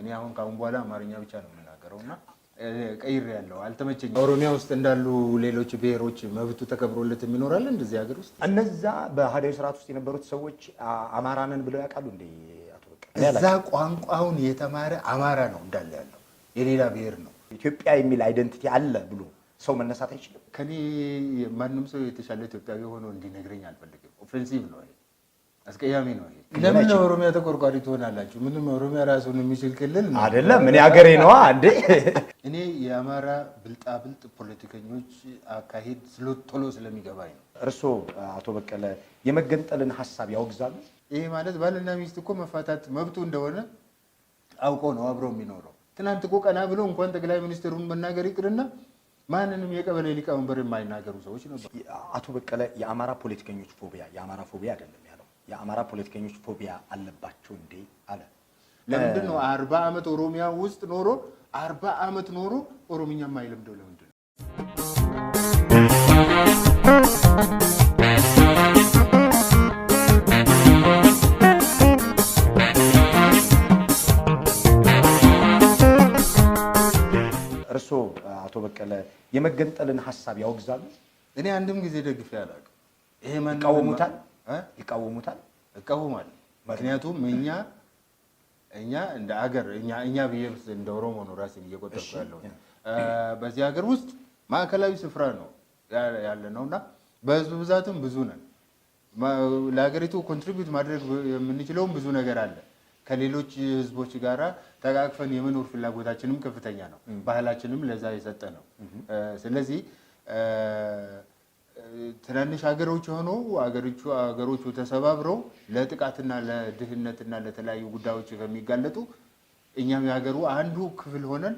እኔ አሁን ካሁን በኋላ አማርኛ ብቻ ነው የምናገረውና ቀይሬ ያለው አልተመቸኝም። ኦሮሚያ ውስጥ እንዳሉ ሌሎች ብሔሮች መብቱ ተከብሮለት የሚኖራል እንደዚህ ሀገር ውስጥ እነዛ በሀዲያዊ ስርዓት ውስጥ የነበሩት ሰዎች አማራንን ብለው ያውቃሉ እንዴ? አቶ በቀለ እዛ ቋንቋውን የተማረ አማራ ነው እንዳለ ያለው የሌላ ብሔር ነው። ኢትዮጵያ የሚል አይደንቲቲ አለ ብሎ ሰው መነሳት አይችልም። ከኔ ማንም ሰው የተሻለ ኢትዮጵያዊ ሆኖ እንዲነግረኝ አልፈልግም። ኦፌንሲቭ ነው ይሄ፣ አስቀያሚ ነው ይሄ። ለምን ኦሮሚያ ተቆርቋሪ ትሆናላችሁ? ምንም ኦሮሚያ ራሱን የሚችል ክልል ነው አይደለም። ምን ሀገሬ ነው አንዴ። እኔ የአማራ ብልጣብልጥ ፖለቲከኞች አካሄድ ቶሎ ስለሚገባኝ ነው። እርሶ አቶ በቀለ የመገንጠልን ሐሳብ ያወግዛሉ? ይሄ ማለት ባልና ሚስት እኮ መፋታት መብቱ እንደሆነ አውቆ ነው አብረው የሚኖረው። ትናንት እኮ ቀና ብሎ እንኳን ጠቅላይ ሚኒስትሩን መናገር ይቅርና ማንንም የቀበሌ ሊቀመንበር የማይናገሩ ሰዎች ነበሩ። አቶ በቀለ የአማራ ፖለቲከኞች ፎቢያ የአማራ ፎቢያ አይደለም ያለው፣ የአማራ ፖለቲከኞች ፎቢያ አለባቸው እንዴ አለ። ለምንድን ነው 40 ዓመት ኦሮሚያ ውስጥ ኖሮ 40 ዓመት ኖሮ ኦሮምኛ የማይለምደው? ለምንድን ነው? እርሶ አቶ በቀለ የመገንጠልን ሐሳብ ያወግዛሉ? እኔ አንድም ጊዜ ደግፌ አላውቅም። ይሄ ይቃወሙታል? እቃወማለሁ። ምክንያቱም እኛ እንደ አገር እኛ ብሔርስ እንደ ኦሮሞ ነው ራሴን እየቆጠርኩ ያለው። በዚህ ሀገር ውስጥ ማዕከላዊ ስፍራ ነው ያለ ነውና በህዝብ ብዛትም ብዙ ነን። ለሀገሪቱ ኮንትሪቢዩት ማድረግ የምንችለውም ብዙ ነገር አለ። ከሌሎች ህዝቦች ጋራ ተቃቅፈን የመኖር ፍላጎታችንም ከፍተኛ ነው። ባህላችንም ለዛ የሰጠ ነው። ስለዚህ ትናንሽ ሀገሮች ሆነው ሀገሮቹ ተሰባብረው ለጥቃትና ለድህነትና ለተለያዩ ጉዳዮች ከሚጋለጡ እኛም የሀገሩ አንዱ ክፍል ሆነን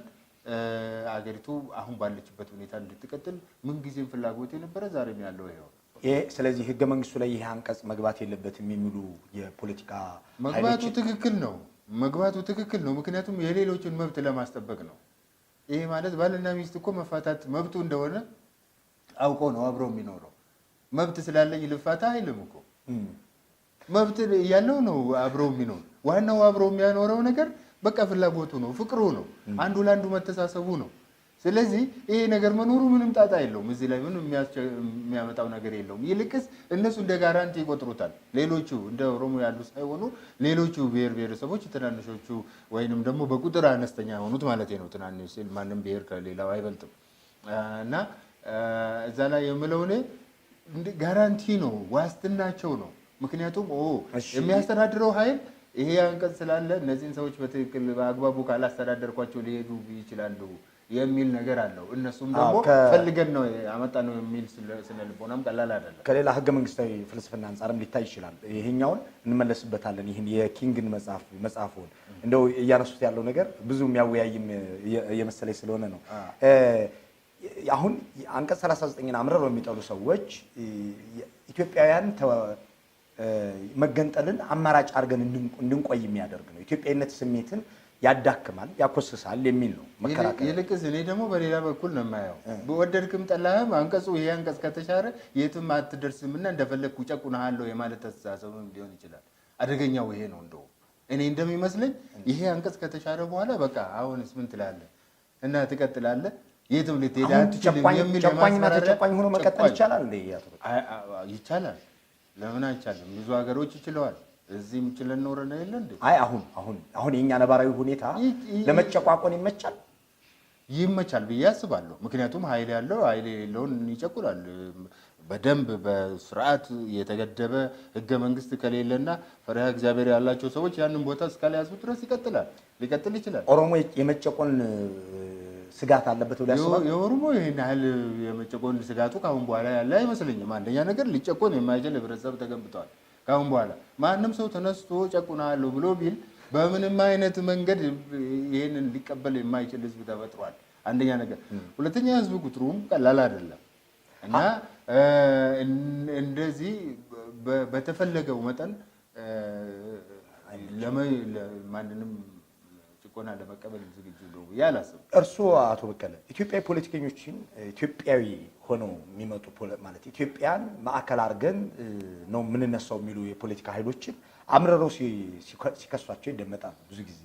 ሀገሪቱ አሁን ባለችበት ሁኔታ እንድትቀጥል ምንጊዜም ፍላጎት የነበረ ዛሬም ያለው ይሄው። ስለዚህ ህገ መንግስቱ ላይ ይሄ አንቀጽ መግባት የለበትም የሚሉ የፖለቲካ መግባቱ ትክክል ነው። ምክንያቱም የሌሎችን መብት ለማስጠበቅ ነው። ይሄ ማለት ባልና ሚስት እኮ መፋታት መብቱ እንደሆነ አውቆ ነው አብረው የሚኖረው። መብት ስላለኝ ልፋታ አይልም እኮ። መብት ያለው ነው አብረው የሚኖር። ዋናው አብረው የሚያኖረው ነገር በቃ ፍላጎቱ ነው፣ ፍቅሩ ነው፣ አንዱ ለአንዱ መተሳሰቡ ነው። ስለዚህ ይሄ ነገር መኖሩ ምንም ጣጣ የለውም። እዚህ ላይ ምንም የሚያመጣው ነገር የለውም። ይልቅስ እነሱ እንደ ጋራንቲ ይቆጥሩታል። ሌሎቹ እንደ ኦሮሞ ያሉ ሳይሆኑ ሌሎቹ ብሔረሰቦች ትናንሾቹ ወይንም ደግሞ በቁጥር አነስተኛ የሆኑት ማለት ነው። ትናንሽ ሲል ማንም ብሔር ከሌላው አይበልጥም እና እዛ ላይ የምለው እኔ ጋራንቲ ነው፣ ዋስትናቸው ነው። ምክንያቱም የሚያስተዳድረው ኃይል ይሄ አንቀጽ ስላለ እነዚህን ሰዎች በትክክል በአግባቡ ካላስተዳደርኳቸው ሊሄዱ ይችላሉ የሚል ነገር አለው። እነሱም ደግሞ ፈልገን ነው ያመጣ ነው የሚል ስነ ልቦናም ቀላል አይደለም። ከሌላ ህገ መንግስታዊ ፍልስፍና አንፃርም ሊታይ ይችላል። ይሄኛውን እንመለስበታለን። ይሄን የኪንግን መጽሐፉን እንደው እያነሱት ያለው ነገር ብዙ የሚያወያይም የመሰለኝ ስለሆነ ነው። አሁን አንቀጽ 39ን አምረው የሚጠሉ ሰዎች ኢትዮጵያውያን መገንጠልን አማራጭ አድርገን እንድንቆይ የሚያደርግ ነው፣ ኢትዮጵያዊነት ስሜትን ያዳክማል፣ ያኮስሳል የሚል ነው መከራከር። ይልቅስ እኔ ደግሞ በሌላ በኩል ነው የማየው። በወደድክም ጠላህም አንቀጹ ይሄ አንቀጽ ከተሻረ የትም አትደርስምና እንደፈለግኩ ጨቁናለሁ የማለት አስተሳሰብም ሊሆን ይችላል። አደገኛው ይሄ ነው። እንደው እኔ እንደሚመስለኝ ይሄ አንቀጽ ከተሻረ በኋላ በቃ አሁንስ ምን ትላለህ እና ትቀጥላለህ የትም ልትሄድ አትችልም የሚል ጨቋኝ ሆኖ መቀጠል ይቻላል እንዴ? ይቻላል። ለምን አይቻልም? ብዙ ሀገሮች ይችላል። እዚህም ችለን ኖረን አይደል እንዴ? አሁን የኛ ነባራዊ ሁኔታ ለመጨቋቆን ይመቻል ብዬ አስባለሁ። ምክንያቱም ኃይል ያለው ኃይል የሌለውን ይጨቁላል። በደንብ በስርዓት የተገደበ ህገ መንግስት ከሌለና ፈሪሃ እግዚአብሔር ያላቸው ሰዎች ያንን ቦታ እስካልያዙ ድረስ ሊቀጥል ይችላል። ኦሮሞ የመጨቆን ስጋት አለበት ብሎ ያስባል። የኦሮሞ ይሄን ያህል የመጨቆን ስጋቱ ካሁን በኋላ ያለ አይመስለኝም። አንደኛ ነገር ሊጨቆን የማይችል ህብረተሰብ ተገንብቷል። ካሁን በኋላ ማንም ሰው ተነስቶ ጨቁናለሁ ብሎ ቢል በምንም አይነት መንገድ ይሄንን ሊቀበል የማይችል ህዝብ ተፈጥሯል። አንደኛ ነገር። ሁለተኛ ህዝብ ቁጥሩም ቀላል አይደለም እና እንደዚህ በተፈለገው መጠን ማንንም ጭቆና ለመቀበል ዝግጁ ነው ያላሰብ። እርስዎ አቶ በቀለ ኢትዮጵያዊ ፖለቲከኞችን ኢትዮጵያዊ ሆነው የሚመጡ ማለት ኢትዮጵያን ማዕከል አድርገን ነው የምንነሳው የሚሉ የፖለቲካ ኃይሎችን አምረረው ሲከሷቸው ይደመጣል ብዙ ጊዜ።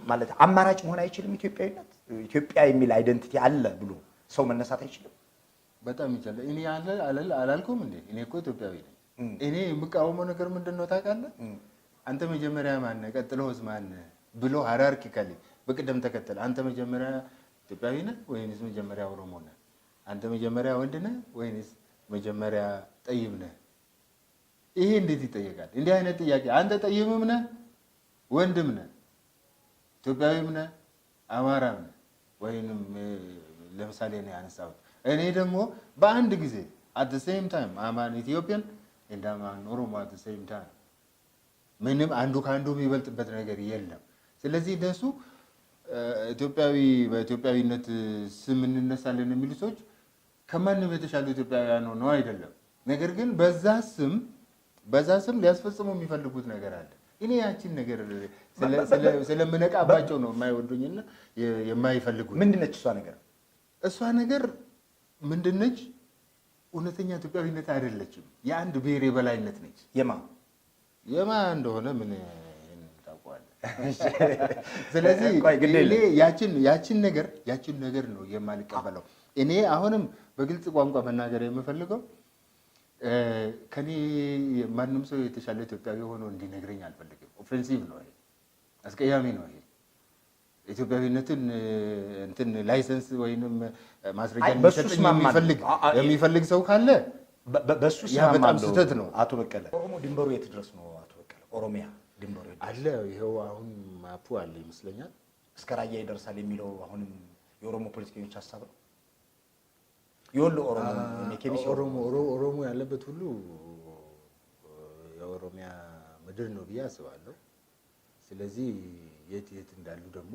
ማለት አማራጭ መሆን አይችልም። ኢትዮጵያዊነት ኢትዮጵያ የሚል አይደንቲቲ አለ ብሎ ሰው መነሳት አይችልም። በጣም ይችላል። እኔ አላልኩም እንዴ? እኔ እኮ ኢትዮጵያዊ ነኝ። እኔ የምቃወመው ነገር ምንድነው ታውቃለህ? አንተ መጀመሪያ ማን ቀጥሎስ ማን ብሎ ሃይራርኪካሊ በቅደም ተከተል አንተ መጀመሪያ ኢትዮጵያዊ ነህ ወይንስ መጀመሪያ ኦሮሞ ነህ? አንተ መጀመሪያ ወንድ ነህ ወይንስ መጀመሪያ ጠይም ነህ? ይሄ እንዴት ይጠየቃል? እንዲህ አይነት ጥያቄ አንተ ጠይምም ነህ ወንድም ነህ ኢትዮጵያዊም ነህ አማራም ነህ ወይንም ለምሳሌ ነው ያነሳሁት። እኔ ደግሞ በአንድ ጊዜ at the same time I'm an Ethiopian and I'm an Oromo at the same time ምንም አንዱ ካንዱ የሚበልጥበት ነገር የለም። ስለዚህ እነሱ ኢትዮጵያዊ በኢትዮጵያዊነት ስም እንነሳለን የሚሉ ሰዎች ከማንም የተሻሉ ኢትዮጵያውያን ነው አይደለም። ነገር ግን በዛ ስም ሊያስፈጽሙ የሚፈልጉት ነገር አለ። እኔ ያቺን ነገር ስለምነቃባቸው ነው የማይወዱኝና የማይፈልጉት። ምንድነች እሷ ነገር? እሷ ነገር ምንድነች? እውነተኛ ኢትዮጵያዊነት አይደለችም። የአንድ ብሔር የበላይነት ነች። የማ እንደሆነ ምን ታውቀዋለህ? ስለዚህ እኔ ያቺን ነገር ነው የማልቀበለው። እኔ አሁንም በግልጽ ቋንቋ መናገር የምፈልገው ከኔ ማንም ሰው የተሻለ ኢትዮጵያዊ ሆኖ እንዲነግረኝ አልፈልግም። ኦፌንሲቭ ነው ይሄ፣ አስቀያሚ ነው ይሄ። ኢትዮጵያዊነትን እንትን ላይሰንስ ወይንም ማስረጃ የሚፈልግ ሰው ካለ በሱ ያ በጣም ስህተት ነው። አቶ በቀለ ኦሮሞ ድንበሩ የት ድረስ ነው? አቶ በቀለ ኦሮሚያ ድንበሩ አለ። ይሄው አሁን ማፑ አለ ይመስለኛል። እስከ ራያ ይደርሳል የሚለው አሁንም የኦሮሞ ፖለቲከኞች ሀሳብ ነው። የወሎ ኦሮሞ ያለበት ሁሉ የኦሮሚያ ምድር ነው ብዬ አስባለሁ። ስለዚህ የት እንዳሉ ደግሞ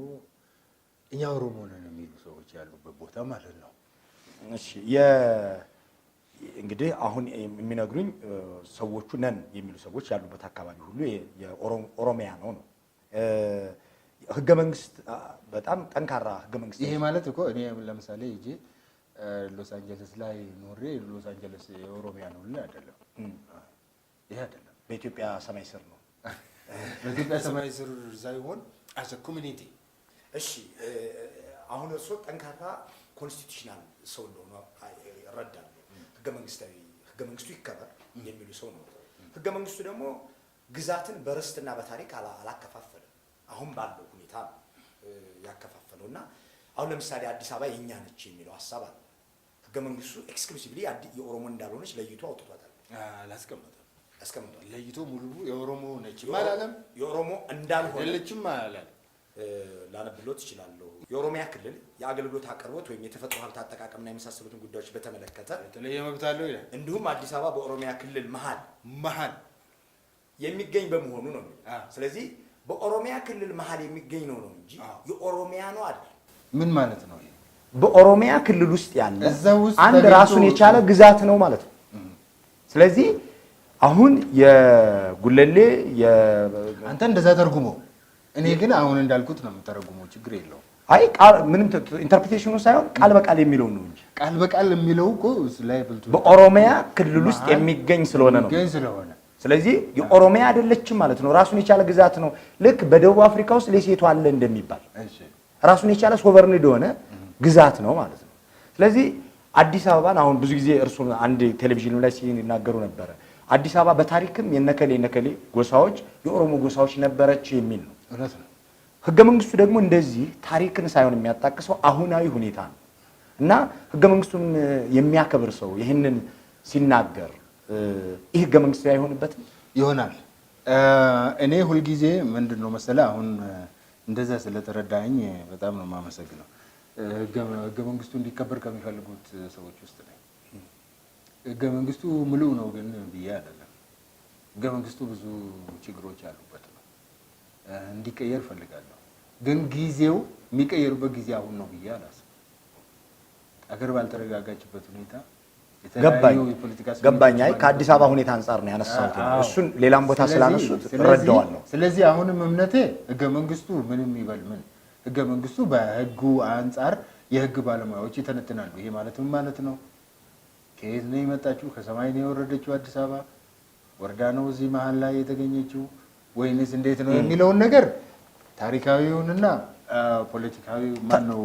እኛ ኦሮሞ ነን የሚሉ ሰዎች ያሉበት ቦታ ማለት ነው። እሺ እንግዲህ አሁን የሚነግሩኝ ሰዎቹ ነን የሚሉ ሰዎች ያሉበት አካባቢ ሁሉ የኦሮሚያ ነው። ህገ መንግስት በጣም ጠንካራ ህገ መንግስት። ይሄ ማለት እኮ እኔ ለምሳሌ እጄ ሎስ አንጀለስ ላይ ኖሬ ሎስ አንጀለስ የኦሮሚያ ነው አይደለም። ይሄ አይደለም። በኢትዮጵያ ሰማይ ስር ነው። በኢትዮጵያ ሰማይ ስር ሳይሆን አስ አ ኮሚኒቲ። እሺ አሁን እርሶ ጠንካራ ኮንስቲቱሽናል ሰው እንደሆነ እረዳለሁ። ህገ መንግስቱ ይከበር የሚሉ ሰው ነው። ህገ መንግስቱ ደግሞ ግዛትን በርስትና በታሪክ አላከፋፈለም። አሁን ባለው ሁኔታ ያከፋፈለው እና አሁን ለምሳሌ አዲስ አበባ የኛ ነች የሚለው ሐሳብ አለ። ህገ መንግስቱ ኤክስክሉሲቭሊ የኦሮሞ እንዳልሆነች ለይቶ አውጥቷታል። አስቀምጧል። ለይቶ ሙሉ የኦሮሞ ነች ማለትም የኦሮሞ እንዳልሆነ ለለችም ማለት ላነብሎት ይችላልው። የኦሮሚያ ክልል የአገልግሎት አቅርቦት ወይም የተፈጥሮ ሀብት አጠቃቀምና የመሳሰሉትን ጉዳዮች በተመለከተ የተለየ መብት አለው ይላል። እንዲሁም አዲስ አበባ በኦሮሚያ ክልል መሃል የሚገኝ በመሆኑ ነው። ስለዚህ በኦሮሚያ ክልል መሃል የሚገኝ ነው እንጂ የኦሮሚያ ነው አይደል? ምን ማለት ነው? በኦሮሚያ ክልል ውስጥ ያለ አንድ ራሱን የቻለ ግዛት ነው ማለት ነው። ስለዚህ አሁን የጉለሌ አንተ እንደዛ ተርጉሞ፣ እኔ ግን አሁን እንዳልኩት ነው የምተረጉመው። ችግር የለውም። አይ ቃል ምንም ኢንተርፕሬቴሽኑ ሳይሆን ቃል በቃል የሚለው ነው እንጂ ቃል በቃል የሚለው እኮ በኦሮሚያ ክልል ውስጥ የሚገኝ ስለሆነ ነው። ስለዚህ የኦሮሚያ አይደለችም ማለት ነው። ራሱን የቻለ ግዛት ነው። ልክ በደቡብ አፍሪካ ውስጥ ሌሴቶ አለ እንደሚባል ራሱን የቻለ ሶቨርን እንደሆነ ግዛት ነው ማለት ነው። ስለዚህ አዲስ አበባን አሁን ብዙ ጊዜ እርሱ አንድ ቴሌቪዥን ላይ ሲናገሩ ነበረ። አዲስ አበባ በታሪክም የነከሌ ጎሳዎች የኦሮሞ ጎሳዎች ነበረች የሚል ነው። ህገ መንግስቱ ደግሞ እንደዚህ ታሪክን ሳይሆን የሚያጣቅሰው አሁናዊ ሁኔታ ነው እና ህገ መንግስቱን የሚያከብር ሰው ይህንን ሲናገር ይህ ህገ መንግስቱ አይሆንበትም ይሆናል። እኔ ሁልጊዜ ምንድነው መሰለህ አሁን እንደዛ ስለተረዳኝ በጣም ነው የማመሰግነው። ህገ መንግስቱ እንዲከበር ከሚፈልጉት ሰዎች ውስጥ ነኝ። ህገ መንግስቱ ሙሉ ነው ግን ብዬ አይደለም። ህገ መንግስቱ ብዙ ችግሮች ያሉበት ነው። እንዲቀየር ፈልጋለሁ። ግን ጊዜው የሚቀየሩበት ጊዜ አሁን ነው ብዬ አላስብም። አገር ባልተረጋጋችበት ሁኔታ ገባኝ። አይ ከአዲስ አበባ ሁኔታ አንፃር ነው ያነሳሁት። እሱን ሌላም ቦታ ስላነሱት እረዳዋለሁ። ስለዚህ አሁንም እምነቴ ህገ መንግስቱ ምንም ይበል ምን ህገ መንግስቱ በህጉ አንፃር የህግ ባለሙያዎች ይተነትናሉ። ይሄ ማለት ምን ማለት ነው? ከየት ነው የመጣችው? ከሰማይ ነው የወረደችው? አዲስ አበባ ወርዳ ነው እዚህ መሀል ላይ የተገኘችው ወይንስ እንዴት ነው የሚለውን ነገር ታሪካዊውንና ፖለቲካዊ ማነው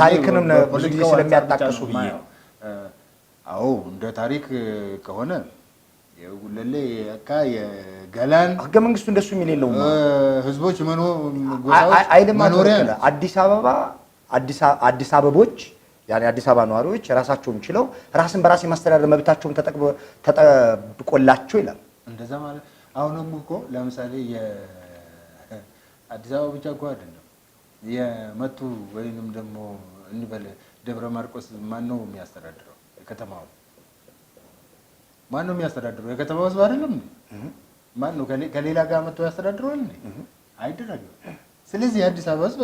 ታሪክንም ብዙ ጊዜ ስለሚያጣቅሱ ብዬ ነው። አዎ እንደ ታሪክ ከሆነ የጉለሌ የካ የገላን ህገ መንግስቱ እንደሱ የሚል የለውም። ህዝቦች መኖሪያ አዲስ አበቦች ያኔ አዲስ አበባ ነዋሪዎች ራሳቸውን ችለው ራስን በራስ የማስተዳደር መብታቸውን ተጠብቆላቸው ይላል። እንደዛ ማለት አሁንም እኮ ለምሳሌ የአዲስ አበባ ብቻ እኮ አይደለም የመቱ ወይንም ደግሞ እንበል ደብረ ማርቆስ ማን ነው የሚያስተዳድረው? የከተማው ማን ነው የሚያስተዳድረው? የከተማው ህዝብ አይደለም እንዴ? ማን ነው ከሌላ ጋር መጥቶ ያስተዳድረዋል እንዴ? አይደረግም። ስለዚህ የአዲስ አበባ ህዝብ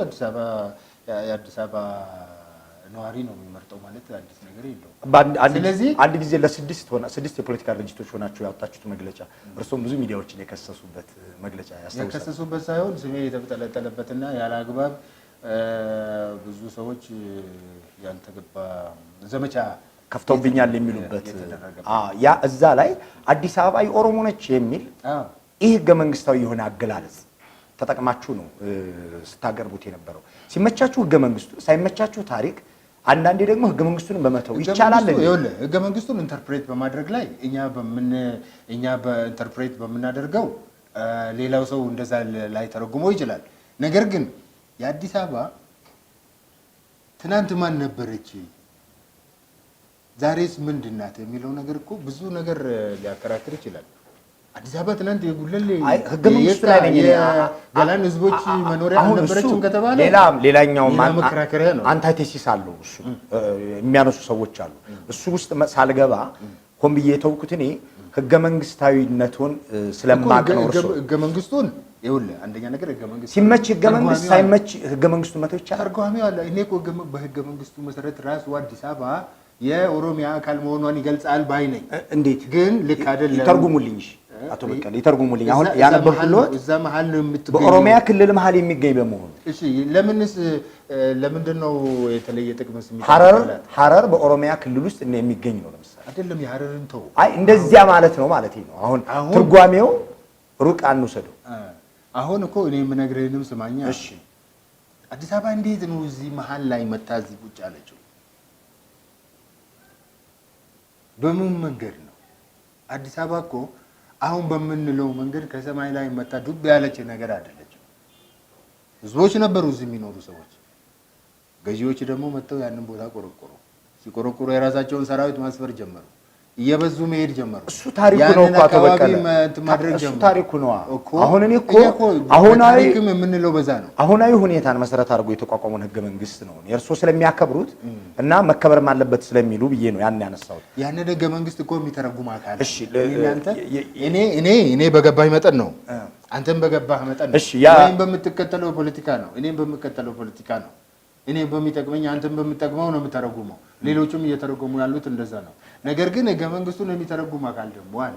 የአዲስ አበባ ነዋሪ ነው የሚመርጠው ማለት አዲስ ነገር የለውም። ስለዚህ አንድ ጊዜ ለስድስት የፖለቲካ ድርጅቶች ሆናችሁ ያወጣችሁት መግለጫ እርሶም ብዙ ሚዲያዎችን የከሰሱበት መግለጫ ያስታውሳል። የከሰሱበት ሳይሆን ስሜ የተጠለጠለበትና ያለ አግባብ ብዙ ሰዎች ያልተገባ ዘመቻ ከፍተውብኛል የሚሉበት ያ እዛ ላይ አዲስ አበባ የኦሮሞ ነች የሚል ይህ ህገ መንግስታዊ የሆነ አገላለጽ ተጠቅማችሁ ነው ስታቀርቡት የነበረው። ሲመቻችሁ ህገ መንግስቱ፣ ሳይመቻችሁ ታሪክ፣ አንዳንዴ ደግሞ ህገ መንግስቱን በመተው ይቻላል። ይኸውልህ ህገ መንግስቱን ኢንተርፕሬት በማድረግ ላይ እኛ በኢንተርፕሬት በምናደርገው ሌላው ሰው እንደዛ ላይ ተረጉሞ ይችላል። ነገር ግን የአዲስ አበባ ትናንት ማን ነበረች ዛሬስ ምንድን ናት የሚለው ነገር እኮ ብዙ ነገር ሊያከራክር ይችላል። አዲስ አበባ ትናንት የጉለሌ ህገ መንግስቱ ላይ ነኝ ገላን ህዝቦች መኖሪያ አልነበረችም ከተባለ ሌላኛው መከራከሪያ ነው። አንታይቴሲስ አለው እሱ የሚያነሱ ሰዎች አሉ። እሱ ውስጥ ሳልገባ ሆን ብዬ የተውኩት እኔ ህገ መንግስታዊነቱን ስለማቅ ነው። ህገ መንግስቱን ይኸውልህ አንደኛ ነገር ህገ መንግስት ሲመች ህገ መንግስት ሳይመች ህገ መንግስቱ መተው ይቻላል። ተርጓሚው አለ። እኔ እኮ በህገ መንግስቱ መሰረት ራሱ አዲስ አበባ የኦሮሚያ አካል መሆኗን ይገልጻል ባይ ነኝ። እንዴት ግን ልክ አይደለም። ይተርጉሙልኝ አቶ በቀለ ይተርጉሙልኝ። አሁን ያነበብኩት እዛ መሀል ነው የምትገኘው በኦሮሚያ ክልል መሀል የሚገኝ በመሆኑ እሺ፣ ለምንድን ነው የተለየ ጥቅም ስሜት? ሐረር በኦሮሚያ ክልል ውስጥ የሚገኝ ነው። ለምሳሌ አይደለም የሐረርን ተው። አይ እንደዚያ ማለት ነው ማለት ነው። አሁን ትርጓሜው ሩቅ አንውሰደው። አሁን እኮ እኔ የምነግርህንም ስማኛ። እሺ፣ አዲስ አበባ እንዴት ነው እዚህ መሀል ላይ መታ እዚህ ቁጭ አለችው? በምን መንገድ ነው? አዲስ አበባ እኮ አሁን በምንለው መንገድ ከሰማይ ላይ መታ ዱብ ያለች ነገር አይደለችም። ህዝቦች ነበሩ እዚህ የሚኖሩ ሰዎች። ገዢዎች ደግሞ መጥተው ያንን ቦታ ቆረቆሩ። ሲቆረቆሩ የራሳቸውን ሰራዊት ማስፈር ጀመሩ። እየበዙ መሄድ ጀመሩ። እሱ ታሪኩ ነው እኮ አቶ በቀለ፣ እሱ ታሪኩ ነው። አሁን እኔ እኮ ታሪክም የምንለው በዛ ነው። አሁናዊ ሁኔታን መሰረት አድርጎ የተቋቋመውን ህገ መንግስት ነው የእርሶ ስለሚያከብሩት እና መከበርም አለበት ስለሚሉ ብዬ ነው ያን ያነሳሁት። ያንን ህገ መንግስት እኮ የሚተረጉም አካል እሺ፣ እኔ በገባኝ መጠን ነው፣ አንተም በገባህ መጠን ነው። ወይም በምትከተለው ፖለቲካ ነው፣ እኔም በምከተለው ፖለቲካ ነው። እኔ በሚጠቅመኝ አንተም በሚጠቅመው ነው የምተረጉመው። ሌሎችም እየተረጉሙ ያሉት እንደዛ ነው። ነገር ግን ህገ መንግስቱን የሚተረጉም አካል ደግሞ አለ።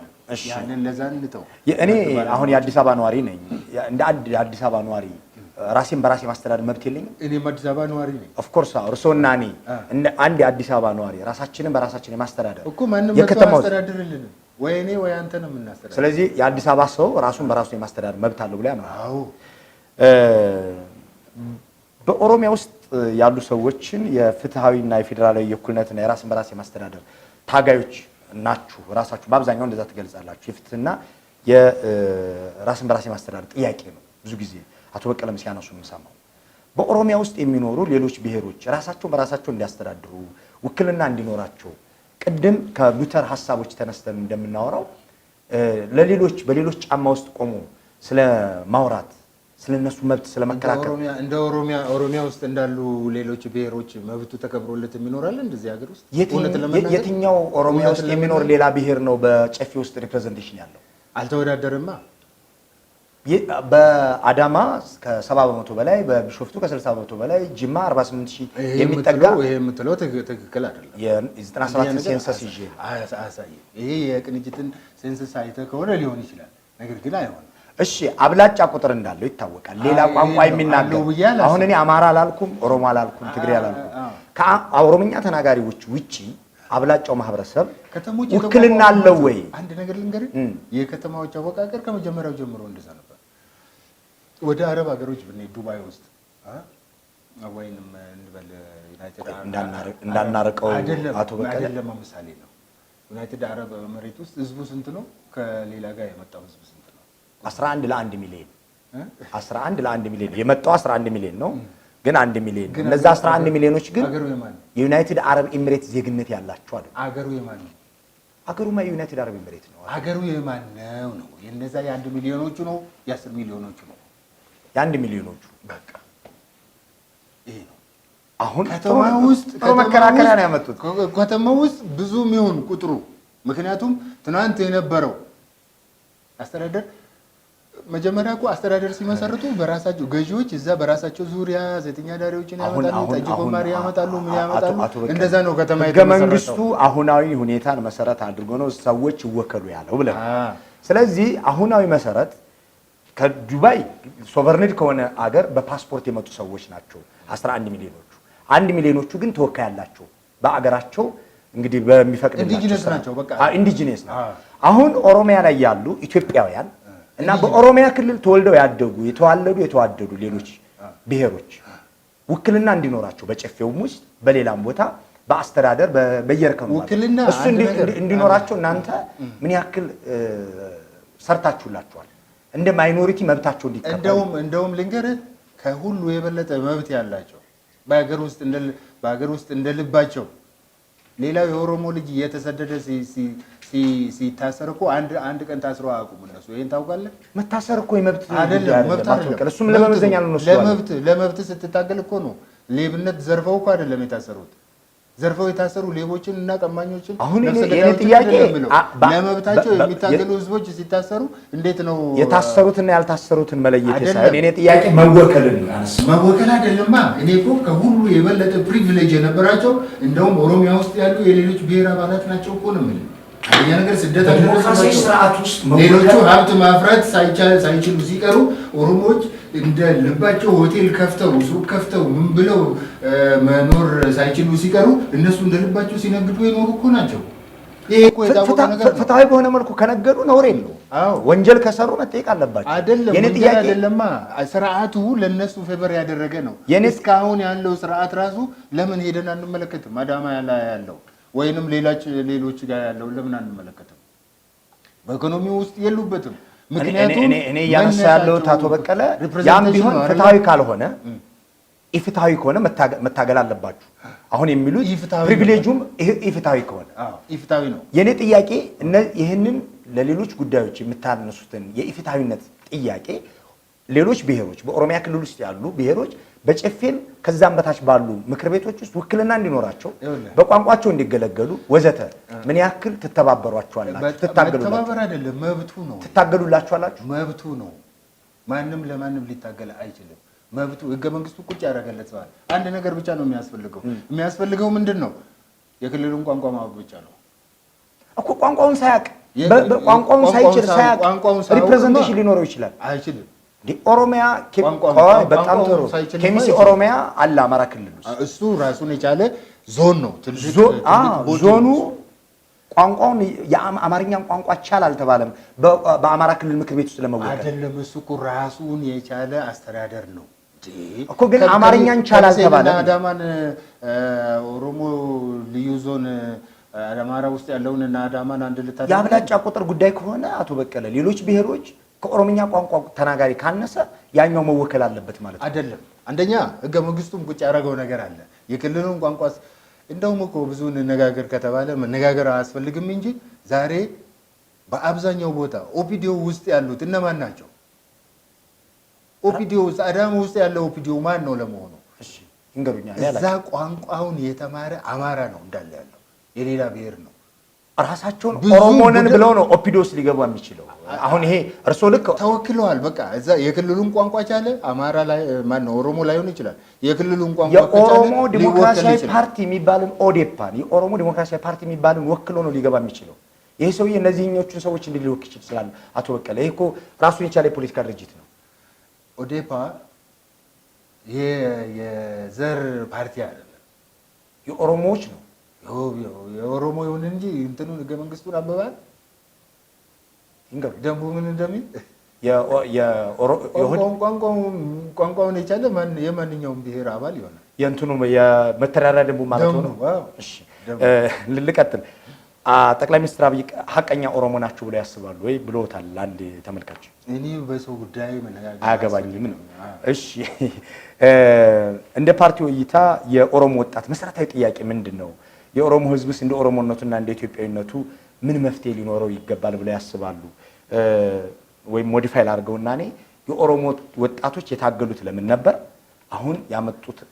ያንን ለዛ እንተው። እኔ አሁን የአዲስ አበባ ነዋሪ ነኝ። እንደ አንድ የአዲስ አበባ ነዋሪ ራሴን በራሴ ማስተዳደር መብት የለኝም? እኔም አዲስ አበባ ነዋሪ ነኝ። ኦፍ ኮርስ እርስዎና እኔ እንደ አንድ የአዲስ አበባ ነዋሪ ራሳችንን በራሳችን የማስተዳደር እኮ ማንም ያስተዳድርልን ወይ እኔ ወይ አንተ ነው የምናስተዳድር። ስለዚህ የአዲስ አበባ ሰው ራሱን በራሱ የማስተዳደር መብት አለው ብሎ ያምናል። አዎ። በኦሮሚያ ውስጥ ያሉ ሰዎችን የፍትሃዊና የፌዴራላዊ የእኩልነትና የራስን በራስ የማስተዳደር ታጋዮች ናችሁ። ራሳችሁ በአብዛኛው እንደዛ ትገልጻላችሁ። የፍትህና የራስን በራስ የማስተዳደር ጥያቄ ነው ብዙ ጊዜ አቶ በቀለም ሲያነሱ የምሰማው። በኦሮሚያ ውስጥ የሚኖሩ ሌሎች ብሔሮች ራሳቸውን በራሳቸው እንዲያስተዳድሩ ውክልና እንዲኖራቸው ቅድም ከሉተር ሀሳቦች ተነስተን እንደምናወራው ለሌሎች በሌሎች ጫማ ውስጥ ቆሞ ስለ ማውራት ስለነሱ መብት ስለመከራከር እንደ ኦሮሚያ ውስጥ እንዳሉ ሌሎች ብሔሮች መብቱ ተከብሮለት የሚኖራል እንደዚህ ሀገር ውስጥ የትኛው ኦሮሚያ ውስጥ የሚኖር ሌላ ብሔር ነው በጨፌ ውስጥ ሪፕሬዘንቴሽን ያለው? አልተወዳደርማ። በአዳማ ከ70% በላይ፣ በቢሾፍቱ ከ60% በላይ፣ ጅማ 48,000 የሚጠጋ ይሄ የምትለው ትክክል አይደለም። የ97 ሴንሰስ ይዤ ይሄ የቅንጅትን ሴንሰስ አይተህ ከሆነ ሊሆን ይችላል። ነገር ግን አይሆንም። እሺ አብላጫ ቁጥር እንዳለው ይታወቃል። ሌላ ቋንቋ የሚናገር አሁን እኔ አማራ አላልኩም፣ ኦሮሞ አላልኩም፣ ትግሬ አላልኩም። ከኦሮምኛ ተናጋሪዎች ውጪ አብላጫው ማህበረሰብ ውክልና አለው ወይ? አንድ ነገር ልንገርህ፣ የከተማዎች አወቃቀር ከመጀመሪያው ጀምሮ እንደዛ ነበር። ወደ አረብ ሀገሮች ብንሄድ ዱባይ ውስጥ ወይንም እንበል ዩናይትድ እንዳናረቀው አቶ በቀለ አይደለም ምሳሌ ነው። ዩናይትድ አረብ ኤሚሬት ውስጥ ህዝቡ ስንት ነው? ከሌላ ጋር የመጣው ህዝብ ስንት ነው? 11 ለ1 ሚሊዮን 11 ለ1 ሚሊዮን የመጣው 11 ሚሊዮን ነው፣ ግን 1 ሚሊዮን ነው። እነዛ 11 ሚሊዮኖች ግን አገሩ የማን ነው? የዩናይትድ አረብ ኤሚሬት ዜግነት ያላቸው አይደል? አገሩ የማን ነው? አገሩማ የዩናይትድ አረብ ኤሚሬት ነው። አገሩ የማን ነው ነው? የነዛ የ1 ሚሊዮኖቹ ነው የ10 ሚሊዮኖቹ ነው? የ1 ሚሊዮኖቹ በቃ ይሄ ነው። አሁን ከተማ ውስጥ መከራከሪያ ነው ያመጡት። ከተማ ውስጥ ብዙ የሚሆን ቁጥሩ ምክንያቱም ትናንት የነበረው አስተዳደር መጀመሪያ እኮ አስተዳደር ሲመሰርቱ በራሳቸው ገዢዎች እዛ በራሳቸው ዙሪያ ዘጠኛ ዳሪዎችን ያመጣሉ፣ ጠጅ ቆማሪ ያመጣሉ፣ ምን ያመጣሉ። እንደዛ ነው ከተማ የተመሰረተው። መንግስቱ አሁናዊ ሁኔታን መሰረት አድርጎ ነው ሰዎች ይወከሉ ያለው ብለን። ስለዚህ አሁናዊ መሰረት ከዱባይ ሶቨርኒድ ከሆነ አገር በፓስፖርት የመጡ ሰዎች ናቸው 11 ሚሊዮኖቹ። 1 ሚሊዮኖቹ ግን ተወካይ ያላቸው በአገራቸው እንግዲህ በሚፈቅድላቸው ኢንዲጂነስ ናቸው። በቃ ኢንዲጂነስ ነው። አሁን ኦሮሚያ ላይ ያሉ ኢትዮጵያውያን እና በኦሮሚያ ክልል ተወልደው ያደጉ የተዋደዱ ሌሎች ብሔሮች ውክልና እንዲኖራቸው በጨፌውም ውስጥ በሌላም ቦታ በአስተዳደር በየርከኑ ውክልና እሱ እንዲኖራቸው እናንተ ምን ያክል ሰርታችሁላቸዋል? እንደ ማይኖሪቲ መብታቸው እንዲከበሩ እንደውም ልንገርህ ከሁሉ የበለጠ መብት ያላቸው በሀገር ውስጥ እንደልባቸው ሌላው የኦሮሞ ልጅ እየተሰደደ ሲታሰር እኮ አንድ ቀን ታስሮ አያውቁም እነሱ። ይሄን ታውቃለህ? መታሰር እኮ የመብት አይደለም፣ መብት አይደለም። እሱም ለመመዘኛ ነው። ለመብት ስትታገል እኮ ነው። ሌብነት ዘርፈው እኮ አይደለም የታሰሩት። ዘርፈው የታሰሩ ሌቦችን እና ቀማኞችን አሁን የኔ ጥያቄ ለመብታቸው የሚታገሉ ህዝቦች ሲታሰሩ እንዴት ነው የታሰሩትና ያልታሰሩትን መለየት ሳይሆን የኔ ጥያቄ መወከልን ነው። መወከል አይደለማ። እኔ እኮ ከሁሉ የበለጠ ፕሪቪሌጅ የነበራቸው እንደውም ኦሮሚያ ውስጥ ያሉ የሌሎች ብሔር አባላት ናቸው እኮ ነው የምልህ። አንደኛ ነገር ዲሞክራሲያዊ ስርዓት ውስጥ ሌሎቹ ሀብት ማፍራት ሳይችሉ ሲቀሩ ኦሮሞዎች እንደ ልባቸው ሆቴል ከፍተው ሱቅ ከፍተው ምን ብለው መኖር ሳይችሉ ሲቀሩ እነሱ እንደ ልባቸው ሲነግዱ የኖሩ እኮ ናቸው። ይሄ እኮ የታወቀ ነገር ነው። ፍትሃዊ በሆነ መልኩ ከነገዱ ነውር የለውም። ወንጀል ከሰሩ መጠየቅ አለባቸው። አይደለም የኔ ጥያቄ አይደለማ። ስርዓቱ ለነሱ ፌቨር ያደረገ ነው። እስካሁን ያለው ስርዓት ራሱ ለምን ሄደን አንመለከትም? አዳማ ያለው ወይንም ሌሎች ጋር ያለው ለምን አንመለከትም? በኢኮኖሚ ውስጥ የሉበትም። ምክንያቱም እኔ ያነሳ ያለው አቶ በቀለ ያም ቢሆን ፍትሃዊ ካልሆነ ኢፍትሃዊ ከሆነ መታገል አለባችሁ። አሁን የሚሉት ፕሪቪሌጁም ኢፍትሃዊ ከሆነ ኢፍትሃዊ ነው። የኔ ጥያቄ ይህንን ለሌሎች ጉዳዮች የምታነሱትን የኢፍትሃዊነት ጥያቄ ሌሎች ብሔሮች በኦሮሚያ ክልል ውስጥ ያሉ ብሔሮች በጨፌም ከዛም በታች ባሉ ምክር ቤቶች ውስጥ ውክልና እንዲኖራቸው በቋንቋቸው እንዲገለገሉ ወዘተ ምን ያክል ትተባበሯቸዋላችሁ? ተባበር አይደለም መብቱ ነው። ትታገሉላችኋላችሁ? መብቱ ነው። ማንም ለማንም ሊታገል አይችልም። መብቱ ህገ መንግስቱ ቁጭ ያደረገለት ሰዋል። አንድ ነገር ብቻ ነው የሚያስፈልገው ምንድን ነው? የክልሉን ቋንቋ ማወቅ ብቻ ነው እኮ። ቋንቋውን ሳያውቅ ቋንቋውን ሳይችል ሳያውቅ ሪፕሬዘንቴሽን ሊኖረው ይችላል? አይችልም። ኦሮሚያ በጣም ጥሩ ኬሚሲ ኦሮሚያ አለ አማራ ክልል ውስጥ እሱ ራሱን የቻለ ዞን ነው። ዞኑ ቋንቋውን የአማርኛን ቋንቋ ቻል አልተባለም በአማራ ክልል ምክር ቤት ውስጥ ለመወከል አይደለም። እሱ እኮ ራሱን የቻለ አስተዳደር ነው እኮ። ግን አማርኛን ቻል አልተባለም። አዳማን ኦሮሞ ልዩ ዞን አማራ ውስጥ ያለውን እና አዳማን አንድ ልታደርግ የአብላጫ ቁጥር ጉዳይ ከሆነ አቶ በቀለ ሌሎች ብሔሮች ከኦሮምኛ ቋንቋ ተናጋሪ ካነሰ ያኛው መወከል አለበት ማለት ነው አይደለም። አንደኛ ህገ መንግስቱም ቁጭ ያደረገው ነገር አለ። የክልሉን ቋንቋ እንደውም እኮ ብዙ እንነጋገር ከተባለ መነጋገር አያስፈልግም እንጂ ዛሬ በአብዛኛው ቦታ ኦፒዲዮ ውስጥ ያሉት እነማን ናቸው? ኦፒዲዮ ውስጥ አዳማ ውስጥ ያለው ኦፒዲዮ ማን ነው ለመሆኑ? እሺ እንገሩኛ። እዛ ቋንቋውን የተማረ አማራ ነው እንዳለ ያለው የሌላ ብሔር ነው። ራሳቸውን ኦሮሞ ነን ብለው ነው ኦፒዲዮስ ሊገባ የሚችለው። አሁን ይሄ እርሶ ልክ ተወክለዋል። በቃ እዛ የክልሉን ቋንቋ ቻለ አማራ ላይ ማን ነው ኦሮሞ ላይሆን ይችላል። የክልሉን ቋንቋ የኦሮሞ ዲሞክራሲያዊ ፓርቲ የሚባልን ኦዴፓን የኦሮሞ ዲሞክራሲያዊ ፓርቲ የሚባልን ወክሎ ነው ሊገባ የሚችለው። ይሄ ሰውዬ እነዚህኞቹን ሰዎች ሊወክል ይችላል። አቶ በቀለ ይሄ እኮ ራሱን የቻለ የፖለቲካ ድርጅት ነው። ኦዴፓ የዘር ፓርቲ አይደለም፣ የኦሮሞዎች ነው። የኦሮሞ ይሁን እንጂ እንትኑን ህገ መንግስቱን አበባል እንገሩ ደንቡ ምን እንደሚል ቋንቋውን የቻለ የማንኛውም ብሔር አባል ይሆናል። የእንትኑ የመተዳደሪያ ደንቡ ማለት ነው። እሺ ልቀጥል። ጠቅላይ ሚኒስትር አብይ ሀቀኛ ኦሮሞ ናቸው ብለው ያስባሉ ወይ ብሎታል አንድ ተመልካች። እኔ በሰው ጉዳይ መነጋገር አያገባኝም ነው። እሺ እንደ ፓርቲው እይታ የኦሮሞ ወጣት መሰረታዊ ጥያቄ ምንድን ነው? የኦሮሞ ህዝብስ እንደ ኦሮሞነቱና እንደ ኢትዮጵያዊነቱ ምን መፍትሄ ሊኖረው ይገባል ብለው ያስባሉ? ወይም ሞዲፋይ አድርገውና እኔ የኦሮሞ ወጣቶች የታገሉት ለምን ነበር? አሁን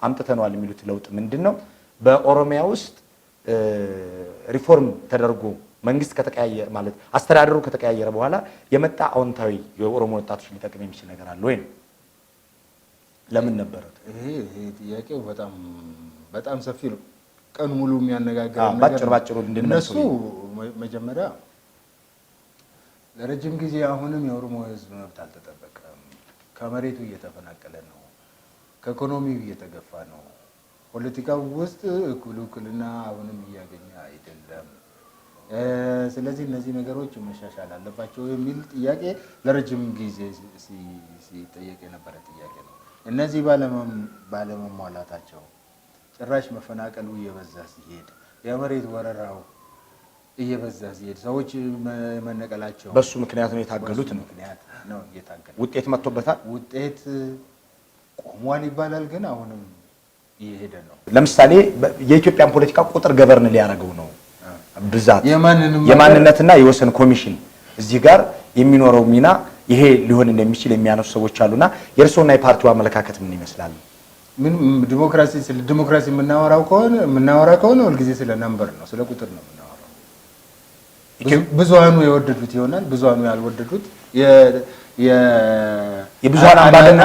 አምጥተነዋል የሚሉት ለውጥ ምንድን ነው? በኦሮሚያ ውስጥ ሪፎርም ተደርጎ መንግስት ከተቀያየረ ማለት አስተዳደሩ ከተቀያየረ በኋላ የመጣ አዎንታዊ የኦሮሞ ወጣቶች ሊጠቅም የሚችል ነገር አለ ወይ ነው? ለምን ነበር? ይሄ ጥያቄው በጣም ሰፊ ነው። ቀን ሙሉ የሚያነጋግር ነገር ባጭሩ እንድንመልስ እነሱ መጀመሪያ ለረጅም ጊዜ አሁንም የኦሮሞ ህዝብ መብት አልተጠበቀም። ከመሬቱ እየተፈናቀለ ነው። ከኢኮኖሚው እየተገፋ ነው። ፖለቲካው ውስጥ እኩልና አሁንም እያገኘ አይደለም። ስለዚህ እነዚህ ነገሮች መሻሻል አለባቸው የሚል ጥያቄ ለረጅም ጊዜ ሲጠየቅ የነበረ ጥያቄ ነው። እነዚህ ባለመሟላታቸው ጭራሽ መፈናቀሉ እየበዛ ሲሄድ፣ የመሬት ወረራው እየበዛ ሲሄድ፣ ሰዎች መነቀላቸው በሱ ምክንያት ነው የታገሉት ነው እየታገሉ ውጤት መጥቶበታል። ውጤት ቆሟል ይባላል፣ ግን አሁንም እየሄደ ነው። ለምሳሌ የኢትዮጵያን ፖለቲካ ቁጥር ገበርን ሊያደርገው ነው። ብዛት የማንነትና የወሰን ኮሚሽን እዚህ ጋር የሚኖረው ሚና ይሄ ሊሆን እንደሚችል የሚያነሱ ሰዎች አሉና የእርስዎና የፓርቲው አመለካከት ምን ይመስላል? ምን ዲሞክራሲ የምናወራ ከሆነ ሁልጊዜ ስለ ነምበር ነው፣ ስለ ቁጥር ነው የምናወራው። ብዙሃኑ የወደዱት ይሆናል፣ ብዙሃኑ ያልወደዱት የብዙሃን አምባገነን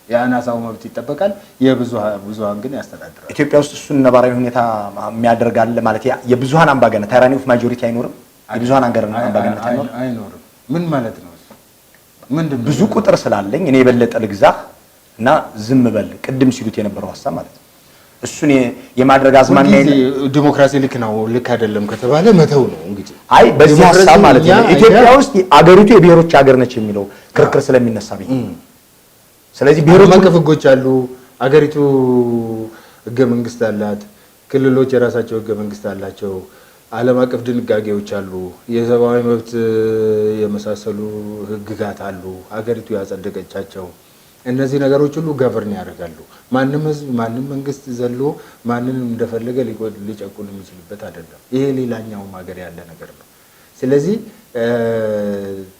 የአናሳው መብት ይጠበቃል፣ የብዙሃን ግን ያስተዳድራል። ኢትዮጵያ ውስጥ እሱን ነባራዊ ሁኔታ የሚያደርግ አለ ማለት የብዙሃን አምባገነን ታይራኒ ኦፍ ማጆሪቲ አይኖርም። የብዙሃን አምባገነን አይኖርም። ምን ማለት ነው? ምንድነው? ብዙ ቁጥር ስላለኝ እኔ የበለጠ ልግዛህ እና ዝም በል ቅድም ሲሉት የነበረው ሀሳብ ማለት ነው። እሱን የማድረግ አዝማሚያ ዲሞክራሲ ልክ ነው ልክ አይደለም ከተባለ መተው ነው እንግዲህ። አይ በዚህ ሀሳብ ማለት ነው ኢትዮጵያ ውስጥ አገሪቱ የብሔሮች ሀገር ነች የሚለው ክርክር ስለሚነሳ ነው። ስለዚህ ብሔሮች አቀፍ ህጎች አሉ። አገሪቱ ህገ መንግስት አላት። ክልሎች የራሳቸው ህገ መንግስት አላቸው። ዓለም አቀፍ ድንጋጌዎች አሉ። የሰብአዊ መብት የመሳሰሉ ህግጋት አሉ አገሪቱ ያጸደቀቻቸው። እነዚህ ነገሮች ሁሉ ገቨርን ያደርጋሉ። ማንም ህዝብ ማንም መንግስት ዘሎ ማንንም እንደፈለገ ሊጨቁን የሚችልበት አይደለም። ይሄ ሌላኛውም ሀገር ያለ ነገር ነው። ስለዚህ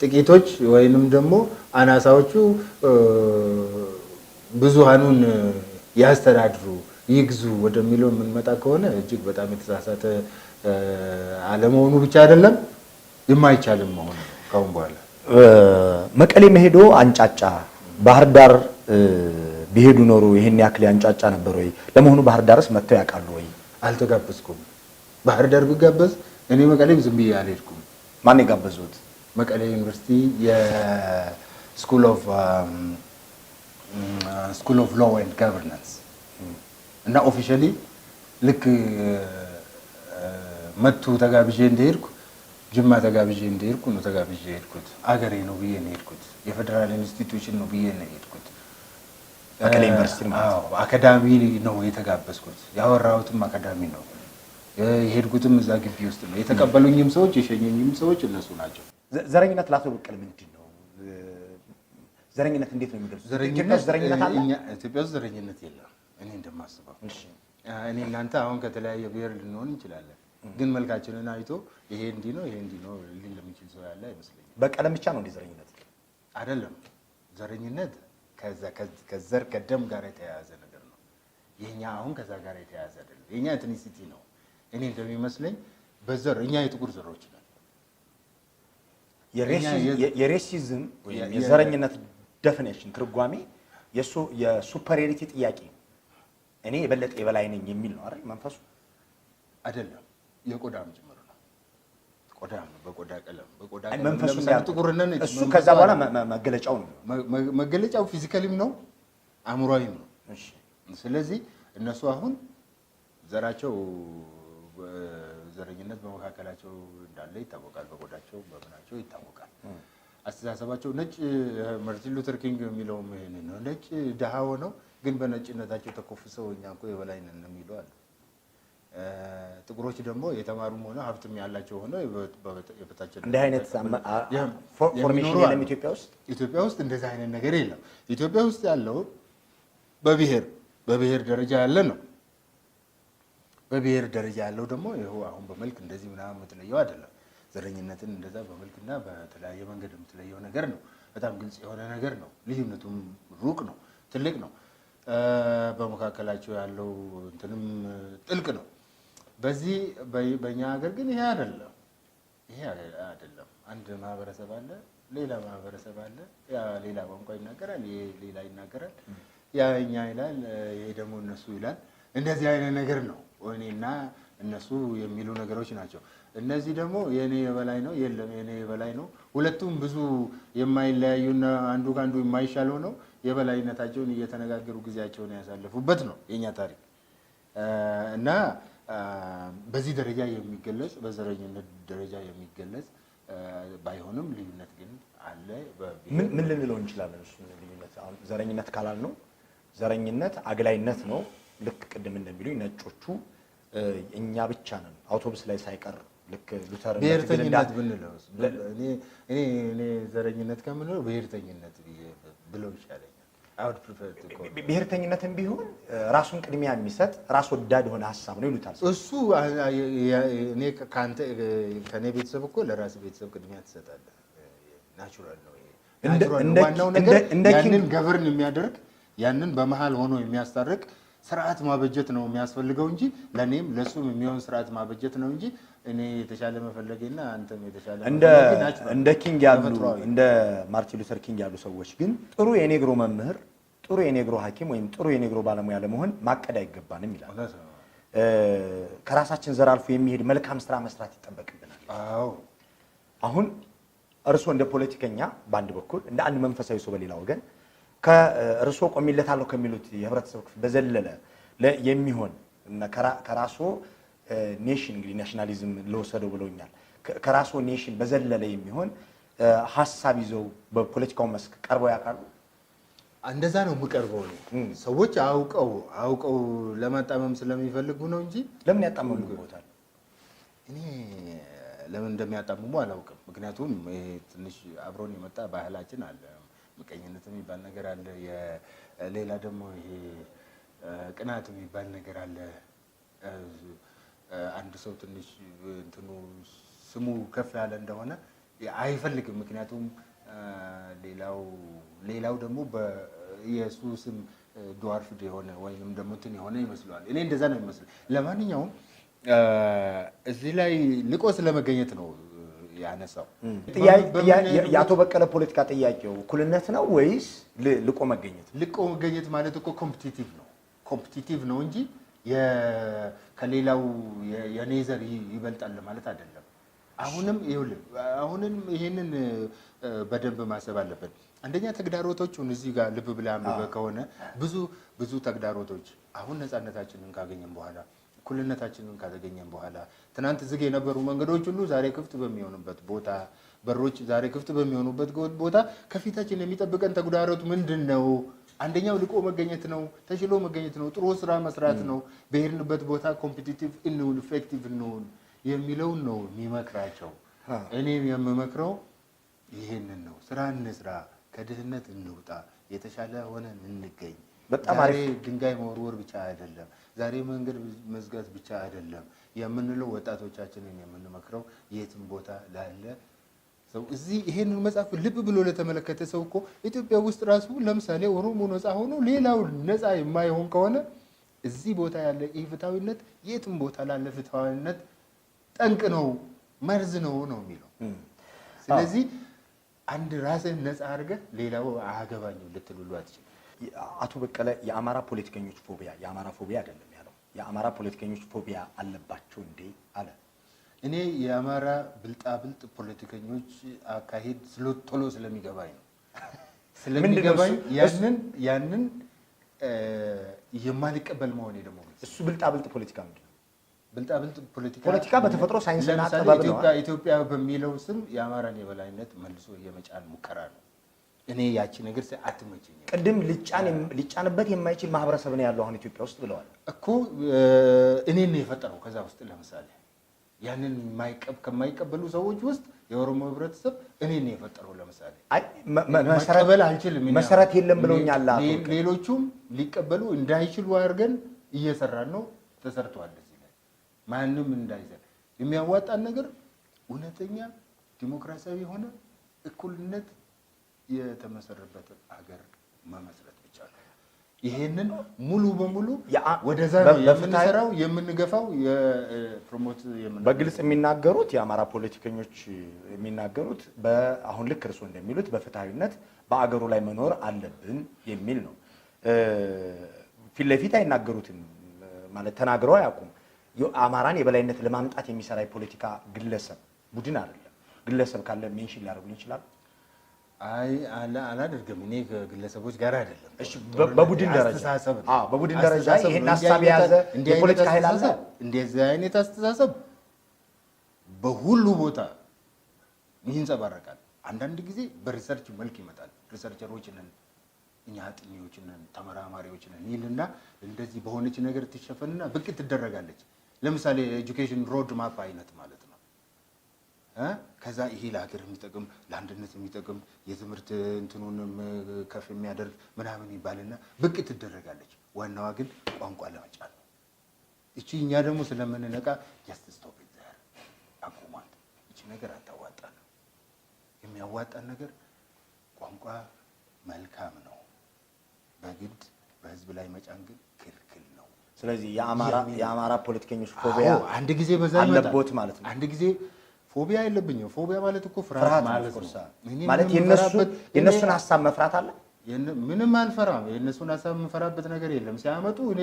ጥቂቶች ወይንም ደግሞ አናሳዎቹ ብዙሃኑን ያስተዳድሩ ይግዙ ወደሚለው የምንመጣ ከሆነ እጅግ በጣም የተሳሳተ አለመሆኑ ብቻ አይደለም የማይቻልም መሆኑ ነው። ካሁን በኋላ መቀሌ መሄዶ አንጫጫ፣ ባህር ዳር ቢሄዱ ኖሮ ይሄን ያክል ያንጫጫ ነበር ወይ? ለመሆኑ ባህር ዳርስ መጥተው ያውቃሉ ወይ? አልተጋበዝኩም። ባህር ዳር ቢጋበዝ እኔ መቀሌም ዝም ብዬ አልሄድኩም። ማን የጋበዙት? መቀሌ ዩኒቨርሲቲ የስኩል ኦፍ ሎው ኤንድ ገቨርናንስ እና ኦፊሻሊ ልክ መቱ ተጋብዤ እንደሄድኩ ጅማ ተጋብዤ እንደሄድኩ ነው ተጋብዤ የሄድኩት። አገሬ ነው ብዬ ነው የሄድኩት። የፌደራል ኢንስቲትዩሽን ነው ብዬ ነው የሄድኩት። መቀሌ ዩኒቨርሲቲ ማለት ነው። አካዳሚ ነው የተጋበዝኩት። ያወራሁትም አካዳሚ ነው። የሄድኩትም እዛ ግቢ ውስጥ ነው። የተቀበሉኝም ሰዎች የሸኙኝም ሰዎች እነሱ ናቸው። ዘረኝነት ለአቶ በቀለ ምንድን ነው? ዘረኝነት እንዴት ነው የሚገልጹት? ዘረኝነት አለ? ኢትዮጵያ ውስጥ ዘረኝነት የለም እኔ እንደማስበው። እኔ እናንተ አሁን ከተለያየ ብሔር ልንሆን እንችላለን፣ ግን መልካችንን አይቶ ይሄ እንዲህ ነው ይሄ እንዲህ ነው ሊል የሚችል ሰው ያለ አይመስለኝም። በቀለም ብቻ ነው እንደ ዘረኝነት አይደለም። ዘረኝነት ከዘር ከደም ጋር የተያያዘ ነገር ነው። የኛ አሁን ከዛ ጋር የተያያዘ አይደለም። የኛ ኤትኒሲቲ ነው። እኔ እንደሚመስለኝ በዘር እኛ የጥቁር ዘሮች ነን። የሬሲዝም ወይም የዘረኝነት ዴፊኒሽን ትርጓሜ የሱፐሪዮሪቲ ጥያቄ እኔ የበለጠ የበላይ ነኝ የሚል ነው አይደል? መንፈሱ አይደለም። የቆዳም ጭምር ነው። ቆዳም ነው። በቆዳ ቀለም በቆዳ ቀለም መንፈሱ ጥቁርነን እሱ ከዛ በኋላ መገለጫው ነው። መገለጫው ፊዚካሊም ነው አእምሯዊም ነው። እሺ። ስለዚህ እነሱ አሁን ዘራቸው ዘረኝነት በመካከላቸው እንዳለ ይታወቃል። በቆዳቸው በምናቸው ይታወቃል። አስተሳሰባቸው ነጭ ማርቲን ሉተር ኪንግ የሚለውም ይሄንን ነው። ነጭ ድሃ ሆነው ግን በነጭነታቸው ተኮፍሰው እኛ እኮ የበላይ ነን የሚለው አለ። ጥቁሮች ደግሞ የተማሩም ሆነ ሀብትም ያላቸው ሆነ የበታችን እንደ አይነት ፎርሜሽን የለም ኢትዮጵያ ውስጥ እንደዚህ አይነት ነገር የለም። ኢትዮጵያ ውስጥ ያለው በብሔር ደረጃ ያለ ነው። በብሔር ደረጃ ያለው ደግሞ ይኸው አሁን በመልክ እንደዚህ ምናምን የምትለየው አይደለም። ዘረኝነትን እንደዛ በመልክና በተለያየ መንገድ የምትለየው ነገር ነው። በጣም ግልጽ የሆነ ነገር ነው። ልዩነቱም ሩቅ ነው፣ ትልቅ ነው። በመካከላቸው ያለው እንትንም ጥልቅ ነው። በዚህ በእኛ ሀገር ግን ይሄ አይደለም። አንድ ማህበረሰብ አለ፣ ሌላ ማህበረሰብ አለ። ያ ሌላ ቋንቋ ይናገራል፣ ይሄ ሌላ ይናገራል። ያ እኛ ይላል፣ ይሄ ደግሞ እነሱ ይላል። እንደዚህ አይነት ነገር ነው። እኔና እነሱ የሚሉ ነገሮች ናቸው። እነዚህ ደግሞ የኔ የበላይ ነው፣ የለም የኔ የበላይ ነው። ሁለቱም ብዙ የማይለያዩና አንዱ ከአንዱ የማይሻለው ነው። የበላይነታቸውን እየተነጋገሩ ጊዜያቸውን ያሳለፉበት ነው የኛ ታሪክ እና በዚህ ደረጃ የሚገለጽ በዘረኝነት ደረጃ የሚገለጽ ባይሆንም ልዩነት ግን አለ። ምን ልንለው እንችላለን? እሱ ልዩነት አሁን ዘረኝነት ካላል ነው ዘረኝነት አግላይነት ነው። ልክ ቅድም እንደሚሉኝ ነጮቹ እኛ ብቻ ነን አውቶቡስ ላይ ሳይቀር ልክ ሉተር ብሔርተኝነት ብንለው እኔ ዘረኝነት ከምንለው ብሔርተኝነት ብለው ይሻለኛል። ብሔርተኝነትም ቢሆን ራሱን ቅድሚያ የሚሰጥ ራስ ወዳድ የሆነ ሀሳብ ነው ይሉታል። እሱ እኔ ከኔ ቤተሰብ እኮ ለራስ ቤተሰብ ቅድሚያ ትሰጣለህ። ናቹራል ነው። ዋናው ነገር ያንን ገቨርን የሚያደርግ ያንን በመሀል ሆኖ የሚያስታርቅ ስርዓት ማበጀት ነው የሚያስፈልገው እንጂ ለኔም ለሱም የሚሆን ስርዓት ማበጀት ነው እንጂ እኔ የተሻለ መፈለጌና አንተም የተሻለ እንደ ኪንግ ያሉ እንደ ማርቲን ሉተር ኪንግ ያሉ ሰዎች ግን ጥሩ የኔግሮ መምህር፣ ጥሩ የኔግሮ ሐኪም ወይም ጥሩ የኔግሮ ባለሙያ ለመሆን ማቀድ አይገባንም ይላል። ከራሳችን ዘር አልፎ የሚሄድ መልካም ስራ መስራት ይጠበቅብናል። አዎ አሁን እርሶ እንደ ፖለቲከኛ በአንድ በኩል እንደ አንድ መንፈሳዊ ሰው በሌላ ወገን ከእርሶ ቆሚለታለሁ ከሚሉት የህብረተሰብ ክፍል በዘለለ የሚሆን ከራሶ ኔሽን እንግዲህ ናሽናሊዝም ለወሰደው ብለውኛል። ከራሶ ኔሽን በዘለለ የሚሆን ሀሳብ ይዘው በፖለቲካው መስክ ቀርበው ያውቃሉ? እንደዛ ነው የምቀርበው ነው። ሰዎች አውቀው ለማጣመም ስለሚፈልጉ ነው እንጂ ለምን ያጣመሙታል? እኔ ለምን እንደሚያጣምሙ አላውቅም። ምክንያቱም ይሄ ትንሽ አብሮን የመጣ ባህላችን አለ። ምቀኝነት የሚባል ነገር አለ። ሌላ ደግሞ ይሄ ቅናት የሚባል ነገር አለ። አንድ ሰው ትንሽ እንትኑ ስሙ ከፍ ያለ እንደሆነ አይፈልግም። ምክንያቱም ሌላው ደግሞ በኢየሱ ስም ዱዋርፍድ የሆነ ወይንም ደግሞ እንትን የሆነ ይመስለዋል። እኔ እንደዛ ነው የሚመስለው። ለማንኛውም እዚህ ላይ ልቆ ስለመገኘት ነው ያነሳው። የአቶ በቀለ ፖለቲካ ጥያቄው እኩልነት ነው ወይስ ልቆ መገኘት? ልቆ መገኘት ማለት እኮ ኮምፒቲቲቭ ነው እንጂ ከሌላው የኔ ዘር ይበልጣል ማለት አይደለም። አሁንም ይሄንን በደንብ ማሰብ አለበት። አንደኛ ተግዳሮቶቹን እዚህ ጋር ልብ ብለህ አንብበህ ከሆነ ብዙ ተግዳሮቶች አሁን ነፃነታችንን ካገኘን በኋላ እኩልነታችንን ካገኘን በኋላ ትናንት ዝግ የነበሩ መንገዶች ሁሉ ዛሬ ክፍት በሚሆኑበት ቦታ፣ በሮች ዛሬ ክፍት በሚሆኑበት ቦታ ከፊታችን የሚጠብቀን ተግዳሮት ምንድን ነው? አንደኛው ልቆ መገኘት ነው፣ ተሽሎ መገኘት ነው፣ ጥሩ ስራ መስራት ነው፣ በሄድንበት ቦታ ኮምፒቲቲቭ እንሁን፣ ኢፌክቲቭ እንሁን የሚለውን ነው የሚመክራቸው። እኔም የምመክረው ይሄንን ነው። ስራ እንስራ፣ ከድህነት እንውጣ፣ የተሻለ ሆነን እንገኝ። በጣም ዛሬ ድንጋይ መወርወር ብቻ አይደለም፣ ዛሬ መንገድ መዝጋት ብቻ አይደለም የምንለው። ወጣቶቻችንን የምንመክረው የትም ቦታ ላለ ሰው እዚህ ይሄንን መጽሐፍ ልብ ብሎ ለተመለከተ ሰው እኮ ኢትዮጵያ ውስጥ ራሱ ለምሳሌ ኦሮሞ ነፃ ሆኖ ሌላው ነፃ የማይሆን ከሆነ እዚህ ቦታ ያለ ኢፍትሐዊነት የትም ቦታ ላለ ፍትሐዊነት ጠንቅ ነው፣ መርዝ ነው የሚለው። ስለዚህ አንድ ራስህን ነፃ አድርገህ ሌላው አያገባኝም ልትሉሉ አትችልም። አቶ በቀለ የአማራ ፖለቲከኞች ፎቢያ የአማራ ፎቢያ አይደለም ያለው፣ የአማራ ፖለቲከኞች ፎቢያ አለባቸው እንዴ አለ። እኔ የአማራ ብልጣብልጥ ፖለቲከኞች አካሄድ ቶሎ ስለሚገባኝ ነው ስለሚገባኝ ያንን የማልቀበል መሆኔ ደግሞ እሱ ብልጣብልጥ ፖለቲካ ምንድን ነው? ብልጣብልጥ ፖለቲካ በተፈጥሮ ሳይንስና ጥበብ ነው። ኢትዮጵያ በሚለው ስም የአማራን የበላይነት መልሶ የመጫን ሙከራ ነው። እኔ ያቺ ነገር አትመቸኝም። ቅድም ሊጫንበት የማይችል ማህበረሰብ ነው ያለው አሁን ኢትዮጵያ ውስጥ ብለዋል እኮ። እኔን ነው የፈጠረው። ከዛ ውስጥ ለምሳሌ ያንን ከማይቀበሉ ሰዎች ውስጥ የኦሮሞ ህብረተሰብ እኔን ነው የፈጠረው። ለምሳሌ መቀበል አልችልም፣ መሰረት የለም ብለውኛል። ሌሎቹም ሊቀበሉ እንዳይችሉ አድርገን እየሰራን ነው። ተሰርቷል። እዚህ ላይ ማንም እንዳይዘር የሚያዋጣን ነገር እውነተኛ ዲሞክራሲያዊ የሆነ እኩልነት የተመሰረበት ሀገር መመስረት ብቻ ነው። ይሄንን ሙሉ በሙሉ ወደዛ ነው የምንሰራው የምንገፋው የፕሮሞት በግልጽ የሚናገሩት የአማራ ፖለቲከኞች የሚናገሩት አሁን ልክ እርሱ እንደሚሉት በፍትሃዊነት በአገሩ ላይ መኖር አለብን የሚል ነው። ፊት ለፊት አይናገሩትም ማለት ተናግረው አያውቁም። አማራን የበላይነት ለማምጣት የሚሰራ የፖለቲካ ግለሰብ ቡድን አይደለም። ግለሰብ ካለ ሜንሽን ሊያደርጉልኝ ይችላል? አላደርግም። እኔ ከግለሰቦች ጋር አይደለም። እሺ፣ በቡድን ደረጃ በቡድን ደረጃ ይሄን ሐሳብ የያዘ የፖለቲካ ኃይል አለ። እንደዚህ አይነት አስተሳሰብ በሁሉ ቦታ ይንጸባረቃል። አንዳንድ ጊዜ በሪሰርች መልክ ይመጣል። ሪሰርቸሮች ነን እኛ፣ አጥኚዎች ነን፣ ተመራማሪዎች ነን ይልና እንደዚህ በሆነች ነገር ትሸፈንና ብቅ ትደረጋለች። ለምሳሌ ኤጁኬሽን ሮድ ማፕ አይነት ማለት ነው። ከዛ ይሄ ለሀገር የሚጠቅም ለአንድነት የሚጠቅም የትምህርት እንትኑንም ከፍ የሚያደርግ ምናምን ይባልና ብቅ ትደረጋለች። ዋናዋ ግን ቋንቋ ለመጫን ነው። እቺ እኛ ደግሞ ስለምንነቃ ጀስት ስቶፕ ኢት ዜር አቁሟት። እቺ ነገር አታዋጣን። የሚያዋጣን ነገር ቋንቋ መልካም ነው። በግድ በህዝብ ላይ መጫን ግን ክልክል ነው። ስለዚህ የአማራ ፖለቲከኞች ፎቢያ አንድ ጊዜ በዛ አለቦት ማለት ነው። አንድ ጊዜ ፎቢያ የለብኝም። ፎቢያ ማለት እኮ ፍርሃት ማለት ነው። ማለት የነሱን ሀሳብ መፍራት አለ። ምንም አልፈራም። የነሱን ሀሳብ የምፈራበት ነገር የለም። ሲያመጡ እኔ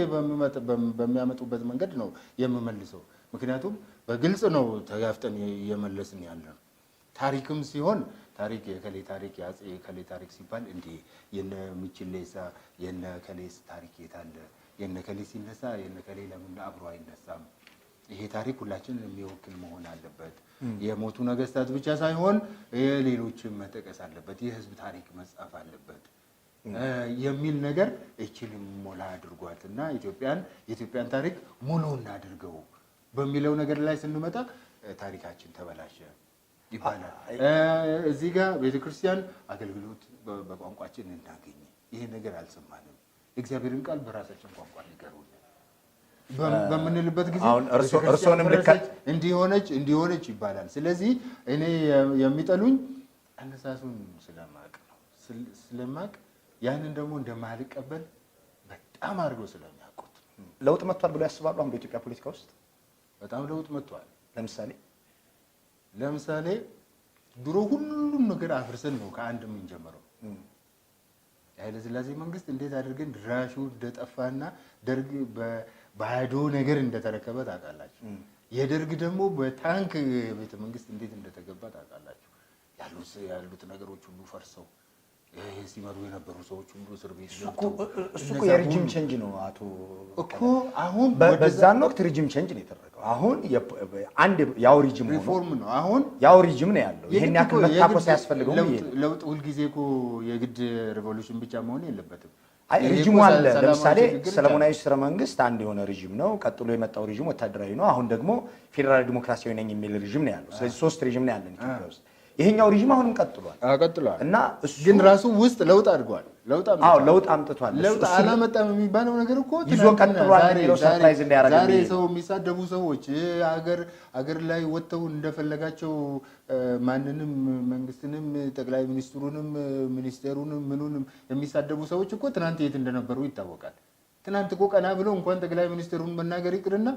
በሚያመጡበት መንገድ ነው የምመልሰው። ምክንያቱም በግልጽ ነው ተጋፍጠን እየመለስን ያለ ነው። ታሪክም ሲሆን ታሪክ የከሌ ታሪክ የአፄ የከሌ ታሪክ ሲባል እንዴ የነ ሚችሌሳ የነ ከሌስ ታሪክ የታለ? የነ ከሌ ሲነሳ የነ ከሌ ለምን አብሮ አይነሳም? ይሄ ታሪክ ሁላችንን የሚወክል መሆን አለበት። የሞቱ ነገስታት ብቻ ሳይሆን የሌሎችም መጠቀስ አለበት። የህዝብ ታሪክ መጻፍ አለበት የሚል ነገር እችልም ሞላ አድርጓት እና የኢትዮጵያን ታሪክ ሙሉ እናድርገው በሚለው ነገር ላይ ስንመጣ ታሪካችን ተበላሸ ይባላል። እዚህ ጋር ቤተክርስቲያን አገልግሎት በቋንቋችን እናገኝ። ይሄ ነገር አልሰማንም። እግዚአብሔርን ቃል በራሳችን ቋንቋ ንገሩን በምንልበት ጊዜ እርሶንም እንዲሆነች ይባላል። ስለዚህ እኔ የሚጠሉኝ አነሳሱን ስለማቅ ያንን ደግሞ እንደማልቀበል በጣም አድርገው ስለሚያውቁት ለውጥ መጥቷል ብለው ያስባሉ። አሁን በኢትዮጵያ ፖለቲካ ውስጥ በጣም ለውጥ መጥቷል። ለምሳሌ ድሮ ሁሉም ነገር አፍርሰን ነው ከአንድ የምንጀምረው። የኃይለ ሥላሴ መንግስት እንዴት አድርገን ድራሹ እንደጠፋና ደርግ ባዶ ነገር እንደተረከበ ታውቃላችሁ። የደርግ ደግሞ በታንክ ቤተ መንግስት እንዴት እንደተገባ ታውቃላችሁ። ያሉት ነገሮች ሁሉ ፈርሰው ሲመሩ የነበሩ ሰዎች ሁሉ እስር ቤት እሱ የሪጅም ቼንጅ ነው አቶ እኮ። አሁን በዛን ወቅት ሪጅም ቼንጅ ነው የተደረገው። አሁን አንድ ያው ሪጅም ሪፎርም ነው። አሁን ያው ሪጅም ነው ያለው። ይሄን ያክል መታኮስ ያስፈልገው ለውጥ ሁልጊዜ እኮ የግድ ሪቮሉሽን ብቻ መሆን የለበትም። ሪጅሙ አለ። ለምሳሌ ሰለሞናዊ ስርወ መንግስት አንድ የሆነ ሪጅም ነው። ቀጥሎ የመጣው ሪጅም ወታደራዊ ነው። አሁን ደግሞ ፌዴራል ዲሞክራሲያዊ ነኝ የሚል ሪጅም ነው ያለው። ስለዚህ 3 ሪጅም ነው ያለን ኢትዮጵያ ውስጥ። ይሄኛው ሪጅም አሁንም ቀጥሏል እና ግን ራሱ ውስጥ ለውጥ አድርጓል። ለውጥ አምጥቷል። ለውጥ አላመጣም የሚባለው ነገር እኮ ይዞ ቀጥሏል የሚለው ሰርፕራይዝ እንዳያረጋግጥ ዛሬ ሰው የሚሳደቡ ሰዎች አገር ላይ ወጥተው እንደፈለጋቸው ማንንም መንግስትንም ጠቅላይ ሚኒስትሩንም ሚኒስቴሩንም ምኑንም የሚሳደቡ ሰዎች እኮ ትናንት የት እንደነበሩ ይታወቃል። ትናንት እኮ ቀና ብለው እንኳን ጠቅላይ ሚኒስትሩን መናገር ይቅርና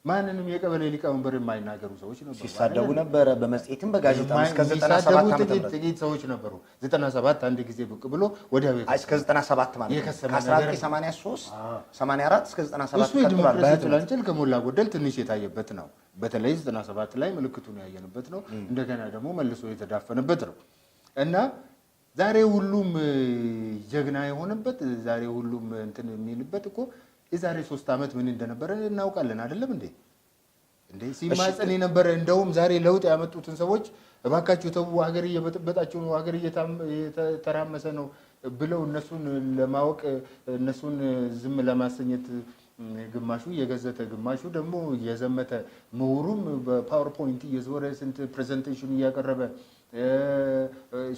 ማንንም የቀበሌ ሊቀመንበር የማይናገሩ ሰዎች ነበሩ። ሲሳደቡ ነበረ። በመጽሔትም በጋዜጣም እስከ 97 ጥቂት ሰዎች ነበሩ። 97 አንድ ጊዜ ብቅ ብሎ ወዲያው እስከ 97 ማለት ከ1983 84 እስከ 97 ቀጥሏል። ጭላንጭል ከሞላ ጎደል ትንሽ የታየበት ነው። በተለይ 97 ላይ ምልክቱን ያየንበት ነው። እንደገና ደግሞ መልሶ የተዳፈነበት ነው እና ዛሬ ሁሉም ጀግና የሆነበት ዛሬ ሁሉም እንትን የሚልበት እኮ የዛሬ 3 ዓመት ምን እንደነበረ እናውቃለን አይደለም እንዴ? እንዴ ሲማጸን የነበረ እንደውም ዛሬ ለውጥ ያመጡትን ሰዎች እባካችሁ ተው፣ ሀገር እየበጠበጣችሁ ነው፣ ሀገር እየተራመሰ ነው ብለው እነሱን ለማወቅ እነሱን ዝም ለማሰኘት ግማሹ እየገዘተ ግማሹ ደግሞ እየዘመተ ምሁሩም በፓወርፖይንት እየዞረ ስንት ፕሬዘንቴሽን እያቀረበ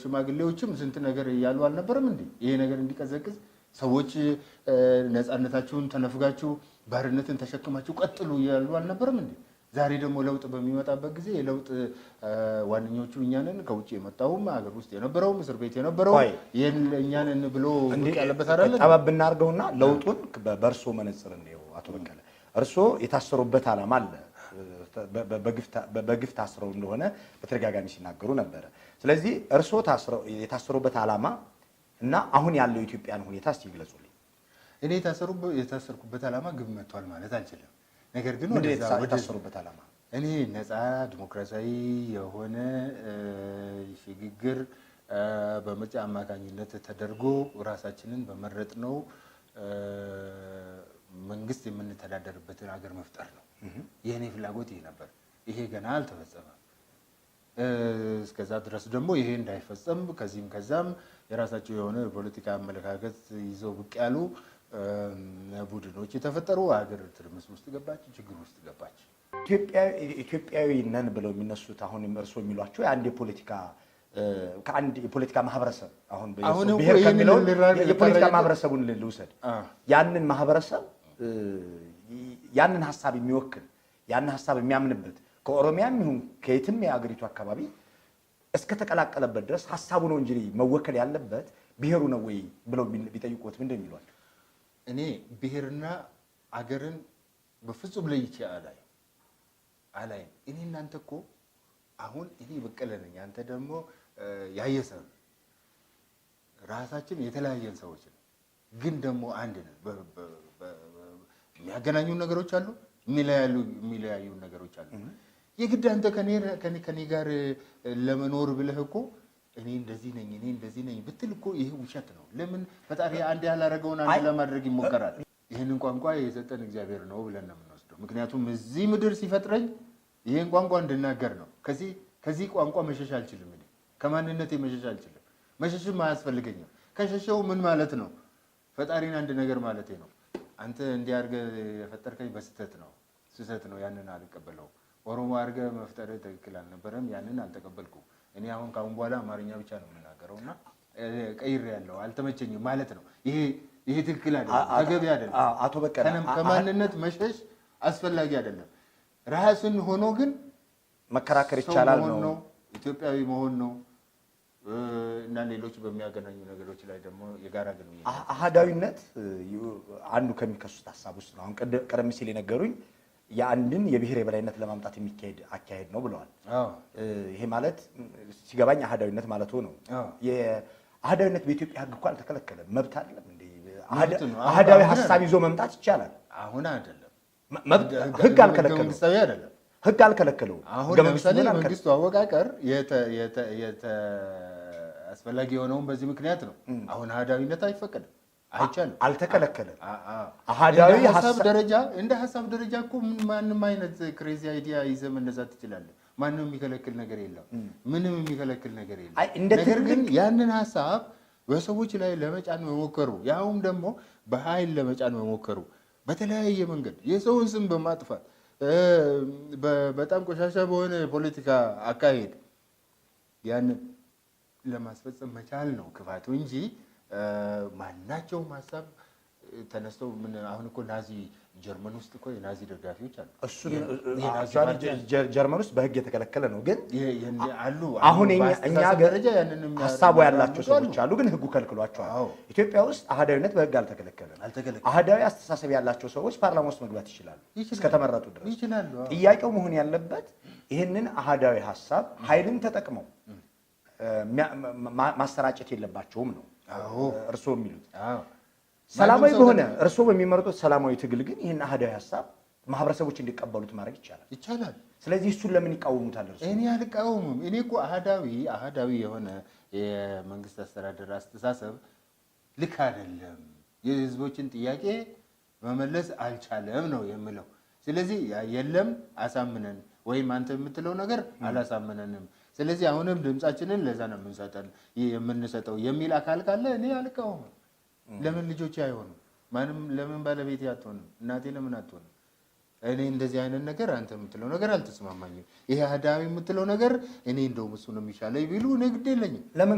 ሽማግሌዎችም ስንት ነገር እያሉ አልነበረም እንዴ? ይሄ ነገር እንዲቀዘቅዝ ሰዎች ነፃነታችሁን ተነፍጋችሁ ባርነትን ተሸክማችሁ ቀጥሉ እያሉ አልነበረም እንዴ? ዛሬ ደግሞ ለውጥ በሚመጣበት ጊዜ የለውጥ ዋነኞቹ እኛንን ከውጭ የመጣውም ሀገር ውስጥ የነበረውም እስር ቤት የነበረው ይሄን እኛንን ብሎ ብቅ ያለበት አይደለም። ጠበብ ብናርገውና ለውጡን በእርሶ መነጽር ነው አቶ በቀለ፣ እርሶ የታሰሩበት ዓላማ አለ። በግፍ ታስረው እንደሆነ በተደጋጋሚ ሲናገሩ ነበረ። ስለዚህ እርሶ የታሰሩበት ዓላማ እና አሁን ያለው የኢትዮጵያን ሁኔታ እስቲ ይግለጹልኝ። እኔ የታሰርኩበት ዓላማ ግብ መጥቷል ማለት አልችልም። ነገር ግን ወደ የታሰሩበት ዓላማ እኔ ነፃ ዲሞክራሲያዊ የሆነ ሽግግር በምርጫ አማካኝነት ተደርጎ ራሳችንን በመረጥነው መንግስት የምንተዳደርበትን ሀገር መፍጠር ነው። የእኔ ፍላጎት ይሄ ነበር። ይሄ ገና አልተፈጸመም። እስከዛ ድረስ ደግሞ ይሄ እንዳይፈጸም ከዚህም ከዛም የራሳቸው የሆነ የፖለቲካ አመለካከት ይዘው ብቅ ያሉ ቡድኖች የተፈጠሩ፣ ሀገር ትርምስ ውስጥ ገባች፣ ችግር ውስጥ ገባች። ኢትዮጵያዊ ነን ብለው የሚነሱት አሁን እርሶ የሚሏቸው ከአንድ የፖለቲካ ማህበረሰብ አሁን ብሔር ከሚለውን የፖለቲካ ማህበረሰቡን ልውሰድ። ያንን ማህበረሰብ ያንን ሀሳብ የሚወክል ያንን ሀሳብ የሚያምንበት ከኦሮሚያም ይሁን ከየትም የአገሪቱ አካባቢ እስከ ተቀላቀለበት ድረስ ሀሳቡ ነው እንጂ መወከል ያለበት ብሔሩ ነው ወይ ብለው ቢጠይቁት ምንድን የሚሏል? እኔ ብሔርና አገርን በፍጹም ለይቼ አላይም። እኔ እናንተ እኮ አሁን እኔ በቀለ ነኝ፣ አንተ ደግሞ ያየሰብ ራሳችን የተለያየን ሰዎች ነን፣ ግን ደግሞ አንድ ነን። የሚያገናኙ ነገሮች አሉ፣ የሚለያዩ ነገሮች አሉ። የግድ አንተ ከኔ ጋር ለመኖር ብለህ እኮ እኔ እንደዚህ ነኝ ብትል እኮ ይሄ ውሸት ነው። ለምን ፈጣሪ አንድ ያላረገውን አንድ ለማድረግ ይሞከራል? ይህንን ቋንቋ የሰጠን እግዚአብሔር ነው ብለን ነው የምንወስደው። ምክንያቱም እዚህ ምድር ሲፈጥረኝ ይህን ቋንቋ እንድናገር ነው። ከዚህ ቋንቋ መሸሽ አልችልም። እኔ ከማንነቴ መሸሽ አልችልም። መሸሽም አያስፈልገኝም። ከሸሸው ምን ማለት ነው? ፈጣሪን አንድ ነገር ማለቴ ነው። አንተ እንዲህ አድርገህ የፈጠርከኝ በስህተት ነው፣ ስህተት ነው፣ ያንን አልቀበለውም። ኦሮሞ አድርገህ መፍጠርህ ትክክል አልነበረም፣ ያንን አልተቀበልኩም። እኔ አሁን ካሁን በኋላ አማርኛ ብቻ ነው የምናገረው እና ቀይሬያለሁ፣ አልተመቸኝም ማለት ነው። ይሄ ትክክል አይደለም፣ ተገቢ አይደለም። አቶ በቀለ ከማንነት መሸሽ አስፈላጊ አይደለም። ራስን ሆኖ ግን መከራከር ይቻላል ነው፣ ኢትዮጵያዊ መሆን ነው እና ሌሎች በሚያገናኙ ነገሮች ላይ ደግሞ የጋራ ግንኙነት። አህዳዊነት አንዱ ከሚከሱት ሀሳብ ውስጥ ነው። አሁን ቀደም ሲል የነገሩኝ የአንድን የብሔር የበላይነት ለማምጣት የሚካሄድ አካሄድ ነው ብለዋል። ይሄ ማለት ሲገባኝ አህዳዊነት ማለት ነው። የአህዳዊነት በኢትዮጵያ ሕግ እኮ አልተከለከለም፣ መብት አይደለም እንዴ? አህዳዊ ሀሳብ ይዞ መምጣት ይቻላል። አሁን አይደለም፣ ሕግ አልከለከለውም። መንግስታዊ አይደለም፣ ሕግ አልከለከለውም። አሁን ለምሳሌ መንግስቱ አወቃቀር አስፈላጊ የሆነውን በዚህ ምክንያት ነው። አሁን አህዳዊነት አይፈቀድም፣ አይቻልም፣ አልተከለከለም። አህዳዊ እንደ ሀሳብ ደረጃ እኮ ማንም አይነት ክሬዚ አይዲያ ይዘህ መነሳት ትችላለህ። ማንም የሚከለክል ነገር የለም፣ ምንም የሚከለክል ነገር የለም። ነገር ግን ያንን ሀሳብ በሰዎች ላይ ለመጫን መሞከሩ፣ ያውም ደግሞ በኃይል ለመጫን መሞከሩ፣ በተለያየ መንገድ የሰውን ስም በማጥፋት በጣም ቆሻሻ በሆነ የፖለቲካ አካሄድ ያንን ለማስፈጸም መቻል ነው ክፋቱ እንጂ ማናቸውም ሀሳብ ተነስተው አሁን እኮ ናዚ ጀርመን ውስጥ እኮ የናዚ ደጋፊዎች አሉ። ጀርመን ውስጥ በህግ የተከለከለ ነው፣ ግን አሉ። አሁን እኛ ደረጃ ሀሳቡ ያላቸው ሰዎች አሉ፣ ግን ህጉ ከልክሏቸዋል። ኢትዮጵያ ውስጥ አህዳዊነት በህግ አልተከለከለም። አህዳዊ አስተሳሰብ ያላቸው ሰዎች ፓርላማ ውስጥ መግባት ይችላሉ እስከተመረጡ ድረስ። ጥያቄው መሆን ያለበት ይህንን አህዳዊ ሀሳብ ኃይልን ተጠቅመው ማሰራጨት የለባቸውም ነው እርስዎ የሚሉት። ሰላማዊ በሆነ እርስዎ በሚመረጡት ሰላማዊ ትግል ግን ይህን አህዳዊ ሀሳብ ማህበረሰቦች እንዲቀበሉት ማድረግ ይቻላል። ስለዚህ እሱን ለምን ይቃወሙታል? እኔ አልቃወምም። እኔ እኮ አህዳዊ የሆነ የመንግስት አስተዳደር አስተሳሰብ ልክ አይደለም፣ የህዝቦችን ጥያቄ መመለስ አልቻለም ነው የምለው። ስለዚህ የለም አሳምነን ወይም አንተ የምትለው ነገር አላሳምነንም። ስለዚህ አሁንም ድምጻችንን ለዛ ነው የምንሰጠው የሚል አካል ካለ እኔ አልቃወም። ለምን ልጆቼ አይሆኑም? ማንም ለምን ባለቤቴ አትሆንም? እናቴ ለምን አትሆንም? እኔ እንደዚህ አይነት ነገር አንተ የምትለው ነገር አልተስማማኝም። ይሄ አህዳዊ የምትለው ነገር እኔ እንደውም እሱ ነው የሚሻለኝ ቢሉ እኔ ግድ የለኝም። ለምን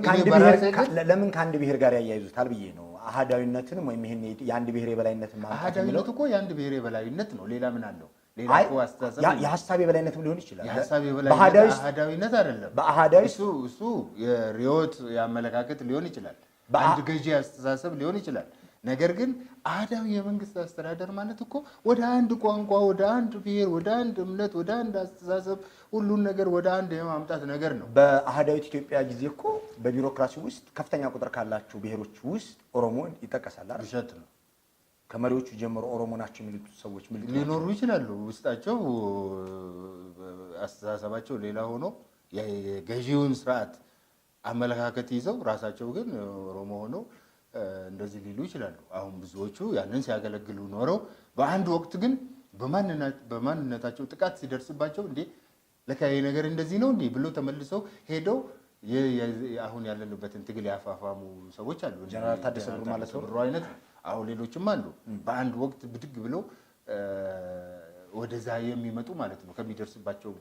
ከአንድ ብሔር ጋር ያያይዙታል ብዬ ነው። አህዳዊነትንም ወይም ይሄን የአንድ ብሔር የበላይነትን ማለት ነው። አህዳዊነት እኮ የአንድ ብሔር የበላይነት ነው። ሌላ ምን አለው? ሌላ እኮ አስተሳሰብ የሐሳብ የበላይነትም ሊሆን ይችላል። የሐሳብ የበላይነት አህዳዊነት አይደለም። በአህዳዊ እሱ የሪዮት የአመለካከት ሊሆን ይችላል። አንድ ገዢ አስተሳሰብ ሊሆን ይችላል። ነገር ግን አህዳዊ የመንግስት አስተዳደር ማለት እኮ ወደ አንድ ቋንቋ፣ ወደ አንድ ብሔር፣ ወደ አንድ እምነት፣ ወደ አንድ አስተሳሰብ ሁሉን ነገር ወደ አንድ የማምጣት ነገር ነው። በአህዳዊት ኢትዮጵያ ጊዜ እኮ በቢሮክራሲ ውስጥ ከፍተኛ ቁጥር ካላቸው ብሔሮች ውስጥ ኦሮሞ ይጠቀሳል አይደል? ውሸት ነው። ከመሪዎቹ ጀምሮ ኦሮሞ ናቸው የሚሉት ሰዎች ሊኖሩ ይችላሉ። ውስጣቸው አስተሳሰባቸው ሌላ ሆኖ የገዢውን ስርዓት አመለካከት ይዘው ራሳቸው ግን ኦሮሞ ሆነው እንደዚህ ሊሉ ይችላሉ። አሁን ብዙዎቹ ያንን ሲያገለግሉ ኖረው በአንድ ወቅት ግን በማንነታቸው ጥቃት ሲደርስባቸው እንዴ ለካ ይሄ ነገር እንደዚህ ነው እንዴ ብሎ ተመልሰው ሄደው አሁን ያለንበትን ትግል ያፋፋሙ ሰዎች አሉ። ጀነራል ታደሰ ብሩ ማለት ነው አይነት አሁን ሌሎችም አሉ። በአንድ ወቅት ብድግ ብለው ወደዛ የሚመጡ ማለት ነው ከሚደርስባቸው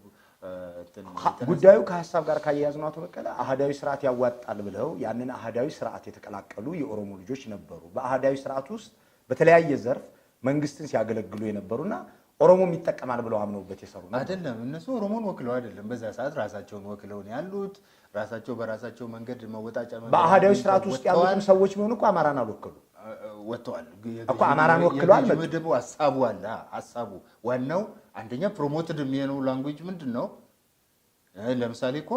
ጉዳዩ ከሀሳብ ጋር ካያያዝነው አቶ በቀለ አህዳዊ ስርዓት ያዋጣል ብለው ያንን አህዳዊ ስርዓት የተቀላቀሉ የኦሮሞ ልጆች ነበሩ። በአህዳዊ ስርዓት ውስጥ በተለያየ ዘርፍ መንግስትን ሲያገለግሉ የነበሩና ኦሮሞም ይጠቀማል ብለው አምነውበት የሰሩ አይደለም። እነሱ ኦሮሞን ወክለው አይደለም፣ በዛ ሰዓት ራሳቸውን ወክለው ነው ያሉት። ራሳቸው በራሳቸው መንገድ መወጣጫ መንገድ በአህዳዊ ስርዓት ውስጥ ያሉት ሰዎች ቢሆኑ እኮ አማራን አልወከሉ ወጥተዋል እኮ አማራን ወክለዋል። መደቡ ሐሳቡ አለ። ሐሳቡ ዋናው አንደኛ ፕሮሞትድ የሚሆነው ላንጉዌጅ ምንድነው? ለምሳሌ እኮ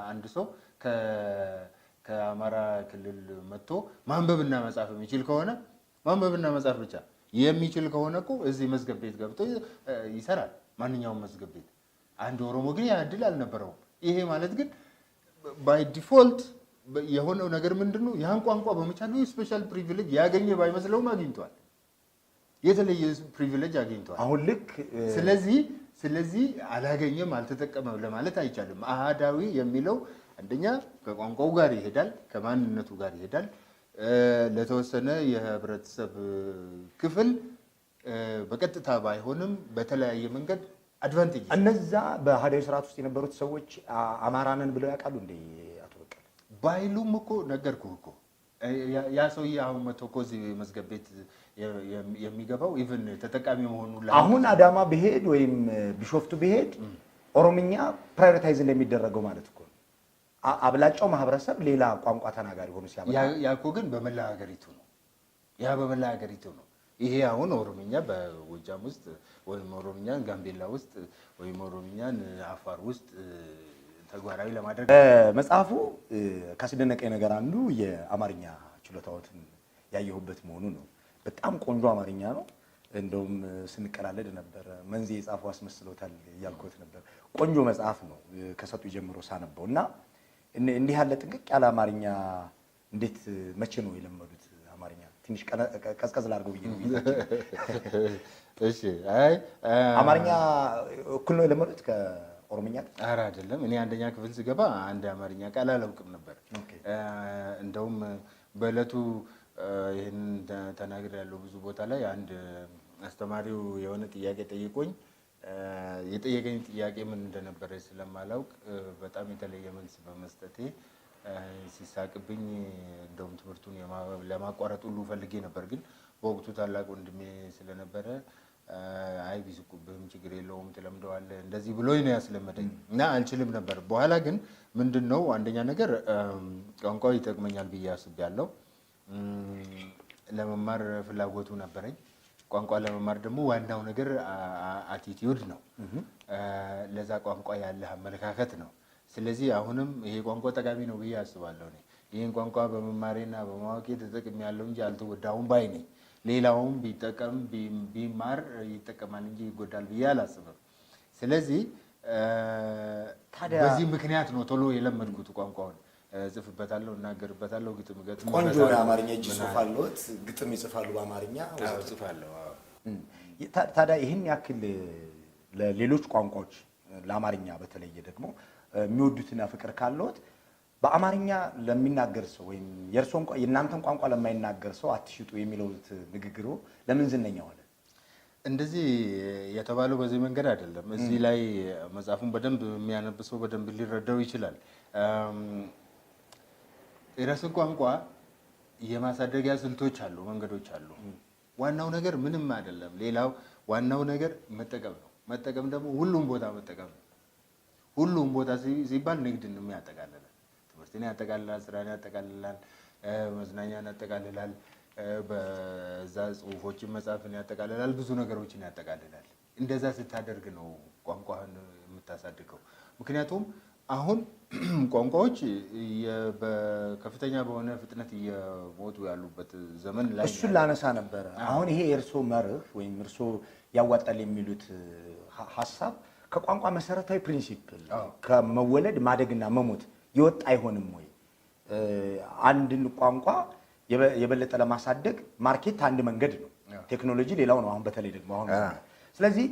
አንድ ሰው ከአማራ ክልል መጥቶ ማንበብና መጻፍ የሚችል ከሆነ ማንበብና መጻፍ ብቻ የሚችል ከሆነ እኮ እዚህ መዝገብ ቤት ገብቶ ይሰራል። ማንኛውም መዝገብ ቤት። አንድ ኦሮሞ ግን ያ እድል አልነበረውም። ይሄ ማለት ግን ባይ ዲፎልት የሆነው ነገር ምንድነው? ያን ቋንቋ በመቻሉ ስፔሻል ፕሪቪሌጅ ያገኘ ባይመስለውም አግኝቷል። የተለየ ፕሪቪሌጅ አግኝቷል። አሁን ልክ ስለዚህ አላገኘም አልተጠቀመም ለማለት አይቻልም። አህዳዊ የሚለው አንደኛ ከቋንቋው ጋር ይሄዳል፣ ከማንነቱ ጋር ይሄዳል። ለተወሰነ የህብረተሰብ ክፍል በቀጥታ ባይሆንም በተለያየ መንገድ አድቫንቴጅ እነዛ በአህዳዊ ስርዓት ውስጥ የነበሩት ሰዎች አማራንን ብለው ያውቃሉ እንዴ? አቶ በቀለ ባይሉም እኮ ነገርኩህ እኮ ያ ሰውዬ አሁን መቶ እኮ እዚህ መዝገብ ቤት የሚገባው ኢቭን ተጠቃሚ መሆኑ አሁን አዳማ ብሄድ ወይም ቢሾፍቱ ብሄድ ኦሮምኛ ፕራዮሪታይዝ እንደሚደረገው ማለት እኮ አብላጫው ማህበረሰብ ሌላ ቋንቋ ተናጋሪ ሆኖ ሲያመጣ ያ እኮ ግን በመላ ሀገሪቱ ነው። ያ በመላ ሀገሪቱ ነው። ይሄ አሁን ኦሮምኛ በጎጃም ውስጥ ወይም ኦሮምኛን ጋምቤላ ውስጥ ወይም ኦሮምኛን አፋር ውስጥ ተግባራዊ ለማድረግ መጽሐፉ ካስደነቀኝ ነገር አንዱ የአማርኛ ችሎታዎትን ያየሁበት መሆኑ ነው። በጣም ቆንጆ አማርኛ ነው። እንደውም ስንቀላለድ ነበር መንዚ የጻፈው አስመስሎታል እያልኩት ነበር። ቆንጆ መጽሐፍ ነው ከሰጡ ጀምሮ ሳነበው እና እንዲህ ያለ ጥንቅቅ ያለ አማርኛ እንዴት መቼ ነው የለመዱት? አማርኛ ትንሽ ቀዝቀዝ ላድርገው ብዬ ነው። እሺ አይ አማርኛ እኩል ነው የለመዱት ከኦሮምኛ? ኧረ አይደለም። እኔ አንደኛ ክፍል ስገባ አንድ አማርኛ ቃል አላውቅም ነበር። እንደውም በእለቱ ይህን ተናግር ያለው ብዙ ቦታ ላይ አንድ አስተማሪው የሆነ ጥያቄ ጠይቆኝ የጠየቀኝ ጥያቄ ምን እንደነበረ ስለማላውቅ በጣም የተለየ መልስ በመስጠቴ ሲሳቅብኝ እንደውም ትምህርቱን ለማቋረጥ ሁሉ ፈልጌ ነበር። ግን በወቅቱ ታላቅ ወንድሜ ስለነበረ አይ ቢስቁብህም ችግር የለውም ትለምደዋለህ እንደዚህ ብሎኝ ነው ያስለመደኝ እና አልችልም ነበር። በኋላ ግን ምንድነው አንደኛ ነገር ቋንቋው ይጠቅመኛል ብዬ አስቤያለሁ። ለመማር ፍላጎቱ ነበረኝ። ቋንቋ ለመማር ደግሞ ዋናው ነገር አቲቲዩድ ነው። ለዛ ቋንቋ ያለ አመለካከት ነው። ስለዚህ አሁንም ይሄ ቋንቋ ጠቃሚ ነው ብዬ አስባለሁ። እኔ ይህን ቋንቋ በመማሬና በማወቄ ተጠቅሜያለሁ እንጂ አልተጎዳሁም ባይ ነኝ። ሌላውም ቢጠቀም ቢማር ይጠቀማል እንጂ ይጎዳል ብዬ አላስብም። ስለዚህ በዚህ ምክንያት ነው ቶሎ የለመድኩት ቋንቋውን። ጽፍበታለሁ፣ እናገርበታለሁ፣ ግጥም ቆንጆ የአማርኛ እጅ ጽሑፍ አለዎት? ግጥም ይጽፋሉ በአማርኛ? ጽፋለሁ። ታዲያ ይህን ያክል ለሌሎች ቋንቋዎች ለአማርኛ በተለየ ደግሞ የሚወዱትና ፍቅር ካለዎት በአማርኛ ለሚናገር ሰው ወይም የእናንተን ቋንቋ ለማይናገር ሰው አትሽጡ የሚለው ንግግሩ ለምን ዝነኛ ሆነ? እንደዚህ የተባለው በዚህ መንገድ አይደለም። እዚህ ላይ መጽሐፉን በደንብ የሚያነብ ሰው በደንብ ሊረዳው ይችላል። የራስን ቋንቋ የማሳደጊያ ስልቶች አሉ፣ መንገዶች አሉ። ዋናው ነገር ምንም አይደለም። ሌላው ዋናው ነገር መጠቀም ነው። መጠቀም ደግሞ ሁሉም ቦታ መጠቀም ነው። ሁሉም ቦታ ሲባል ንግድን የሚያጠቃልላል፣ ትምህርትን ያጠቃልላል፣ ስራን ያጠቃልላል፣ መዝናኛን ያጠቃልላል፣ በዛ ጽሁፎችን መጻፍን ያጠቃልላል፣ ብዙ ነገሮችን ያጠቃልላል። እንደዛ ስታደርግ ነው ቋንቋህን የምታሳድገው። ምክንያቱም አሁን ቋንቋዎች በከፍተኛ በሆነ ፍጥነት እየሞቱ ያሉበት ዘመን ላይ እሱን ላነሳ ነበረ። አሁን ይሄ የእርሶ መርህ ወይም እርሶ ያዋጣል የሚሉት ሀሳብ ከቋንቋ መሰረታዊ ፕሪንሲፕል ከመወለድ ማደግና መሞት ይወጣ አይሆንም ወይ? አንድን ቋንቋ የበለጠ ለማሳደግ ማርኬት አንድ መንገድ ነው፣ ቴክኖሎጂ ሌላው ነው። አሁን በተለይ ደግሞ አሁን ስለዚህ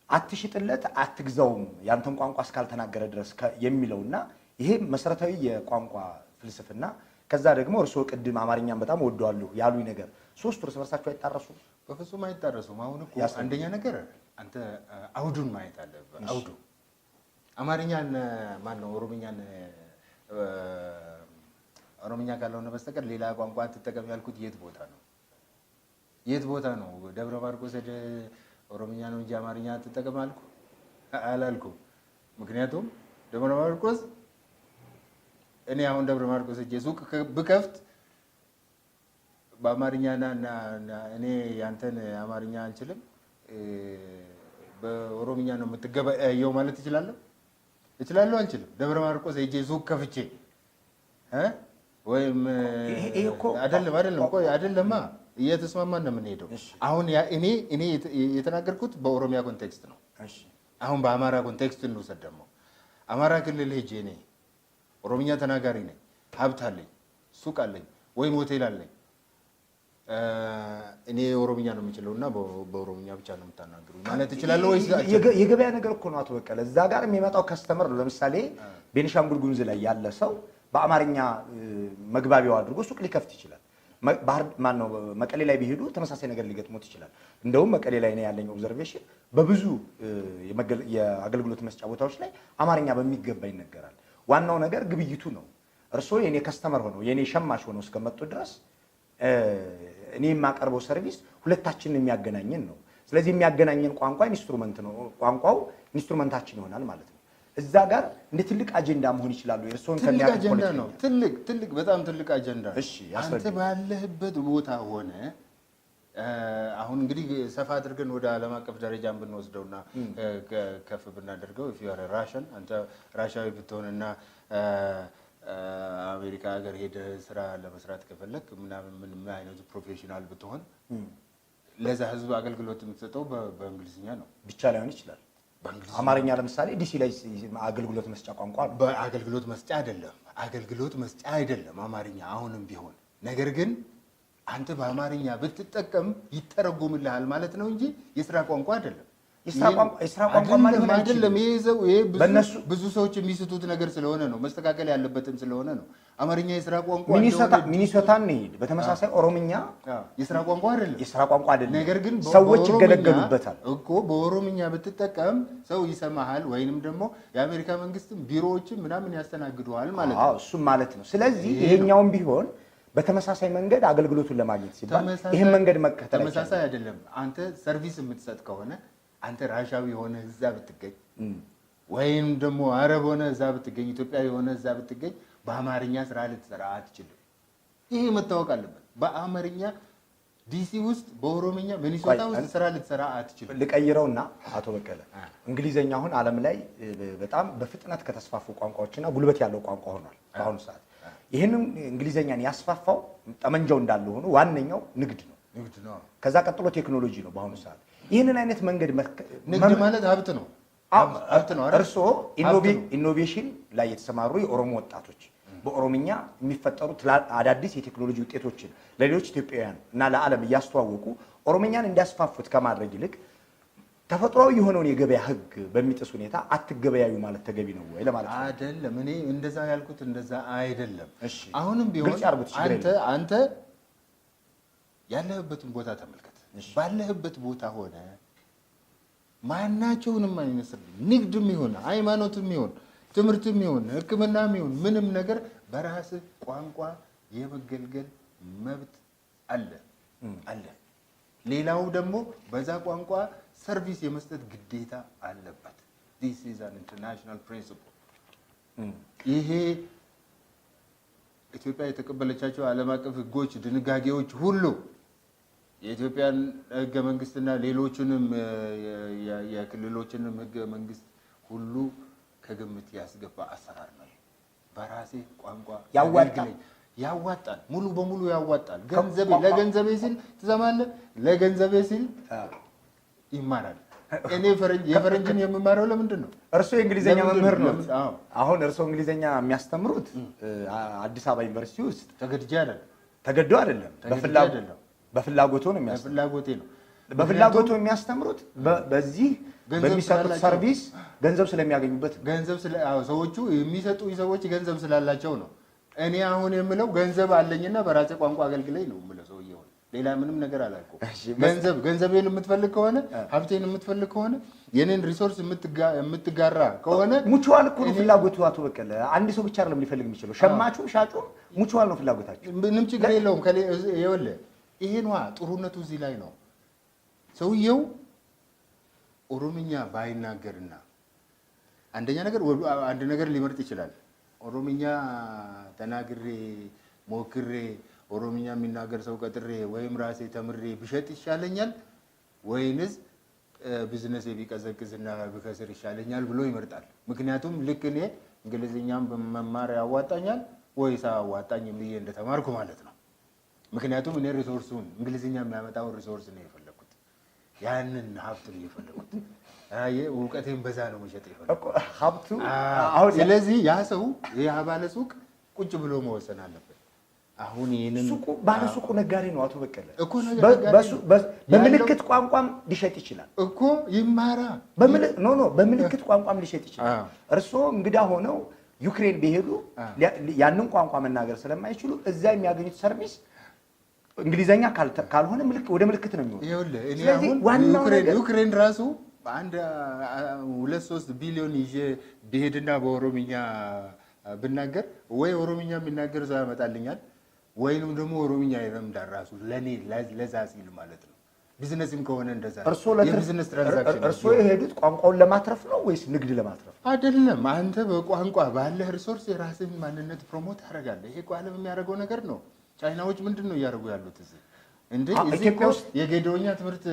አትሽጥለት አትግዛውም ያንተን ቋንቋ እስካልተናገረ ድረስ የሚለውና ይሄ መሰረታዊ የቋንቋ ፍልስፍና፣ ከዛ ደግሞ እርስዎ ቅድም አማርኛን በጣም ወደዋለሁ ያሉኝ ነገር ሶስቱ እርስ በርሳቸው አይጣረሱም? በፍጹም አይጣረሱም። አሁን እኮ አንደኛ ነገር አንተ አውዱን ማየት አለብህ። አውዱ አማርኛን ማን ነው ኦሮምኛ ካልሆነ በስተቀር ሌላ ቋንቋ ትጠቀም ያልኩት የት ቦታ ነው? የት ቦታ ነው? ደብረ ማርቆስ ኦሮምኛ ነው እንጂ አማርኛ ትጠቀም አላልኩም። ምክንያቱም ደብረ ማርቆስ እኔ አሁን ደብረ ማርቆስ ሱቅ ብከፍት በአማርኛና እኔ ያንተን አማርኛ አልችልም በኦሮምኛ ነው የምትገበያየው ማለት እችላለሁ? አልችልም። ደብረ ማርቆስ ሄጄ ሱቅ ከፍቼ ወይም አይደለማ እየተስማማን ነው የምንሄደው። አሁን እኔ የተናገርኩት በኦሮሚያ ኮንቴክስት ነው። አሁን በአማራ ኮንቴክስት እንውሰድ። ደግሞ አማራ ክልል ሄጄ እኔ ኦሮምኛ ተናጋሪ ነኝ፣ ሀብት አለኝ፣ ሱቅ አለኝ ወይም ሆቴል አለኝ። እኔ ኦሮምኛ ነው የምችለው እና በኦሮምኛ ብቻ ነው የምታናግሩ ማለት እችላለሁ ወይ? የገበያ ነገር እኮ ነው አቶ በቀለ። እዛ ጋር የሚመጣው ከስተመር ነው። ለምሳሌ ቤኒሻንጉል ጉሙዝ ላይ ያለ ሰው በአማርኛ መግባቢያው አድርጎ ሱቅ ሊከፍት ይችላል። መቀሌ ላይ ቢሄዱ ተመሳሳይ ነገር ሊገጥሙት ይችላል። እንደውም መቀሌ ላይ ነው ያለኝ ኦብዘርቬሽን፣ በብዙ የአገልግሎት መስጫ ቦታዎች ላይ አማርኛ በሚገባ ይነገራል። ዋናው ነገር ግብይቱ ነው። እርስዎ የኔ ከስተመር ሆነው የኔ ሸማች ሆነው እስከመጡ ድረስ እኔ የማቀርበው ሰርቪስ ሁለታችንን የሚያገናኘን ነው። ስለዚህ የሚያገናኘን ቋንቋ ኢንስትሩመንት ነው። ቋንቋው ኢንስትሩመንታችን ይሆናል ማለት ነው። እዛ ጋር እንደ ትልቅ አጀንዳ መሆን ይችላሉ። የእርስዎን አጀንዳ ነው። በጣም ትልቅ አጀንዳ። እሺ፣ አንተ ባለህበት ቦታ ሆነ አሁን እንግዲህ ሰፋ አድርገን ወደ ዓለም አቀፍ ደረጃ ብንወስደውና ከፍ ብናደርገው ራሽን አንተ ራሻዊ ብትሆንና አሜሪካ ሀገር ሄደህ ስራ ለመስራት ከፈለክ ምን አይነቱ ፕሮፌሽናል ብትሆን ለዛ ህዝብ አገልግሎት የምትሰጠው በእንግሊዝኛ ነው ብቻ ላይሆን ይችላል። አማርኛ ለምሳሌ ዲሲ ላይ አገልግሎት መስጫ ቋንቋ ነው። በአገልግሎት መስጫ አይደለም አማርኛ አሁንም ቢሆን። ነገር ግን አንተ በአማርኛ ብትጠቀም ይተረጎምልሃል ማለት ነው እንጂ የስራ ቋንቋ አይደለም። የስራ ቋንቋ ማለት አይደለም። ይሄ ብዙ ሰዎች የሚስቱት ነገር ስለሆነ ነው፣ መስተካከል ያለበትም ስለሆነ ነው። አማርኛ የስራ ቋንቋ ሚኒሶታን እንሂድ፣ በተመሳሳይ ኦሮምኛ የስራ ቋንቋ አይደለም። ነገር ግን ሰዎች ይገለገሉበታል እኮ። በኦሮምኛ ብትጠቀም ሰው ይሰማሃል፣ ወይንም ደግሞ የአሜሪካ መንግስትም ቢሮዎችም ምናምን ያስተናግዱሃል ማለት ነው። እሱም ማለት ነው። ስለዚህ ይሄኛውም ቢሆን በተመሳሳይ መንገድ አገልግሎቱን ለማግኘት ሲባል ይሄን መንገድ መከተል ተመሳሳይ አይደለም። አንተ ሰርቪስ የምትሰጥ ከሆነ አንተ ራሻዊ የሆነ እዛ ብትገኝ ወይም ደግሞ አረብ ሆነ እዛ ብትገኝ፣ ኢትዮጵያዊ የሆነ እዛ ብትገኝ በአማርኛ ስራ ልትሰራ አትችልም። ይሄ መታወቅ አለበት። በአማርኛ ዲሲ ውስጥ፣ በኦሮምኛ ሚኒሶታ ውስጥ ስራ ልትሰራ አትችልም። ልቀይረውና አቶ በቀለ እንግሊዘኛ አሁን ዓለም ላይ በጣም በፍጥነት ከተስፋፉ ቋንቋዎችና ጉልበት ያለው ቋንቋ ሆኗል በአሁኑ ሰዓት። ይህንን እንግሊዘኛን ያስፋፋው ጠመንጃው እንዳለ ሆኖ ዋነኛው ንግድ ነው። ከዛ ቀጥሎ ቴክኖሎጂ ነው በአሁኑ ሰዓት። ይህንን አይነት መንገድ ንግድ ማለት ሀብት ነው። እርስዎ ኢኖቬሽን ላይ የተሰማሩ የኦሮሞ ወጣቶች በኦሮምኛ የሚፈጠሩ አዳዲስ የቴክኖሎጂ ውጤቶችን ለሌሎች ኢትዮጵያውያን እና ለዓለም እያስተዋወቁ ኦሮምኛን እንዲያስፋፉት ከማድረግ ይልቅ ተፈጥሯዊ የሆነውን የገበያ ህግ በሚጥስ ሁኔታ አትገበያዩ ማለት ተገቢ ነው ወይ ለማለት ነው? አይደለም። እኔ እንደዛ ያልኩት እንደዛ አይደለም። እሺ አሁንም ቢሆን አንተ ያለህበትን ቦታ ተመልከት። ባለህበት ቦታ ሆነ ማናቸውንም አይነት ንግድም ይሁን ሃይማኖትም ይሁን ትምህርትም ይሁን ሕክምናም ይሁን ምንም ነገር በራስህ ቋንቋ የመገልገል መብት አለ። ሌላው ደግሞ በዛ ቋንቋ ሰርቪስ የመስጠት ግዴታ አለበት። this is an international principle። ይሄ ኢትዮጵያ የተቀበለቻቸው ዓለም አቀፍ ህጎች፣ ድንጋጌዎች ሁሉ የኢትዮጵያን ህገ መንግስትና ሌሎችንም የክልሎችንም ህገ መንግስት ሁሉ ከግምት ያስገባ አሰራር ነው። በራሴ ቋንቋ ያዋጣል፣ ሙሉ በሙሉ ያዋጣል። ለገንዘቤ ሲል ትሰማለህ፣ ለገንዘቤ ሲል ይማራል። እኔ የፈረንጅን የምማረው ለምንድን ነው? እርሶ የእንግሊዘኛ መምህር ነው። አሁን እርሶ እንግሊዘኛ የሚያስተምሩት አዲስ አበባ ዩኒቨርሲቲ ውስጥ ተገዶ አይደለም፣ በፍላጎቱ ነው የሚያስተምሩት። በፍላጎቱ የሚያስተምሩት በዚህ በሚሰጡት ሰርቪስ ገንዘብ ስለሚያገኙበት ሰዎቹ የሚሰጡ ሰዎች ገንዘብ ስላላቸው ነው። እኔ አሁን የምለው ገንዘብ አለኝና በራሴ ቋንቋ አገልግለኝ ነው የምለው ሰውዬው። ሌላ ምንም ነገር አላልኩም። ገንዘቤን የምትፈልግ ከሆነ ሀብቴን የምትፈልግ ከሆነ የኔን ሪሶርስ የምትጋራ ከሆነ ሙቹዋል እኮ ነው ፍላጎቱ። አቶ በቀለ አንድ ሰው ብቻ አይደለም ሊፈልግ የሚችለው፣ ሸማቹ ሻጩ ሙቹዋል ነው ፍላጎታቸው። ምንም ችግር የለውም። ይኸውልህ ይሄ ነዋ ጥሩነቱ እዚህ ላይ ነው። ሰውየው ኦሮምኛ ባይናገርና አንድ ነገር ሊመርጥ ይችላል። ኦሮምኛ ተናግሬ ሞክሬ ኦሮምኛ የሚናገር ሰው ቀጥሬ ወይም ራሴ ተምሬ ብሸጥ ይሻለኛል ወይንስ ቢዝነስ ቢቀዘቅዝና ብከስር ይሻለኛል ብሎ ይመርጣል። ምክንያቱም ልክ እኔ እንግሊዝኛም በመማር ያዋጣኛል ወይስ አዋጣኝም ብዬ እንደተማርኩ ማለት ነው። ምክንያቱም እኔ ሪሶርሱን እንግሊዝኛ የሚያመጣውን ሪሶርስ ነው የፈለኩት፣ ያንን ሀብት ነው የፈለኩት። እውቀቴን በዛ ነው መሸጥ የፈለኩት ሀብቱ። ስለዚህ ያ ሰው ባለ ሱቅ ቁጭ ብሎ መወሰን አለበት። አሁን ይሄንን ባለሱቁ ነጋዴ ነው አቶ በቀለ እኮ በምልክት ቋንቋም ሊሸጥ ይችላል እኮ ይማራ። በምልክት ቋንቋም ሊሸጥ ይችላል። እርስዎ እንግዳ ሆነው ዩክሬን ቢሄዱ ያንን ቋንቋ መናገር ስለማይችሉ እዛ የሚያገኙት ሰርቪስ እንግሊዘኛ ካልሆነ ወደ ምልክት ነው የሚሆነው። ይኸውልህ ዩክሬን ራሱ አንድ 2-3 ቢሊዮን ይዤ ብሄድና በኦሮምኛ ብናገር ወይ ኦሮምኛ የሚናገር ሰው ያመጣልኛል ወይንም ደግሞ ኦሮምኛ ይረምዳል ራሱ ለኔ ለዛ ሲል ማለት ነው። ቢዝነስም ከሆነ እንደዛ የቢዝነስ ትራንዛክሽን። እርስዎ የሄዱት ቋንቋውን ለማትረፍ ነው ወይስ ንግድ ለማትረፍ? አይደለም። አንተ በቋንቋ ባለህ ሪሶርስ የራስህን ማንነት ፕሮሞት ታደርጋለህ። ይሄ እኮ ዓለም የሚያደርገው ነገር ነው። ቻይናዎች ምንድን ነው እያደረጉ ያሉት እዚህ? ኢትዮጵያ ውስጥ የጌዶኛ ትምህርት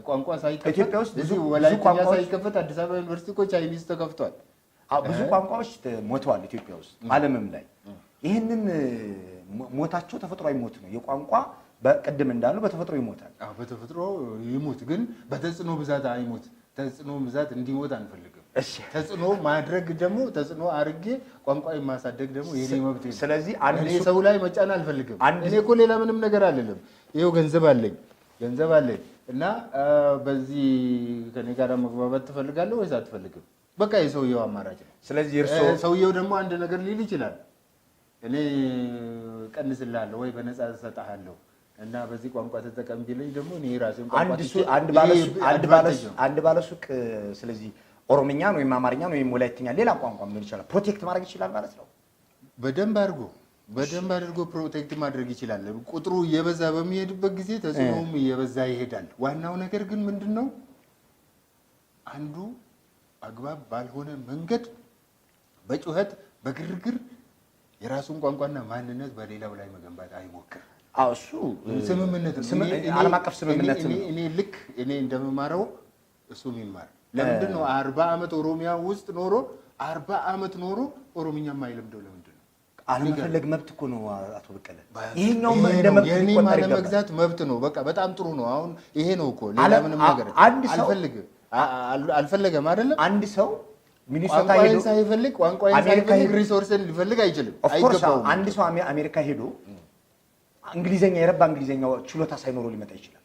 ቋንቋ ሳይከፈት እዚህ ወላይትኛ ሳይከፈት አዲስ አበባ ዩኒቨርሲቲ እኮ ቻይኒዝ ተከፍቷል። ብዙ ቋንቋዎች ሞተዋል ኢትዮጵያ ውስጥ ዓለምም ላይ። ይህንን ሞታቸው ተፈጥሯዊ ሞት ነው። የቋንቋ በቅድም እንዳሉ በተፈጥሮ ይሞታል። በተፈጥሮ ይሞት፣ ግን በተጽዕኖ ብዛት አይሞት። ተጽዕኖ ብዛት እንዲሞት አንፈልግም። ተጽዕኖ ማድረግ ደግሞ ተጽዕኖ አድርጌ ቋንቋ የማሳደግ ደግሞ የኔ መብት ነው። ስለዚህ እኔ ሰው ላይ መጫን አልፈልግም። እኔ እኮ ሌላ ምንም ነገር አልልም። ይኸው ገንዘብ አለኝ እና በዚህ ከኔ ጋር መግባባት ትፈልጋለህ ወይስ አትፈልግም? በቃ የሰውየው አማራጭ ነው። ስለዚህ ሰውየው ደግሞ አንድ ነገር ሊል ይችላል። እኔ ቀንስልሃለሁ ወይ በነፃ እሰጥሃለሁ እና በዚህ ቋንቋ ተጠቀም ቢለኝ ደግሞ እኔ ራሴን አንድ ባለሱቅ ስለዚህ ኦሮምኛን ወይም አማርኛን ወይም ወላይትኛ ሌላ ቋንቋ ምን ይችላል ፕሮቴክት ማድረግ ይችላል ማለት ነው። በደንብ አድርጎ ፕሮቴክት ማድረግ ይችላል። ቁጥሩ እየበዛ በሚሄድበት ጊዜ ተጽዕኖውም እየበዛ ይሄዳል። ዋናው ነገር ግን ምንድነው አንዱ አግባብ ባልሆነ መንገድ በጩኸት በግርግር የራሱን ቋንቋና ማንነት በሌላው ላይ መገንባት አይሞክር። እሱ ስምምነት ነው፣ ዓለም አቀፍ ስምምነት ነው። እኔ እንደምማረው እሱም ይማር። ለምንድን ነው 40 ዓመት ኦሮሚያ ውስጥ ኖሮ 40 ዓመት ኖሮ ኦሮምኛ የማይለምደው? ለምንድን ነው? አለመፈለግ መብት እኮ ነው አቶ በቀለ። ይሄኛው እንደ መብት ይቆጠር ይገባል። መግዛት መብት ነው። በቃ በጣም ጥሩ ነው። አሁን ይሄ ነው እኮ ሌላ ምንም ነገር አልፈለገም አይደለም። አንድ ሰው ሚኒሶታ ሄዶ ሳይፈልግ ቋንቋውን ሳይፈልግ ሪሶርስን ሊፈልግ አይችልም፣ አይገባውም። አንድ ሰው አሜሪካ ሄዶ እንግሊዘኛ የረባ እንግሊዘኛ ችሎታ ሳይኖረው ሊመጣ ይችላል።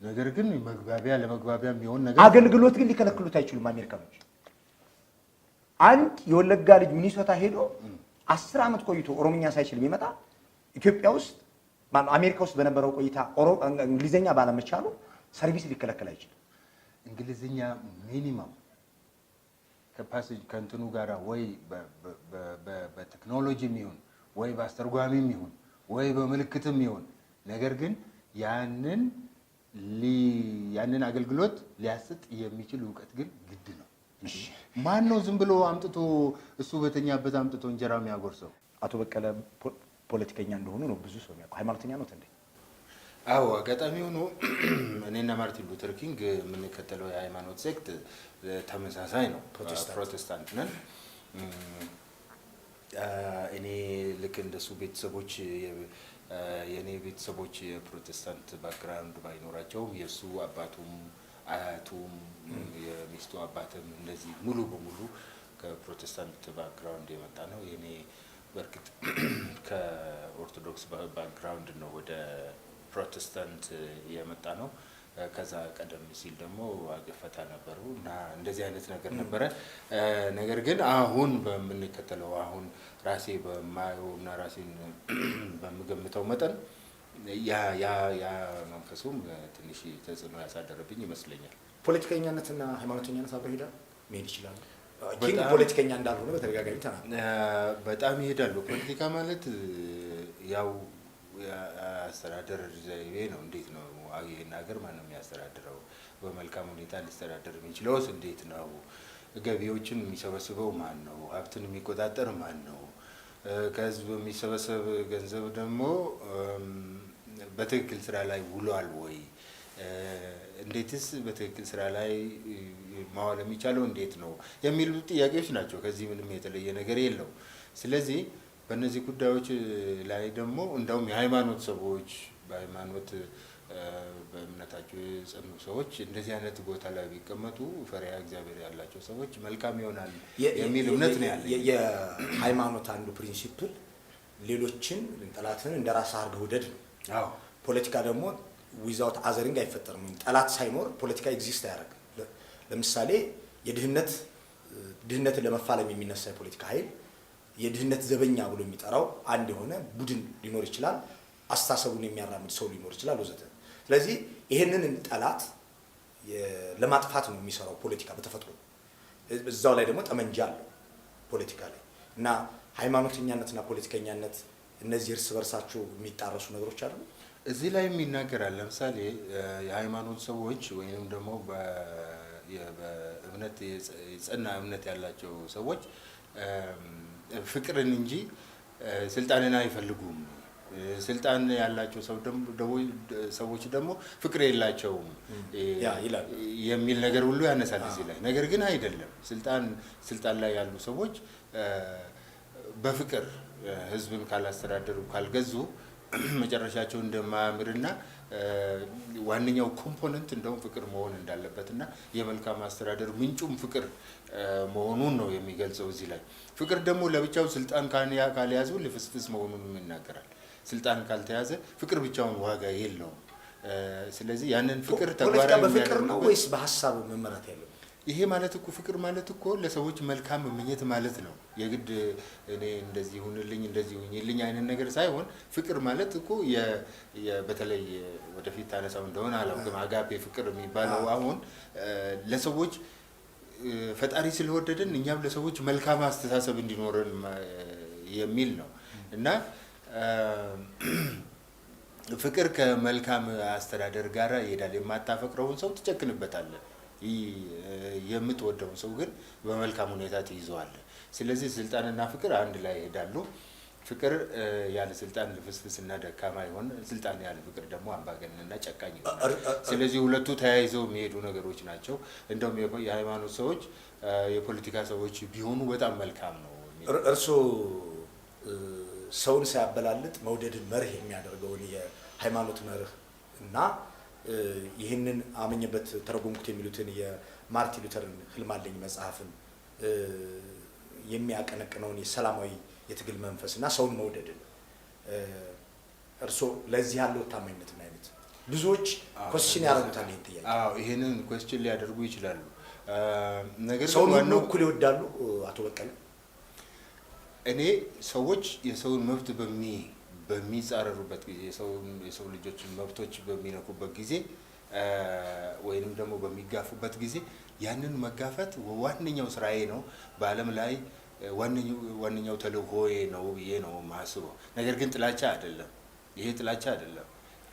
ነገር ግን መግባቢያ ለመግባቢያ የሚሆን ነገር አገልግሎት ግን ሊከለክሉት አይችሉም አሜሪካኖች። አንድ የወለጋ ልጅ ሚኒሶታ ሄዶ 10 ዓመት ቆይቶ ኦሮምኛ ሳይችል ቢመጣ ኢትዮጵያ ውስጥ አሜሪካ ውስጥ በነበረው ቆይታ እንግሊዘኛ ባለመቻሉ ሰርቪስ ሊከለከል አይችልም። እንግሊዝኛ ሚኒመም ከፓሴጅ ከእንትኑ ጋራ ወይ በቴክኖሎጂም ይሁን ወይ በአስተርጓሚም ይሁን ወይ በምልክትም ይሁን ነገር ግን ያንን አገልግሎት ሊያሰጥ የሚችል እውቀት ግን ግድ ነው። ማን ነው ዝም ብሎ አምጥቶ እሱ በተኛበት አምጥቶ እንጀራ የሚያጎርሰው? አቶ በቀለ ፖለቲከኛ እንደሆኑ ነው ብዙ ሰው የሚያውቀው። ሃይማኖተኛ ነው እንዴ? አዎ አጋጣሚ ሆኖ እኔና ማርቲን ሉተር ኪንግ የምንከተለው የሃይማኖት ሴክት ተመሳሳይ ነው፣ ፕሮቴስታንት ነን። እኔ ልክ እንደሱ ቤተሰቦች የኔ ቤተሰቦች የፕሮቴስታንት ባክግራውንድ ባይኖራቸውም የሱ አባቱም አያቱም የሚስቱ አባትም እንደዚህ ሙሉ በሙሉ ከፕሮቴስታንት ባክግራውንድ የመጣ ነው። የኔ በርግጥ ከኦርቶዶክስ ባክግራውንድ ነው ወደ ፕሮቴስታንት የመጣ ነው። ከዛ ቀደም ሲል ደግሞ አገፈታ ነበሩ እና እንደዚህ አይነት ነገር ነበረ። ነገር ግን አሁን በምንከተለው አሁን ራሴ በማየው እና ራሴን በምገምተው መጠን ያ መንፈሱም ትንሽ ተጽዕኖ ያሳደረብኝ ይመስለኛል። ፖለቲከኛነትና ሃይማኖተኛነት አብረው ሄዳ መሄድ ይችላል። ኪንግ ፖለቲከኛ እንዳልሆነ በተደጋጋሚ ተናግረዋል። በጣም ይሄዳሉ። ፖለቲካ ማለት ያው የአስተዳደር ዘይቤ ነው። እንዴት ነው ይሄን ሀገር ማን ነው የሚያስተዳድረው? በመልካም ሁኔታ ሊስተዳደር የሚችለውስ እንዴት ነው? ገቢዎችን የሚሰበስበው ማን ነው? ሀብትን የሚቆጣጠር ማን ነው? ከህዝብ የሚሰበሰብ ገንዘብ ደግሞ በትክክል ስራ ላይ ውሏል ወይ? እንዴትስ በትክክል ስራ ላይ ማዋል የሚቻለው እንዴት ነው የሚሉ ጥያቄዎች ናቸው። ከዚህ ምንም የተለየ ነገር የለው። ስለዚህ በእነዚህ ጉዳዮች ላይ ደግሞ እንደውም የሃይማኖት ሰዎች በእምነታቸው የጸኑ ሰዎች እንደዚህ አይነት ቦታ ላይ ቢቀመጡ ፈሪሃ እግዚአብሔር ያላቸው ሰዎች መልካም ይሆናል የሚል እምነት ነው ያለኝ። የሃይማኖት አንዱ ፕሪንሲፕል ሌሎችን ጠላትን እንደ ራስህ አድርገህ ውደድ ነው። አዎ ፖለቲካ ደግሞ ዊዛውት አዘሪንግ አይፈጠርም። ጠላት ሳይኖር ፖለቲካ ኤግዚስት አያደርግም። ለምሳሌ ድህነትን ለመፋለም የሚነሳ የፖለቲካ ኃይል የድህነት ዘበኛ ብሎ የሚጠራው አንድ የሆነ ቡድን ሊኖር ይችላል። አስተሳሰቡን የሚያራምድ ሰው ሊኖር ይችላል ወዘተ። ስለዚህ ይሄንን ጠላት ለማጥፋት ነው የሚሰራው ፖለቲካ በተፈጥሮ። እዛው ላይ ደግሞ ጠመንጃ አለው ፖለቲካ ላይ እና ሃይማኖተኛነትና ፖለቲከኛነት እነዚህ እርስ በርሳቸው የሚጣረሱ ነገሮች አሉ። እዚህ ላይ ይናገራል። ለምሳሌ የሃይማኖት ሰዎች ወይንም ደግሞ በእምነት የጸና እምነት ያላቸው ሰዎች ፍቅርን እንጂ ስልጣንን አይፈልጉም። ስልጣን ያላቸው ሰዎች ደግሞ ፍቅር የላቸውም የሚል ነገር ሁሉ ያነሳል እዚህ ላይ። ነገር ግን አይደለም። ስልጣን ላይ ያሉ ሰዎች በፍቅር ህዝብን ካላስተዳደሩ ካልገዙ መጨረሻቸው እንደማያምርና ዋነኛው ኮምፖነንት እንደውም ፍቅር መሆን እንዳለበትና የመልካም አስተዳደር ምንጩም ፍቅር መሆኑን ነው የሚገልጸው እዚህ ላይ። ፍቅር ደግሞ ለብቻው ስልጣን ካልያዙ ልፍስፍስ መሆኑንም ይናገራል። ስልጣን ካልተያዘ ፍቅር ብቻውን ዋጋ የለውም። ስለዚህ ያንን ፍቅር ተግባራዊ በፍቅር ነው ወይስ በሐሳብ መመራት ያለው? ይሄ ማለት እኮ ፍቅር ማለት እኮ ለሰዎች መልካም መመኘት ማለት ነው። የግድ እኔ እንደዚህ ሁንልኝ እንደዚህ ሁኝልኝ አይነት ነገር ሳይሆን ፍቅር ማለት እኮ በተለይ ወደፊት ታነሳው እንደሆነ አላውቅም አጋፔ ፍቅር የሚባለው አሁን ለሰዎች ፈጣሪ ስለወደደን እኛም ለሰዎች መልካም አስተሳሰብ እንዲኖረን የሚል ነው እና ፍቅር ከመልካም አስተዳደር ጋር ይሄዳል። የማታፈቅረውን ሰው ትጨክንበታለህ። የምትወደውን ሰው ግን በመልካም ሁኔታ ትይዘዋለህ። ስለዚህ ስልጣንና ፍቅር አንድ ላይ ይሄዳሉ። ፍቅር ያለ ስልጣን ልፍስፍስና ደካማ ይሆን፣ ስልጣን ያለ ፍቅር ደግሞ አምባገነንና ጨካኝ ይሆናል። ስለዚህ ሁለቱ ተያይዘው የሚሄዱ ነገሮች ናቸው። እንደውም የሃይማኖት ሰዎች የፖለቲካ ሰዎች ቢሆኑ በጣም መልካም ነው። እርስዎ ሰውን ሳያበላልጥ መውደድን መርህ የሚያደርገውን የሃይማኖት መርህ እና ይህንን አመኘበት ተረጎምኩት የሚሉትን የማርቲን ሉተርን ህልም አለኝ መጽሐፍን የሚያቀነቅነውን የሰላማዊ የትግል መንፈስና ሰውን መውደድን እርስዎ ለዚህ ያለው ታማኝነት ምን አይነት? ብዙዎች ኮስችን ያደርጉታል። ይሄን ጥያቄ ይሄንን ኮስችን ሊያደርጉ ይችላሉ። ነገር ሰው ሁሉ እኩል ይወዳሉ አቶ በቀለ? እኔ ሰዎች የሰውን መብት በሚጻረሩበት ጊዜ የሰው ልጆችን መብቶች በሚነኩበት ጊዜ ወይንም ደግሞ በሚጋፉበት ጊዜ ያንን መጋፈት ዋነኛው ስራዬ ነው። በዓለም ላይ ዋነኛው ተልእኮዬ ነው ብዬ ነው የማስበው። ነገር ግን ጥላቻ አይደለም። ይሄ ጥላቻ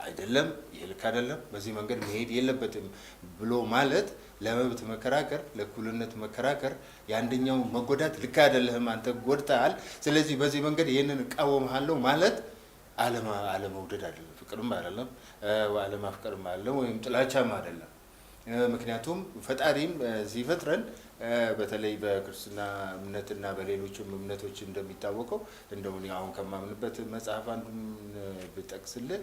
አይደለም፣ ይሄ ልክ አይደለም፣ በዚህ መንገድ መሄድ የለበትም ብሎ ማለት ለመብት መከራከር፣ ለእኩልነት መከራከር፣ የአንደኛው መጎዳት ልክ አይደለህም አንተ ጎድተሃል፣ ስለዚህ በዚህ መንገድ ይህንን እቃወምሃለሁ ማለት አለመውደድ አይደለም፣ ፍቅርም አይደለም፣ አለማፍቀርም አይደለም፣ ወይም ጥላቻም አይደለም። ምክንያቱም ፈጣሪም ሲፈጥረን በተለይ በክርስትና እምነትና በሌሎችም እምነቶች እንደሚታወቀው እንደው እኔ አሁን ከማምንበት መጽሐፍ አንዱን ብጠቅስልህ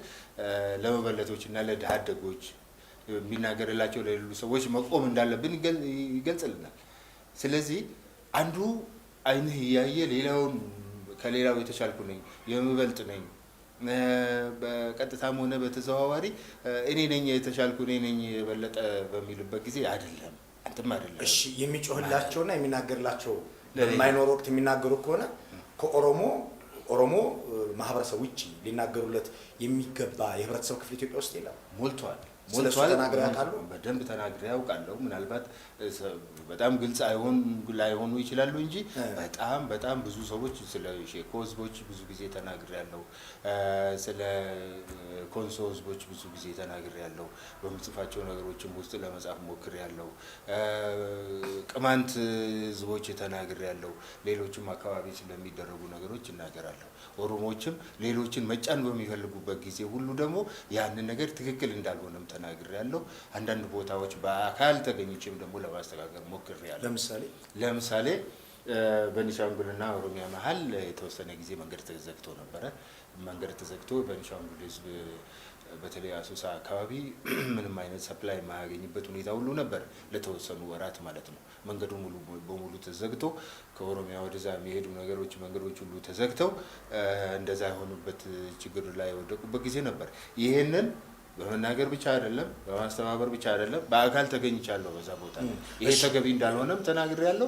ለመበለቶችና ለድሃ አደጎች የሚናገርላቸው ለሌሉ ሰዎች መቆም እንዳለብን ይገልጽልናል። ስለዚህ አንዱ ዓይንህ እያየ ሌላውን ከሌላው የተሻልኩ ነኝ የምበልጥ ነኝ በቀጥታም ሆነ በተዘዋዋሪ እኔ ነኝ የተሻልኩ እኔ ነኝ የበለጠ በሚልበት ጊዜ አይደለም፣ አንተም አይደለም። እሺ የሚጮህላቸውና የሚናገርላቸው በማይኖር ወቅት የሚናገሩ ከሆነ ከኦሮሞ ማህበረሰብ ውጭ ሊናገሩለት የሚገባ የህብረተሰብ ክፍል ኢትዮጵያ ውስጥ የለም። ሞልቷል። ተናግረው ያውቃሉ? በደንብ ተናግሬ ያውቃለሁ። ምናልባት በጣም ግልጽ ላይሆኑ ይችላሉ እንጂ በጣም ብዙ ሰዎች ስለ ሼኮ ህዝቦች ብዙ ጊዜ ተናግሬያለሁ። ስለ ኮንሶ ህዝቦች ብዙ ጊዜ ተናግሬያለሁ። በምጽፋቸው ነገሮችም ውስጥ ለመጻፍ ሞክሬያለሁ። ቅማንት ህዝቦች ተናግሬያለሁ። ሌሎችም አካባቢ ስለሚደረጉ ነገሮች እናገራለሁ። ኦሮሞዎችም ሌሎችን መጫን በሚፈልጉበት ጊዜ ሁሉ ደግሞ ያንን ነገር ትክክል እንዳልሆነም ተናግሬያለሁ። አንዳንድ ቦታዎች በአካል ተገኝቼም ደግሞ ለማስተካከል ሞክሬያለሁ። ለምሳሌ በቤኒሻንጉልና ኦሮሚያ መሀል የተወሰነ ጊዜ መንገድ ተዘግቶ ነበረ። መንገድ ተዘግቶ በቤኒሻንጉል ህዝብ በተለይ አሶሳ አካባቢ ምንም አይነት ሰፕላይ የማያገኝበት ሁኔታ ሁሉ ነበር ለተወሰኑ ወራት ማለት ነው። መንገዱ ሙሉ በሙሉ ተዘግቶ ከኦሮሚያ ወደዛ የሚሄዱ መንገዶች ሁሉ ተዘግተው እንደዛ የሆኑበት ችግር ላይ የወደቁበት ጊዜ ነበር። ይሄንን በመናገር ብቻ አይደለም፣ በማስተባበር ብቻ አይደለም፣ በአካል ተገኝቻለሁ በዛ ቦታ። ይሄ ተገቢ እንዳልሆነም ተናግሬያለሁ።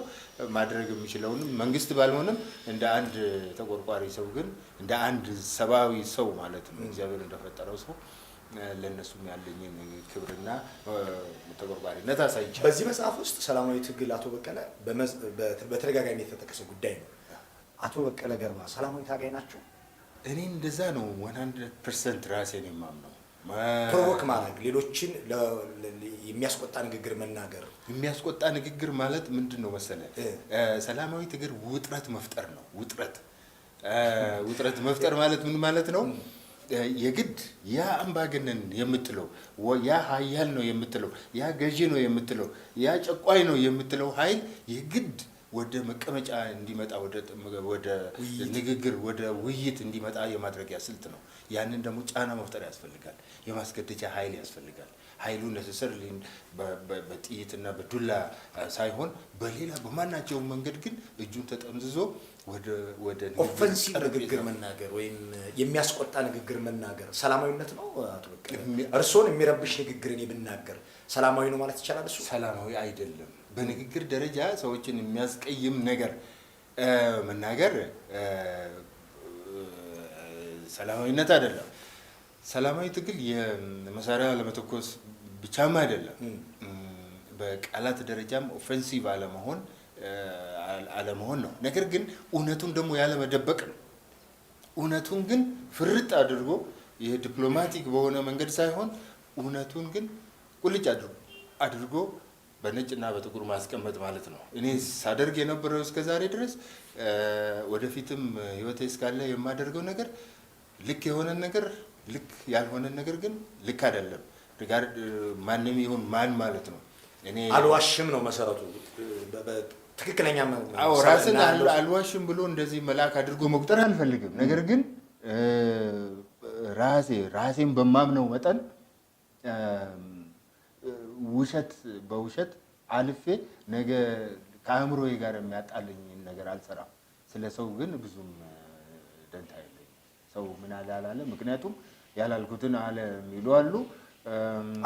ማድረግ የሚችለውንም መንግስት ባልሆነም እንደ አንድ ተቆርቋሪ ሰው ግን እንደ አንድ ሰብአዊ ሰው ማለት ነው እግዚአብሔር እንደፈጠረው ሰው ለነሱም ያለኝን ክብርና ተቆርቋሪነት አሳይቻለሁ። በዚህ መጽሐፍ ውስጥ ሰላማዊ ትግል አቶ በቀለ በተደጋጋሚ የተጠቀሰ ጉዳይ ነው። አቶ በቀለ ገርባ ሰላማዊ ታጋይ ናቸው? እኔ እንደዛ ነው 100% ራሴን የማምነው። ፕሮቮክ ማድረግ፣ ሌሎችን የሚያስቆጣ ንግግር መናገር። የሚያስቆጣ ንግግር ማለት ምንድን ነው መሰለህ? ሰላማዊ ትግል ውጥረት መፍጠር ነው። ውጥረት መፍጠር ማለት ምን ማለት ነው? የግድ ያ አምባገነን የምትለው ያ ሀያል ነው የምትለው ያ ገዢ ነው የምትለው ያ ጨቋይ ነው የምትለው ኃይል የግድ ወደ መቀመጫ እንዲመጣ ወደ ንግግር ወደ ውይይት እንዲመጣ የማድረጊያ ስልት ነው። ያንን ደግሞ ጫና መፍጠር ያስፈልጋል። የማስገደጃ ኃይል ያስፈልጋል። ኃይሉ ነሰሰርሊ በጥይትና በዱላ ሳይሆን በሌላ በማናቸውም መንገድ ግን እጁን ተጠምዝዞ ወደ ኦፌንሲቭ ንግግር መናገር ወይም የሚያስቆጣ ንግግር መናገር ሰላማዊነት ነው። አቶ በቀለ እርስዎን የሚረብሽ ንግግርን የምናገር ሰላማዊ ነው ማለት ይቻላል? እሱ ሰላማዊ አይደለም። በንግግር ደረጃ ሰዎችን የሚያስቀይም ነገር መናገር ሰላማዊነት አይደለም። ሰላማዊ ትግል የመሳሪያ ለመተኮስ ብቻም አይደለም። በቃላት ደረጃም ኦፌንሲቭ አለመሆን ነው። ነገር ግን እውነቱን ደግሞ ያለመደበቅ ነው። እውነቱን ግን ፍርጥ አድርጎ ይሄ ዲፕሎማቲክ በሆነ መንገድ ሳይሆን እውነቱን ግን ቁልጭ አድርጎ በነጭና በጥቁር ማስቀመጥ ማለት ነው። እኔ ሳደርግ የነበረው እስከዛሬ ድረስ ወደፊትም ህይወቴ እስካለ የማደርገው ነገር ልክ የሆነን ነገር ልክ ያልሆነን ነገር ግን ልክ አይደለም። ሪጋርድ ማንም ይሁን ማን ማለት ነው። እኔ አልዋሽም ነው መሰረቱ። ትክክለኛ ራስን አልዋሽም ብሎ እንደዚህ መልአክ አድርጎ መቁጠር አልፈልግም። ነገር ግን ራሴን በማምነው መጠን ውሸት በውሸት አልፌ ነገ ከአእምሮዬ ጋር የሚያጣልኝን ነገር አልሰራም። ስለ ሰው ግን ብዙም ደንታ የለኝም። ሰው ምን አለ አላለ፣ ምክንያቱም ያላልኩትን አለ የሚሉ አሉ፣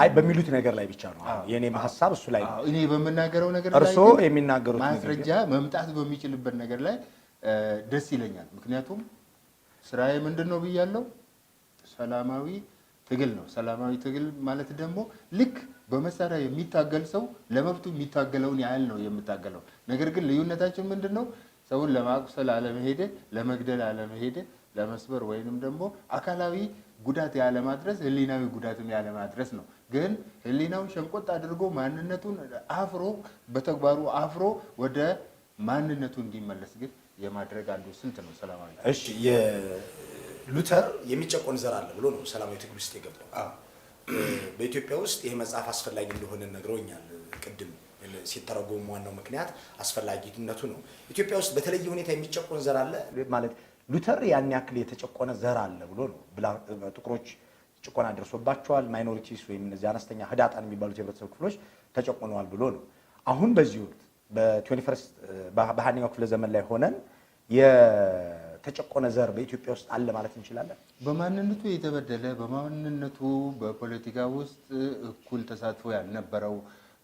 አይ በሚሉት ነገር ላይ ብቻ ነው የኔም ሐሳብ እሱ ላይ ነው። እኔ በመናገረው ነገር ላይ እርሶ የሚናገሩት ማስረጃ መምጣት በሚችልበት ነገር ላይ ደስ ይለኛል። ምክንያቱም ስራዬ ምንድነው ብያለሁ፣ ሰላማዊ ትግል ነው። ሰላማዊ ትግል ማለት ደግሞ ልክ በመሳሪያ የሚታገል ሰው ለመብቱ የሚታገለውን ያህል ነው የምታገለው። ነገር ግን ልዩነታችን ምንድነው? ሰውን ለማቁሰል አለመሄድ፣ ለመግደል አለመሄድ፣ ለመስበር ወይንም ደግሞ አካላዊ ጉዳት ያለ ማድረስ፣ ህሊናዊ ጉዳትም ያለ ማድረስ ነው። ግን ህሊናውን ሸንቆጥ አድርጎ ማንነቱን አፍሮ በተግባሩ አፍሮ ወደ ማንነቱ እንዲመለስ ግን የማድረግ አንዱ ስልት ነው ሰላማዊ። እሺ ሉተር የሚጨቆን ዘር አለ ብሎ ነው ሰላማዊ ትግል ውስጥ የገባው። በኢትዮጵያ ውስጥ ይሄ መጽሐፍ አስፈላጊ እንደሆነ ነግሮኛል ቅድም። ሲተረጎም ዋናው ምክንያት አስፈላጊነቱ ነው። ኢትዮጵያ ውስጥ በተለየ ሁኔታ የሚጨቆን ዘር አለ ማለት ሉተር ያን ያክል የተጨቆነ ዘር አለ ብሎ ነው። ጥቁሮች ጭቆና ደርሶባቸዋል፣ ማይኖሪቲስ ወይም እነዚህ አነስተኛ ህዳጣን የሚባሉት የህብረተሰብ ክፍሎች ተጨቆነዋል ብሎ ነው። አሁን በዚህ ወቅት በ21ኛው ክፍለ ዘመን ላይ ሆነን የተጨቆነ ዘር በኢትዮጵያ ውስጥ አለ ማለት እንችላለን። በማንነቱ የተበደለ፣ በማንነቱ በፖለቲካ ውስጥ እኩል ተሳትፎ ያልነበረው፣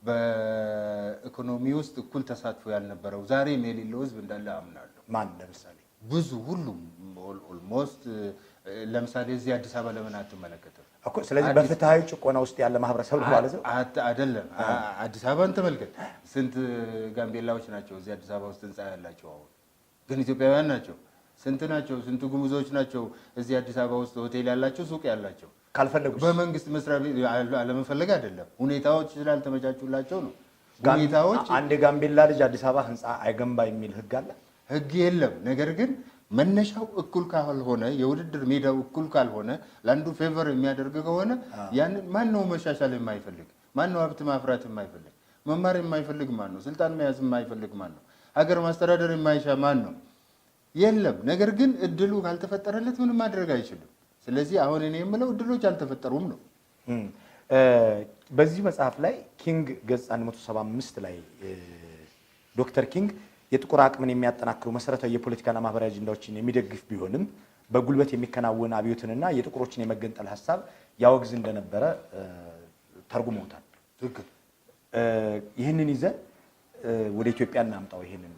በኢኮኖሚ ውስጥ እኩል ተሳትፎ ያልነበረው ዛሬም የሌለው ህዝብ እንዳለ አምናለሁ። ማን ለምሳሌ? ብዙ ሁሉም ኦልሞስት ለምሳሌ እዚህ አዲስ አበባ ለምን አትመለከትም እኮ? ስለዚህ በፍትሃዊ ጭቆና ውስጥ ያለ ማህበረሰብ ነው ማለት ነው አይደለም። አዲስ አበባን ተመልከት። ስንት ጋምቤላዎች ናቸው እዚህ አዲስ አበባ ውስጥ ህንፃ ያላቸው? አሁን ግን ኢትዮጵያውያን ናቸው። ስንት ናቸው? ስንት ጉሙዞች ናቸው እዚህ አዲስ አበባ ውስጥ ሆቴል ያላቸው፣ ሱቅ ያላቸው? ካልፈለጉ በመንግስት መስሪያ ቤት አለመፈለግ አይደለም፣ ሁኔታዎች ስላልተመቻቹላቸው ነው። ሁኔታዎች አንድ ጋምቤላ ልጅ አዲስ አበባ ህንፃ አይገንባ የሚል ህግ አለ? ህግ የለም። ነገር ግን መነሻው እኩል ካልሆነ፣ የውድድር ሜዳው እኩል ካልሆነ፣ ለአንዱ ፌቨር የሚያደርግ ከሆነ ያንን ማን ነው መሻሻል የማይፈልግ? ማን ነው ሀብት ማፍራት የማይፈልግ? መማር የማይፈልግ ማን ነው? ስልጣን መያዝ የማይፈልግ ማን ነው? ሀገር ማስተዳደር የማይሻ ማን ነው? የለም። ነገር ግን እድሉ ካልተፈጠረለት ምንም ማድረግ አይችልም። ስለዚህ አሁን እኔ የምለው እድሎች አልተፈጠሩም ነው። በዚህ መጽሐፍ ላይ ኪንግ ገጽ 175 ላይ ዶክተር ኪንግ የጥቁር አቅምን የሚያጠናክሩ መሰረታዊ የፖለቲካና ማህበራዊ አጀንዳዎችን የሚደግፍ ቢሆንም በጉልበት የሚከናወን አብዮትንና የጥቁሮችን የመገንጠል ሀሳብ ያወግዝ እንደነበረ ተርጉመውታል። ይህንን ይዘን ወደ ኢትዮጵያ እናምጣው። ይህንን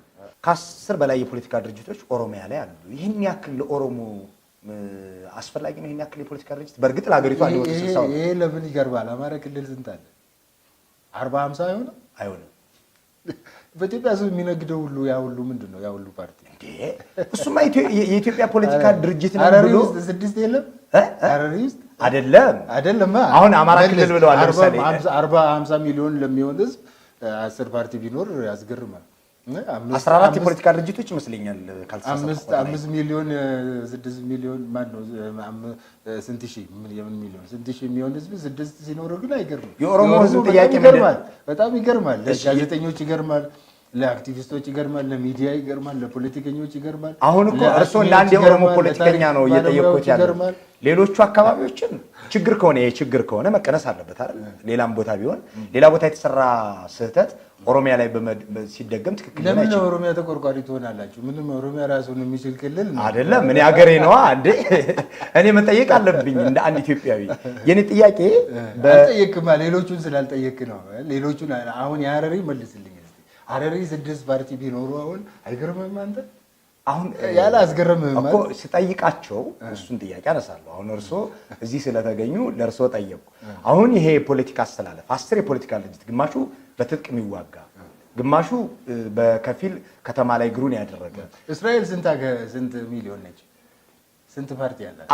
ከ10 በላይ የፖለቲካ ድርጅቶች ኦሮሚያ ላይ አሉ። ይህን ያክል ለኦሮሞ አስፈላጊ ነው? ይህን ያክል የፖለቲካ ድርጅት በእርግጥ ለሀገሪቱ ይሄ ለምን ይገርማል? አማራ ክልል ስንት አለ? 40-50 አይሆንም? አይሆንም። በኢትዮጵያ ሰው የሚነግደው ሁሉ ያ ሁሉ ምንድን ነው? ያ ሁሉ ፓርቲ እሱማ የኢትዮጵያ ፖለቲካ ድርጅት ነው ብሎ 6 የለም? ሐረሪ ውስጥ አይደለም። አሁን አማራ ክልል ብለዋል። ለምሳሌ 40-50 ሚሊዮን ለሚሆን ህዝብ 10 ፓርቲ ቢኖር ያስገርማል። 14 የፖለቲካ ድርጅቶች ይመስለኛል ካልተሳሳትኩ። 5 ሚሊዮን 6 ሚሊዮን ማን ነው? ስንት ሺህ የሚሆን ህዝብ 6 ሲኖረው ግን አይገርምም። የኦሮሞ ህዝብ ጥያቄ ይገርማል፣ በጣም ይገርማል። ለጋዜጠኞች ይገርማል፣ ለአክቲቪስቶች ይገርማል፣ ለሚዲያ ይገርማል፣ ለፖለቲከኞች ይገርማል። አሁን እኮ እርስዎ እንደ አንድ የኦሮሞ ፖለቲከኛ ነው እየጠየቁት ያለው። ሌሎቹ አካባቢዎችን ችግር ከሆነ የችግር ከሆነ መቀነስ አለበት አይደል? ሌላም ቦታ ቢሆን ሌላ ቦታ የተሰራ ስህተት ኦሮሚያ ላይ ሲደገም ትክክል ነው። ለምን ኦሮሚያ ተቆርቋሪ ትሆናላችሁ? ምንም ኦሮሚያ ራሱን የሚችል ክልል አይደለም። እኔ ሀገሬ ነዋ እንዴ! እኔ መጠየቅ አለብኝ እንደ አንድ ኢትዮጵያዊ። የኔ ጥያቄ አልጠየቅማ፣ ሌሎቹን ስላልጠየቅ ነው። ሌሎቹን አሁን የሐረሪ መልስልኝ። ሐረሪ 6 ፓርቲ ቢኖሩ አሁን አይገርምም? አንተ አሁን ያለ አስገረምም እኮ ስጠይቃቸው እሱን ጥያቄ አነሳለሁ። አሁን እርሶ እዚህ ስለተገኙ ለእርሶ ጠየቁ። አሁን ይሄ የፖለቲካ አስተላለፍ 10 የፖለቲካ ድርጅት ግማሹ በትጥቅ የሚዋጋ ግማሹ በከፊል ከተማ ላይ እግሩን ያደረገ። እስራኤል ስንት ሚሊዮን ነች? ስንት ፓርቲ ያላት?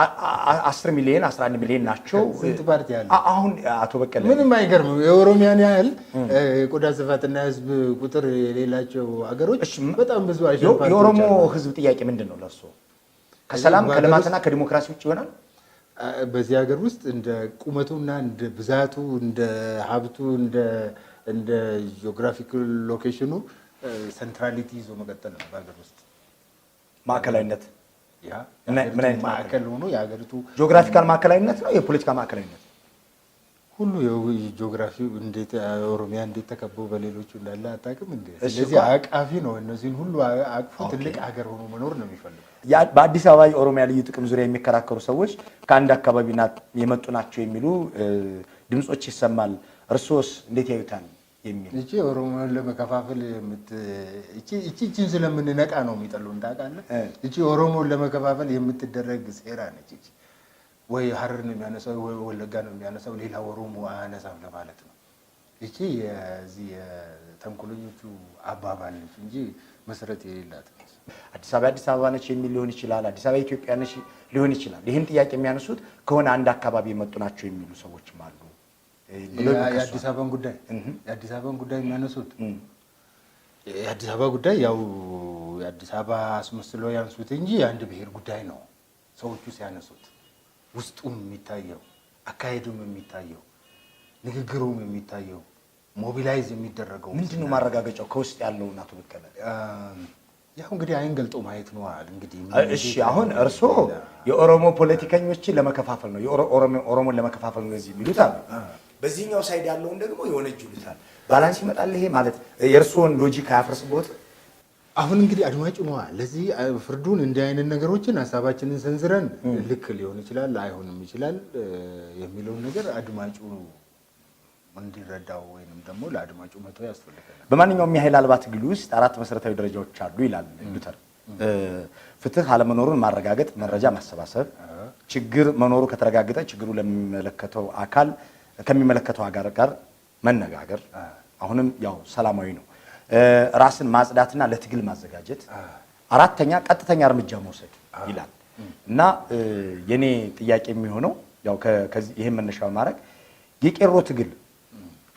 10 ሚሊዮን 11 ሚሊዮን ናቸው። ስንት ፓርቲ ያለ? አሁን አቶ በቀለ ምንም አይገርምም። የኦሮሚያን ያህል የቆዳ ስፋትና ህዝብ ቁጥር የሌላቸው ሀገሮች በጣም ብዙ ፓርቲዎች። የኦሮሞ ህዝብ ጥያቄ ምንድን ነው ለእርሶ? ከሰላም ከልማትና ከዲሞክራሲ ውጭ ይሆናል? በዚህ ሀገር ውስጥ እንደ ቁመቱና እንደ ብዛቱ እንደ ሀብቱ እንደ ጂኦግራፊካል ሎኬሽኑ ሴንትራሊቲ ይዞ መቀጠል ነው። በሀገር ውስጥ ማዕከላዊነት ምን አይነት ማዕከል ሆኖ የሀገሪቱ ጂኦግራፊካል ማዕከላዊነት ነው? የፖለቲካ ማዕከላዊነት ሁሉ ጂኦግራፊ እንዴት ኦሮሚያ እንዴት ተከበው በሌሎቹ እንዳለ አታውቅም እንዴ? ስለዚህ አቃፊ ነው። እነዚህን ሁሉ አቅፎ ትልቅ ሀገር ሆኖ መኖር ነው የሚፈልገው። በአዲስ አበባ የኦሮሚያ ልዩ ጥቅም ዙሪያ የሚከራከሩ ሰዎች ከአንድ አካባቢ የመጡ ናቸው የሚሉ ድምጾች ይሰማል። እርሶስ እንዴት ያዩታል የሚል እቺ ኦሮሞን ለመከፋፈል እቺን ስለምንነቃ ነው የሚጠሉን ታውቃለህ። እቺ ኦሮሞን ለመከፋፈል የምትደረግ ሴራ ነች። እቺ ወይ ሀረር ነው የሚያነሳው ወይ ወለጋ ነው የሚያነሳው ሌላ ኦሮሞ አያነሳም ለማለት ነው። እቺ የዚህ የተንኮለኞቹ አባባል ነች እንጂ መሰረት የሌላት ነች። አዲስ አበባ ነች የሚል ሊሆን ይችላል። አዲስ አበባ ኢትዮጵያ ነች ሊሆን ይችላል። ይህን ጥያቄ የሚያነሱት ከሆነ አንድ አካባቢ የመጡ ናቸው የሚሉ ሰዎችም አሉ። የአዲስ አበባን ጉዳይ የሚያነሱት የአዲስ አበባ ጉዳይ ያው የአዲስ አበባ አስመስለው ያንሱት እንጂ የአንድ ብሔር ጉዳይ ነው። ሰዎቹ ሲያነሱት ውስጡም የሚታየው አካሄዱም የሚታየው ንግግሩም የሚታየው ሞቢላይዝ የሚደረገው ምንድነው ማረጋገጫው ከውስጥ ያለው አቶ በቀለ? ያው እንግዲህ አይን ገልጦ ማየት ነው አይደል? እንግዲህ እሺ፣ አሁን እርሶ የኦሮሞ ፖለቲከኞችን ለመከፋፈል ነው ኦሮሞን ለመከፋፈል ነው እዚህ የሚሉት አሉ። በዚህኛው ሳይድ ያለውን ደግሞ ይወነጅሉታል። ባላንስ ይመጣል። ይሄ ማለት የእርሶን ሎጂክ አያፈርስቦት? አሁን እንግዲህ አድማጩ ነው ለዚህ ፍርዱን እንዲህ አይነት ነገሮችን ሀሳባችንን ሰንዝረን ልክ ሊሆን ይችላል አይሆንም ይችላል የሚለውን ነገር አድማጩ እንዲረዳው ወይንም ደግሞ ለአድማጩ መተው ያስፈልጋል። በማንኛውም የኃይል አልባ ትግል ውስጥ 4 መሰረታዊ ደረጃዎች አሉ ይላል ሉተር። ፍትህ አለመኖሩን ማረጋገጥ፣ መረጃ ማሰባሰብ፣ ችግር መኖሩ ከተረጋገጠ ችግሩ ለሚመለከተው አካል ከሚመለከተው አጋር ጋር መነጋገር፣ አሁንም ያው ሰላማዊ ነው። ራስን ማጽዳትና ለትግል ማዘጋጀት፣ 4ኛ ቀጥተኛ እርምጃ መውሰድ ይላል እና የኔ ጥያቄ የሚሆነው ያው ከዚህ ይሄን መነሻ በማድረግ የቄሮ ትግል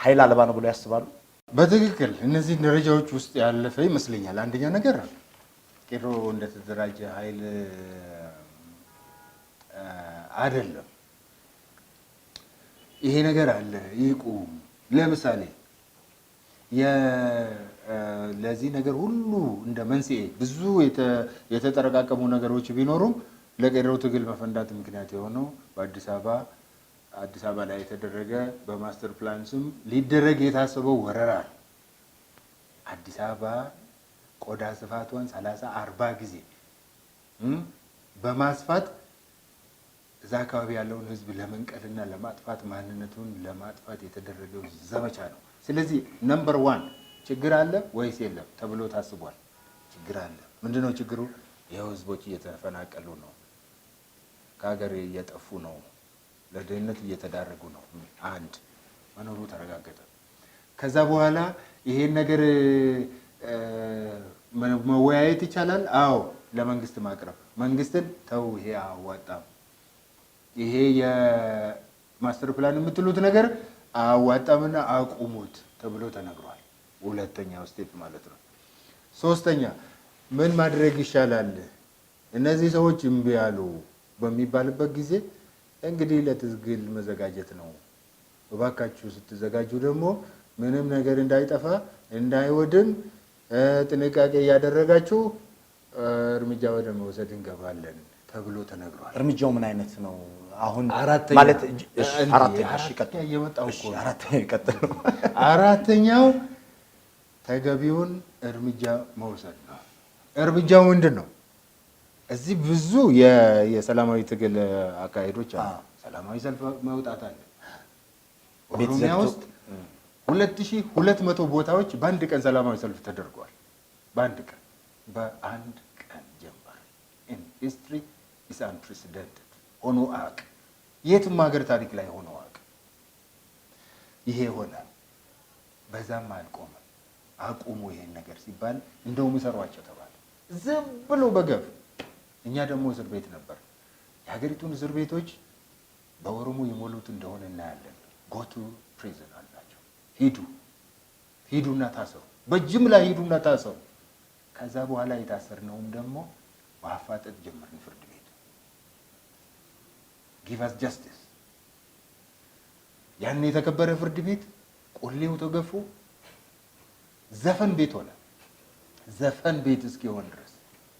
ኃይል አልባ ነው ብለው ያስባሉ? በትክክል እነዚህ ደረጃዎች ውስጥ ያለፈ ይመስለኛል። አንደኛ ነገር ቄሮ እንደተደራጀ ኃይል አይደለም። ይሄ ነገር አለ ይቁም። ለምሳሌ ለዚህ ነገር ሁሉ እንደ መንስኤ ብዙ የተጠረቃቀሙ ነገሮች ቢኖሩም ለቄሮ ትግል መፈንዳት ምክንያት የሆነው በአዲስ አበባ ላይ የተደረገ በማስተር ፕላን ስም ሊደረግ የታሰበው ወረራ ነው። አዲስ አበባ ቆዳ ስፋቷን 30-40 ጊዜ በማስፋት እዛ አካባቢ ያለውን ሕዝብ ለመንቀልና ለማጥፋት ማንነቱን ለማጥፋት የተደረገው ዘመቻ ነው። ስለዚህ ነምበር 1 ችግር አለ ወይስ የለም ተብሎ ታስቧል። ችግር አለ። ምንድነው ችግሩ? ይኸው ሕዝቦች እየተፈናቀሉ ነው፣ ከሀገር እየጠፉ ነው፣ ለድህነት እየተዳረጉ ነው። አንድ መኖሩ ተረጋገጠ። ከዛ በኋላ ይሄን ነገር መወያየት ይቻላል። አዎ፣ ለመንግስት ማቅረብ፣ መንግስትን ተው ይሄ አዋጣም፣ ይሄ የማስተር ፕላን የምትሉት ነገር አዋጣምና አቁሙት ተብሎ ተነግሯል። 2ኛው ስቴፕ ማለት ነው። 3ኛ ምን ማድረግ ይሻላል? እነዚህ ሰዎች እምቢ ያሉ በሚባልበት ጊዜ እንግዲህ ለትግል መዘጋጀት ነው። እባካችሁ ስትዘጋጁ ደግሞ ምንም ነገር እንዳይጠፋ እንዳይወድም ጥንቃቄ እያደረጋችሁ እርምጃ ወደ መውሰድ እንገባለን ተብሎ ተነግሯል። እርምጃው ምን አይነት ነው? አሁን ማለት አራተኛው ተገቢውን እርምጃ መውሰድ ነው። እርምጃው ምንድን ነው? እዚህ ብዙ የሰላማዊ ትግል አካሄዶች አሉ። ሰላማዊ ሰልፍ መውጣት አለ። ኦሮሚያ ውስጥ 2200 ቦታዎች በአንድ ቀን ሰላማዊ ሰልፍ ተደርገዋል። በአንድ ቀን ጀምበር in history is unprecedented ሆኖ አቅ የትም ሀገር ታሪክ ላይ ሆኖ አቅ ይሄ ይሆናል። በዛም አልቆመም። አቁሙ ይሄን ነገር ሲባል እንደውም ሰሯቸው ተባለ። ዝም ብሎ በገፍ እኛ ደግሞ እስር ቤት ነበር። የሀገሪቱን እስር ቤቶች በኦሮሞ የሞሉት እንደሆነ እናያለን። ጎቱ ፕሪዝን አላቸው። ሂዱና ታሰሩ፣ በጅምላ ሂዱና ታሰሩ። ከዛ በኋላ የታሰርነውም ደግሞ ማፋጠጥ ጀመርን። ፍርድ ቤት ጊቭ አስ ጃስቲስ። ያን የተከበረ ፍርድ ቤት ቆሌው ተገፎ ዘፈን ቤት ሆነ። ዘፈን ቤት እስኪሆን ድረስ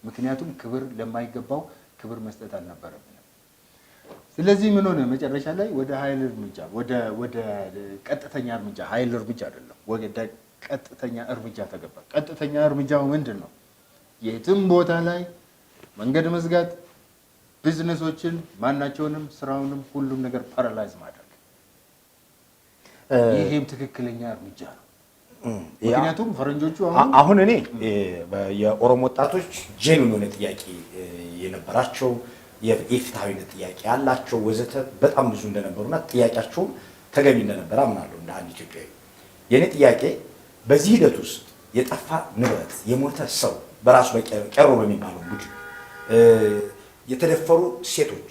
ምክንያቱም ክብር ለማይገባው ክብር መስጠት አልነበረብንም። ስለዚህ ምን ሆነ? መጨረሻ ላይ ወደ ኃይል እርምጃ ወደ ቀጥተኛ እርምጃ፣ ኃይል እርምጃ አይደለም፣ ወደ ቀጥተኛ እርምጃ ተገባ። ቀጥተኛ እርምጃው ምንድን ነው? የትም ቦታ ላይ መንገድ መዝጋት፣ ቢዝነሶችን፣ ማናቸውንም፣ ስራውንም፣ ሁሉም ነገር ፓራላይዝ ማድረግ። ይሄም ትክክለኛ እርምጃ ነው። ምክንያቱም ፈረንጆቹ አሁን እኔ የኦሮሞ ወጣቶች ጄኑን የሆነ ጥያቄ የነበራቸው የፍትሃዊነት ጥያቄ ያላቸው ወዘተ በጣም ብዙ እንደነበሩና ጥያቄያቸው ተገቢ እንደነበረ አምናለሁ እንደ አንድ ኢትዮጵያዊ። የኔ ጥያቄ በዚህ ሂደት ውስጥ የጠፋ ንብረት፣ የሞተ ሰው በራሱ በቄሮ በሚባለው ቡድን የተደፈሩ ሴቶች፣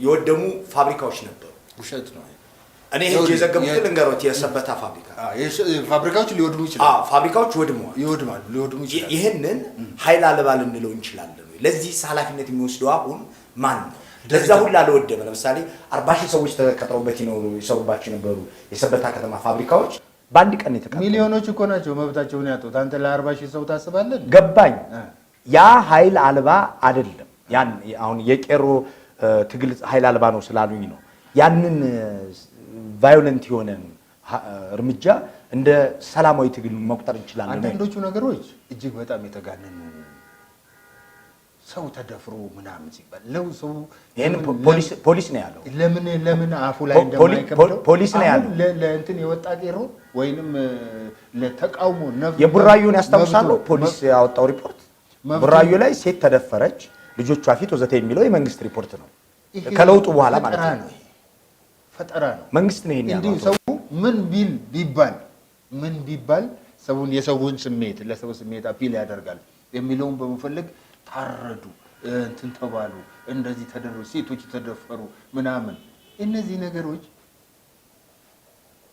የወደሙ ፋብሪካዎች ነበሩ። ውሸት ነው። እኔ ሄጄ የዘገቡት ልንገሮት፣ የሰበታ ፋብሪካዎች ሊወድሙ ይችላሉ። ፋብሪካዎች ወድመዋል፣ ሊወድሙ ይችላሉ። ይህንን ኃይል አልባ ልንለው እንችላለን። ለዚህ ኃላፊነት የሚወስደው አሁን ማን ነው? ለዛ ሁላ ለወደመ ለምሳሌ 40 ሺህ ሰዎች ተቀጥረውበት ይሰሩባቸው የነበሩ የሰበታ ከተማ ፋብሪካዎች በአንድ ቀን የተቀጠሩ ሚሊዮኖች እኮ ናቸው መብታቸውን ያጡት። አንተ ለ40 ሺህ ሰው ታስባለህ? ገባኝ። ያ ኃይል አልባ አይደለም። ያን አሁን የቄሮ ትግል ኃይል አልባ ነው ስላሉኝ ነው። ያንን ቫዮለንት የሆነ እርምጃ እንደ ሰላማዊ ትግል መቁጠር እንችላለን። አንዳንዶቹ ነገሮች እጅግ በጣም የተጋነኑ ሰው ተደፍሮ ምናምን ሲባል ሰው ይሄን ፖሊስ ነው ያለው። ለምን አፉ ላይ እንደማይከብደው ፖሊስ ነው ያለው። ለእንትን የወጣ ቄሮ ወይንም ለተቃውሞ የቡራዩን ያስታውሳሉ። ፖሊስ ያወጣው ሪፖርት ቡራዩ ላይ ሴት ተደፈረች፣ ልጆቿ ፊት ወዘተ የሚለው የመንግስት ሪፖርት ነው። ከለውጡ በኋላ ማለት ነው። ፈጠራ ነው። መንግስት ነው ይሄን ያለው። ሰው ምን ቢባል ሰውን የሰውን ስሜት ለሰው ስሜት አፒል ያደርጋል የሚለውን በመፈለግ ታረዱ፣ እንትን ተባሉ፣ እንደዚህ ተደረጉ፣ ሴቶች ተደፈሩ ምናምን። እነዚህ ነገሮች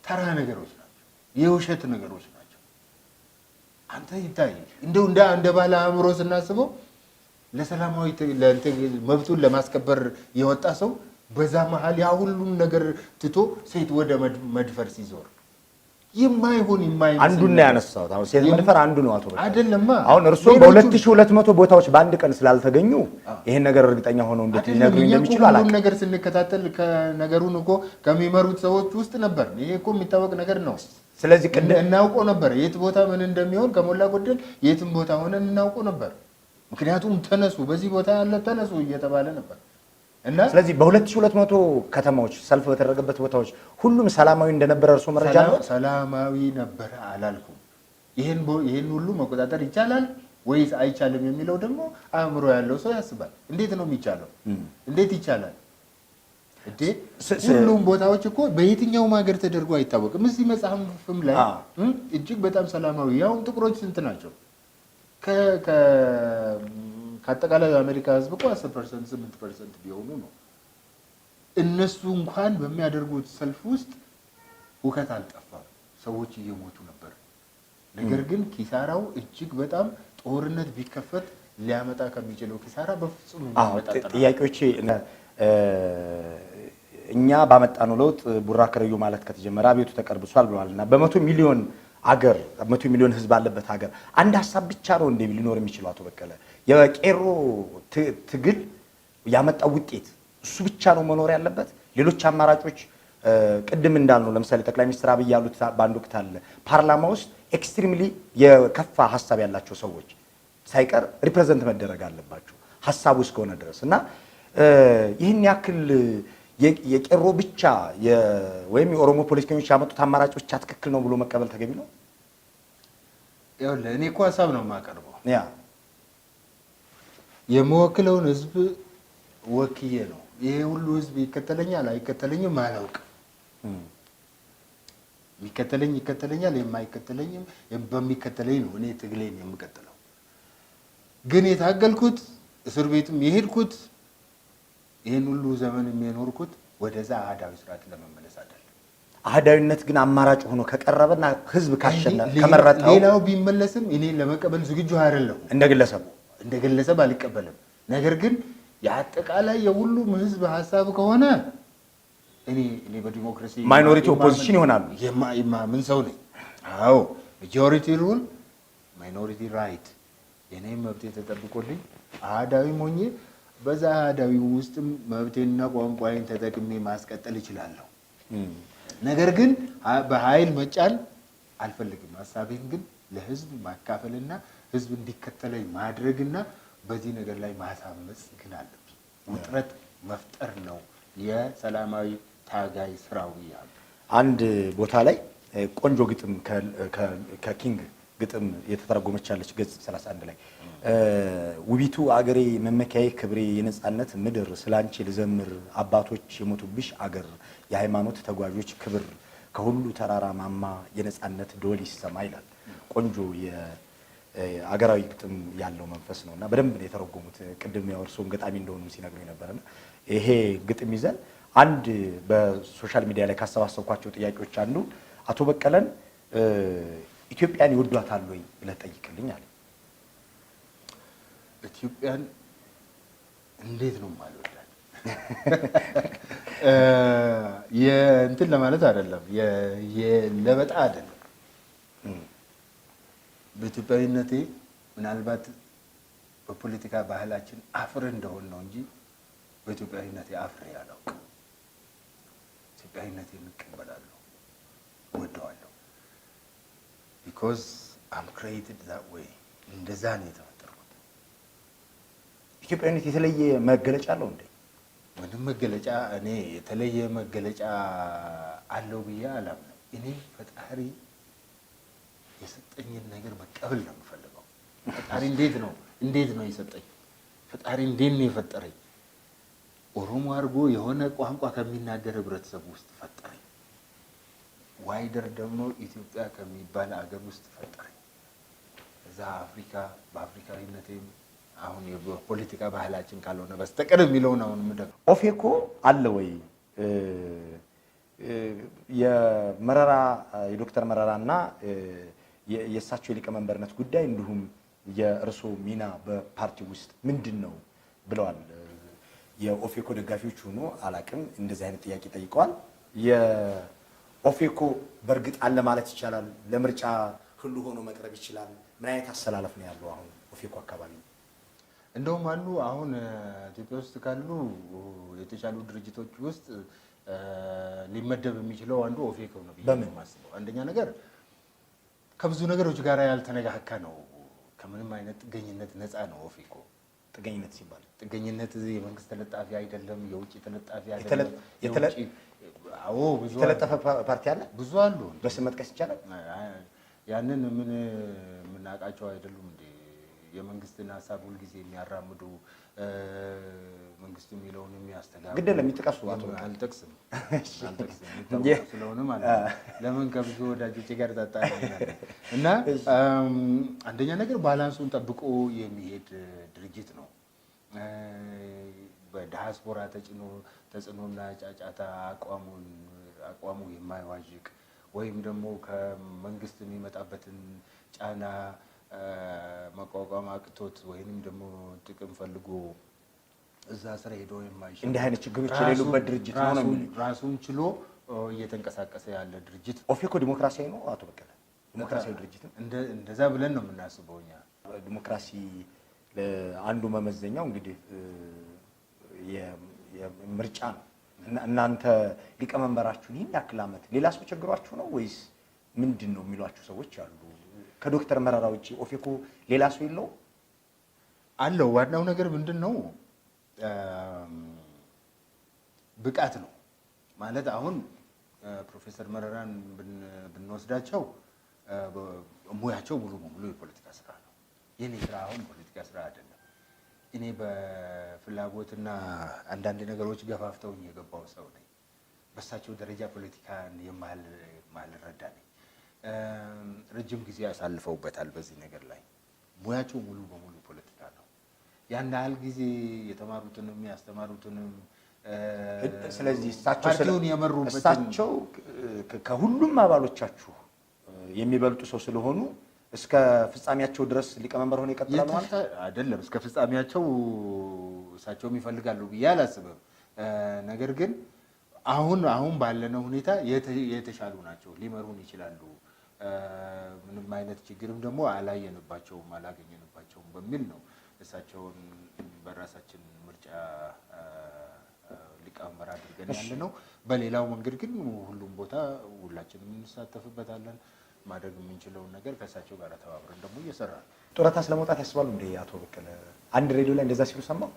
ተራ ነገሮች ናቸው፣ የውሸት ነገሮች ናቸው። አንተ ይታይ እንደው እንደ ባለ አእምሮ ስናስበው ለሰላማዊ መብቱን ለማስከበር የወጣ ሰው በዛ መሀል ያ ሁሉን ነገር ትቶ ሴት ወደ መድፈር ሲዞር የማይሆን አንዱን ነው ያነሳሁት። አሁን ሴት መድፈር አንዱ ነው። አቶ በቃ አይደለማ። አሁን እርስዎ በ2200 ቦታዎች በአንድ ቀን ስላልተገኙ ይሄን ነገር እርግጠኛ ሆነው እንዴት ሊነግሩኝ እንደሚችሉ አላውቅም። ሁሉን ነገር ስንከታተል ከነገሩን እኮ ከሚመሩት ሰዎች ውስጥ ነበር። ይሄ እኮ የሚታወቅ ነገር ነው። ስለዚህ እናውቀው ነበር የት ቦታ ምን እንደሚሆን ከሞላ ጎደል የትም ቦታ ሆነን እናውቀው ነበር። ምክንያቱም ተነሱ፣ በዚህ ቦታ ያለ ተነሱ እየተባለ ነበር። እና ስለዚህ በ2200 ከተማዎች ሰልፍ በተደረገበት ቦታዎች ሁሉም ሰላማዊ እንደነበረ እርሶ መረጃ ነው? ሰላማዊ ነበር አላልኩም። ይሄን ሁሉ መቆጣጠር ይቻላል ወይስ አይቻልም የሚለው ደግሞ አእምሮ ያለው ሰው ያስባል። እንዴት ነው የሚቻለው? እንዴት ይቻላል? ሁሉም ቦታዎች እኮ በየትኛውም ሀገር ተደርጎ አይታወቅም። እዚህ መጽሐፍም ላይ እጅግ በጣም ሰላማዊ ያውም ጥቁሮች ስንት ናቸው? ከአጠቃላይ የአሜሪካ ሕዝብ እኮ 10% 8% ቢሆኑ ነው። እነሱ እንኳን በሚያደርጉት ሰልፍ ውስጥ ሁከት አልጠፋም፣ ሰዎች እየሞቱ ነበር። ነገር ግን ኪሳራው እጅግ በጣም ጦርነት ቢከፈት ሊያመጣ ከሚችለው ኪሳራ በፍጹም የሚመጣጠን ጥያቄዎቼ እኛ ባመጣነው ለውጥ ቡራ ከረዩ ማለት ከተጀመረ አቤቱ ተቀርብሷል ብለዋልና በመቶ ሚሊዮን ህዝብ አለበት ሀገር አንድ ሀሳብ ብቻ ነው እንደ ሊኖር የሚችለው አቶ በቀለ የቄሮ ትግል ያመጣው ውጤት እሱ ብቻ ነው መኖር ያለበት? ሌሎች አማራጮች ቅድም እንዳልነው ለምሳሌ ጠቅላይ ሚኒስትር አብይ ያሉት በአንድ ወቅት አለ ፓርላማ ውስጥ ኤክስትሪምሊ የከፋ ሀሳብ ያላቸው ሰዎች ሳይቀር ሪፕሬዘንት መደረግ አለባቸው ሀሳቡ እስከሆነ ድረስ እና ይህን ያክል የቄሮ ብቻ ወይም የኦሮሞ ፖለቲከኞች ያመጡት አማራጭ ብቻ ትክክል ነው ብሎ መቀበል ተገቢ ነው? ይኸውልህ እኔ እኮ ሀሳብ ነው የማቀርበው። የምወክለውን ህዝብ ወክዬ ነው። ይሄ ሁሉ ህዝብ ይከተለኛል አይከተለኝም አላውቅም። የሚከተለኝ ይከተለኛል፣ የማይከተለኝም በሚከተለኝ ነው እኔ ትግሌን የምቀጥለው። ግን የታገልኩት እስር ቤትም የሄድኩት ይሄን ሁሉ ዘመን የሚኖርኩት ወደዛ አህዳዊ ስርዓት ለመመለስ አይደለም። አህዳዊነት ግን አማራጭ ሆኖ ከቀረበና ህዝብ ካሸነፈ ከመረጠው ሌላው ቢመለስም እኔ ለመቀበል ዝግጁ አይደለሁም። እንደ ግለሰብ አልቀበልም። ነገር ግን የአጠቃላይ የሁሉም ህዝብ ሀሳብ ከሆነ እኔ በዲሞክራሲ ማይኖሪቲ ኦፖዚሽን ይሆናሉ። ምን ሰው ነኝ? አዎ ማጆሪቲ ሩል ማይኖሪቲ ራይት። የኔም መብቴ ተጠብቆልኝ አህዳዊም ሆኜ በዛ አህዳዊ ውስጥም መብቴና ቋንቋዬን ተጠቅሜ ማስቀጠል እችላለሁ። ነገር ግን በኃይል መጫን አልፈልግም። ሀሳቤን ግን ለህዝብ ማካፈልና ህዝብ እንዲከተለኝ ማድረግና በዚህ ነገር ላይ ማሳመጽ ግን አለብኝ። ውጥረት መፍጠር ነው የሰላማዊ ታጋይ ስራው ያለው። አንድ ቦታ ላይ ቆንጆ ግጥም ከኪንግ ግጥም የተተረጎመች ያለች ገጽ 31 ላይ ውቢቱ አገሬ መመኪያዬ ክብሬ የነጻነት ምድር ስላንቺ ልዘምር አባቶች የሞቱብሽ አገር የሃይማኖት ተጓዦች ክብር ከሁሉ ተራራ ማማ የነጻነት ደወል ይሰማ ይላል። ቆንጆ የአገራዊ ግጥም ያለው መንፈስ ነውና በደንብ ነው የተረጎሙት። ቅድም ያው እርስዎም ገጣሚ እንደሆኑ ሲነግሩኝ ነበርና ይሄ ግጥም ይዘን አንድ በሶሻል ሚዲያ ላይ ካሰባሰብኳቸው ጥያቄዎች አንዱ አቶ በቀለን ኢትዮጵያን ይወዷታል ወይ ብለህ ጠይቅልኝ አለ። ኢትዮጵያን እንዴት ነው የማልወዳት? የእንትን ለማለት አይደለም፣ ለበጣ አይደለም። በኢትዮጵያዊነቴ ምናልባት በፖለቲካ ባህላችን አፍር እንደሆን ነው እንጂ በኢትዮጵያዊነቴ አፍሬ አላውቅም። ኢትዮጵያዊነቴን እቀበላለሁ፣ እወደዋለሁ። ቢኮዝ አም ክሬትድ ዛት ዌይ፣ እንደዛ ነው የተፈጠርኩት። ኢትዮጵያዊነት የተለየ መገለጫ አለው እንዴ? ምንም መገለጫ እኔ የተለየ መገለጫ አለው ብዬ አላምንም። እኔ ፈጣሪ የሰጠኝን ነገር መቀበል ነው የምፈልገው። ፈጣሪ እንዴት ነው የሰጠኝ? ፈጣሪ እንዴት ነው የፈጠረኝ? ኦሮሞ አድርጎ የሆነ ቋንቋ ከሚናገር ህብረተሰብ ውስጥ ፈጠረኝ። ዋይደር ደግሞ ኢትዮጵያ ከሚባል አገር ውስጥ ፈጠረኝ። እዛ አፍሪካ በአፍሪካዊነቴም አሁን የፖለቲካ ባህላችን ካልሆነ በስተቀር የሚለውን አሁን ምደግ ኦፌኮ አለ ወይ? የዶክተር መረራና የእሳቸው የሊቀመንበርነት ጉዳይ እንዲሁም የእርስዎ ሚና በፓርቲ ውስጥ ምንድን ነው ብለዋል። የኦፌኮ ደጋፊዎች ሆኖ አላቅም እንደዚህ አይነት ጥያቄ ጠይቀዋል። የኦፌኮ በእርግጥ አለ ማለት ይቻላል? ለምርጫ ሁሉ ሆኖ መቅረብ ይችላል? ምን አይነት አሰላለፍ ነው ያለው አሁን ኦፌኮ አካባቢ? እንደውም አሉ አሁን ኢትዮጵያ ውስጥ ካሉ የተሻሉ ድርጅቶች ውስጥ ሊመደብ የሚችለው አንዱ ኦፌኮ ነው ብዬ ነው የማስበው። አንደኛ ነገር ከብዙ ነገሮች ጋር ያልተነካካ ነው። ከምንም አይነት ጥገኝነት ነፃ ነው ኦፌኮ። ጥገኝነት ሲባል ጥገኝነት የመንግስት ተለጣፊ አይደለም፣ የውጭ ተለጣፊ አይደለም። አዎ ብዙ የተለጠፈ ፓርቲ አለ፣ ብዙ አሉ። በስም መጥቀስ ይቻላል? ያንን ምን የምናውቃቸው አይደሉም እንዴ? የመንግስትን ሀሳብ ሁልጊዜ የሚያራምዱ መንግስቱ የሚለውን የሚያስተጋቡ ግድ ለሚጥቀሱ አልጠቅስም ስለሆነ ማለት ለምን ከብዙ ወዳጆቼ ጋር ታጣላኛለህ። እና አንደኛ ነገር ባላንሱን ጠብቆ የሚሄድ ድርጅት ነው። በዲያስፖራ ተጽዕኖና ጫጫታ አቋሙ የማይዋዥቅ ወይም ደግሞ ከመንግስት የሚመጣበትን ጫና መቋቋም አቅቶት ወይንም ደግሞ ጥቅም ፈልጎ እዛ ስራ ሄዶ የማይችል እንዲህ አይነት ችግሮች የሌሉበት ድርጅት ነው። ራሱን ችሎ እየተንቀሳቀሰ ያለ ድርጅት። ኦፌኮ ዲሞክራሲያዊ ነው አቶ በቀለ? ዲሞክራሲያዊ ድርጅት እንደዛ ብለን ነው የምናስበው እኛ። ዲሞክራሲ አንዱ መመዘኛው እንግዲህ ምርጫ ነው። እናንተ ሊቀመንበራችሁን ይህን ያክል ዓመት ሌላ ሰው ቸግሯችሁ ነው ወይስ ምንድን ነው የሚሏችሁ ሰዎች አሉ? ከዶክተር መረራ ውጭ ኦፌኮ ሌላ ሰው የለውም? አለው። ዋናው ነገር ምንድን ነው? ብቃት ነው ማለት። አሁን ፕሮፌሰር መረራን ብንወስዳቸው ሙያቸው ሙሉ በሙሉ የፖለቲካ ስራ ነው። የኔ ስራ አሁን ፖለቲካ ስራ አይደለም። እኔ በፍላጎትና አንዳንድ ነገሮች ገፋፍተውኝ የገባው ሰው ነኝ። በሳቸው ደረጃ ፖለቲካን የማልረዳ ነኝ። ረጅም ጊዜ ያሳልፈውበታል በዚህ ነገር ላይ። ሙያቸው ሙሉ በሙሉ ፖለቲካ ነው። ያን ያህል ጊዜ የተማሩትንም ያስተማሩትንም ስለዚህ ፓርቲውን የመሩበት እሳቸው ከሁሉም አባሎቻችሁ የሚበልጡ ሰው ስለሆኑ እስከ ፍጻሜያቸው ድረስ ሊቀመንበር ሆነው ይቀጥላሉ ማለት አይደለም። እስከ ፍጻሜያቸው እሳቸውም ይፈልጋሉ ብዬ አላስብም። ነገር ግን አሁን ባለነው ሁኔታ የተሻሉ ናቸው፣ ሊመሩን ይችላሉ። ምንም አይነት ችግርም ደግሞ አላየንባቸውም አላገኘንባቸውም በሚል ነው እሳቸውን በራሳችን ምርጫ ሊቀመንበር አድርገን ያለ ነው። በሌላው መንገድ ግን ሁሉም ቦታ ሁላችንም እንሳተፍበታለን። ማድረግ የምንችለውን ነገር ከእሳቸው ጋር ተባብረን ደግሞ እየሰራ ነው። ጡረታ ስለመውጣት ያስባሉ እንደ አቶ በቀለ? አንድ ሬዲዮ ላይ እንደዛ ሲሉ ሰማሁ።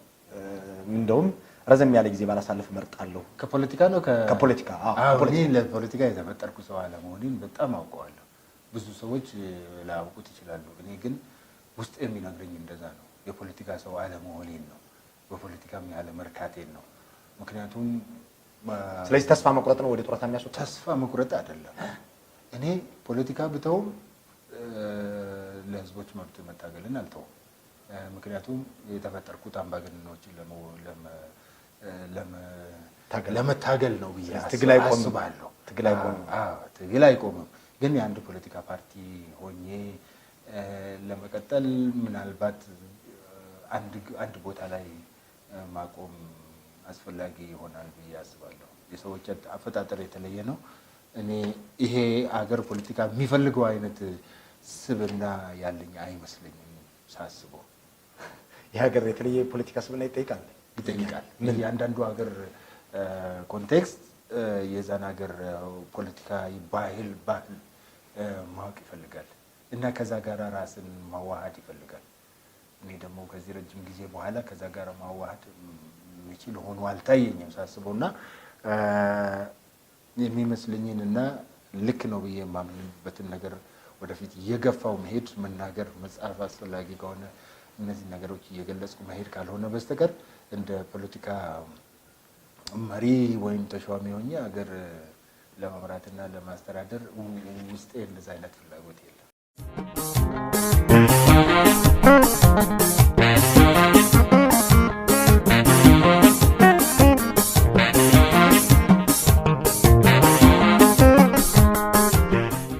እንደውም ረዘም ያለ ጊዜ ባላሳልፍ እመርጣለሁ። ከፖለቲካ ነው ከፖለቲካ እኔ ለፖለቲካ የተፈጠርኩ ሰው አለመሆኔን በጣም አውቀዋለሁ። ብዙ ሰዎች ላያውቁት ይችላሉ። እኔ ግን ውስጥ የሚነግረኝ እንደዛ ነው። የፖለቲካ ሰው አለመሆኔን ነው። በፖለቲካም ያለ መርካቴን ነው። ምክንያቱም ስለዚህ ተስፋ መቁረጥ ነው ወደ ጡረታ የሚያስወጣ? ተስፋ መቁረጥ አይደለም። እኔ ፖለቲካ ብተውም ለህዝቦች መብት መታገልን አልተውም። ምክንያቱም የተፈጠርኩት አምባገነኖችን ለመታገል ነው ብዬ አስባለሁ። ትግል አይቆምም። ግን የአንድ ፖለቲካ ፓርቲ ሆኜ ለመቀጠል ምናልባት አንድ ቦታ ላይ ማቆም አስፈላጊ ይሆናል ብዬ አስባለሁ። የሰዎች አፈጣጠር የተለየ ነው። እኔ ይሄ አገር ፖለቲካ የሚፈልገው አይነት ስብና ያለኝ አይመስለኝም ሳስበው። የሀገር የተለየ ፖለቲካ ስብና ይጠይቃል። የአንዳንዱ ሀገር ኮንቴክስት የዛን ሀገር ፖለቲካ ባህል ማወቅ ይፈልጋል እና ከዛ ጋር ራስን ማዋሃድ ይፈልጋል። እኔ ደግሞ ከዚህ ረጅም ጊዜ በኋላ ከዛ ጋር ማዋሃድ የሚችል ሆኖ አልታየኝም ሳስበው እና የሚመስለኝን እና ልክ ነው ብዬ የማምንበትን ነገር ወደፊት እየገፋው መሄድ፣ መናገር፣ መጻፍ አስፈላጊ ከሆነ እነዚህ ነገሮች እየገለጽኩ መሄድ ካልሆነ በስተቀር እንደ ፖለቲካ መሪ ወይም ተሿሚ ሆኜ ሀገር ለመምራትና ለማስተዳደር ውስጤ እንደዛ አይነት ፍላጎት የለም።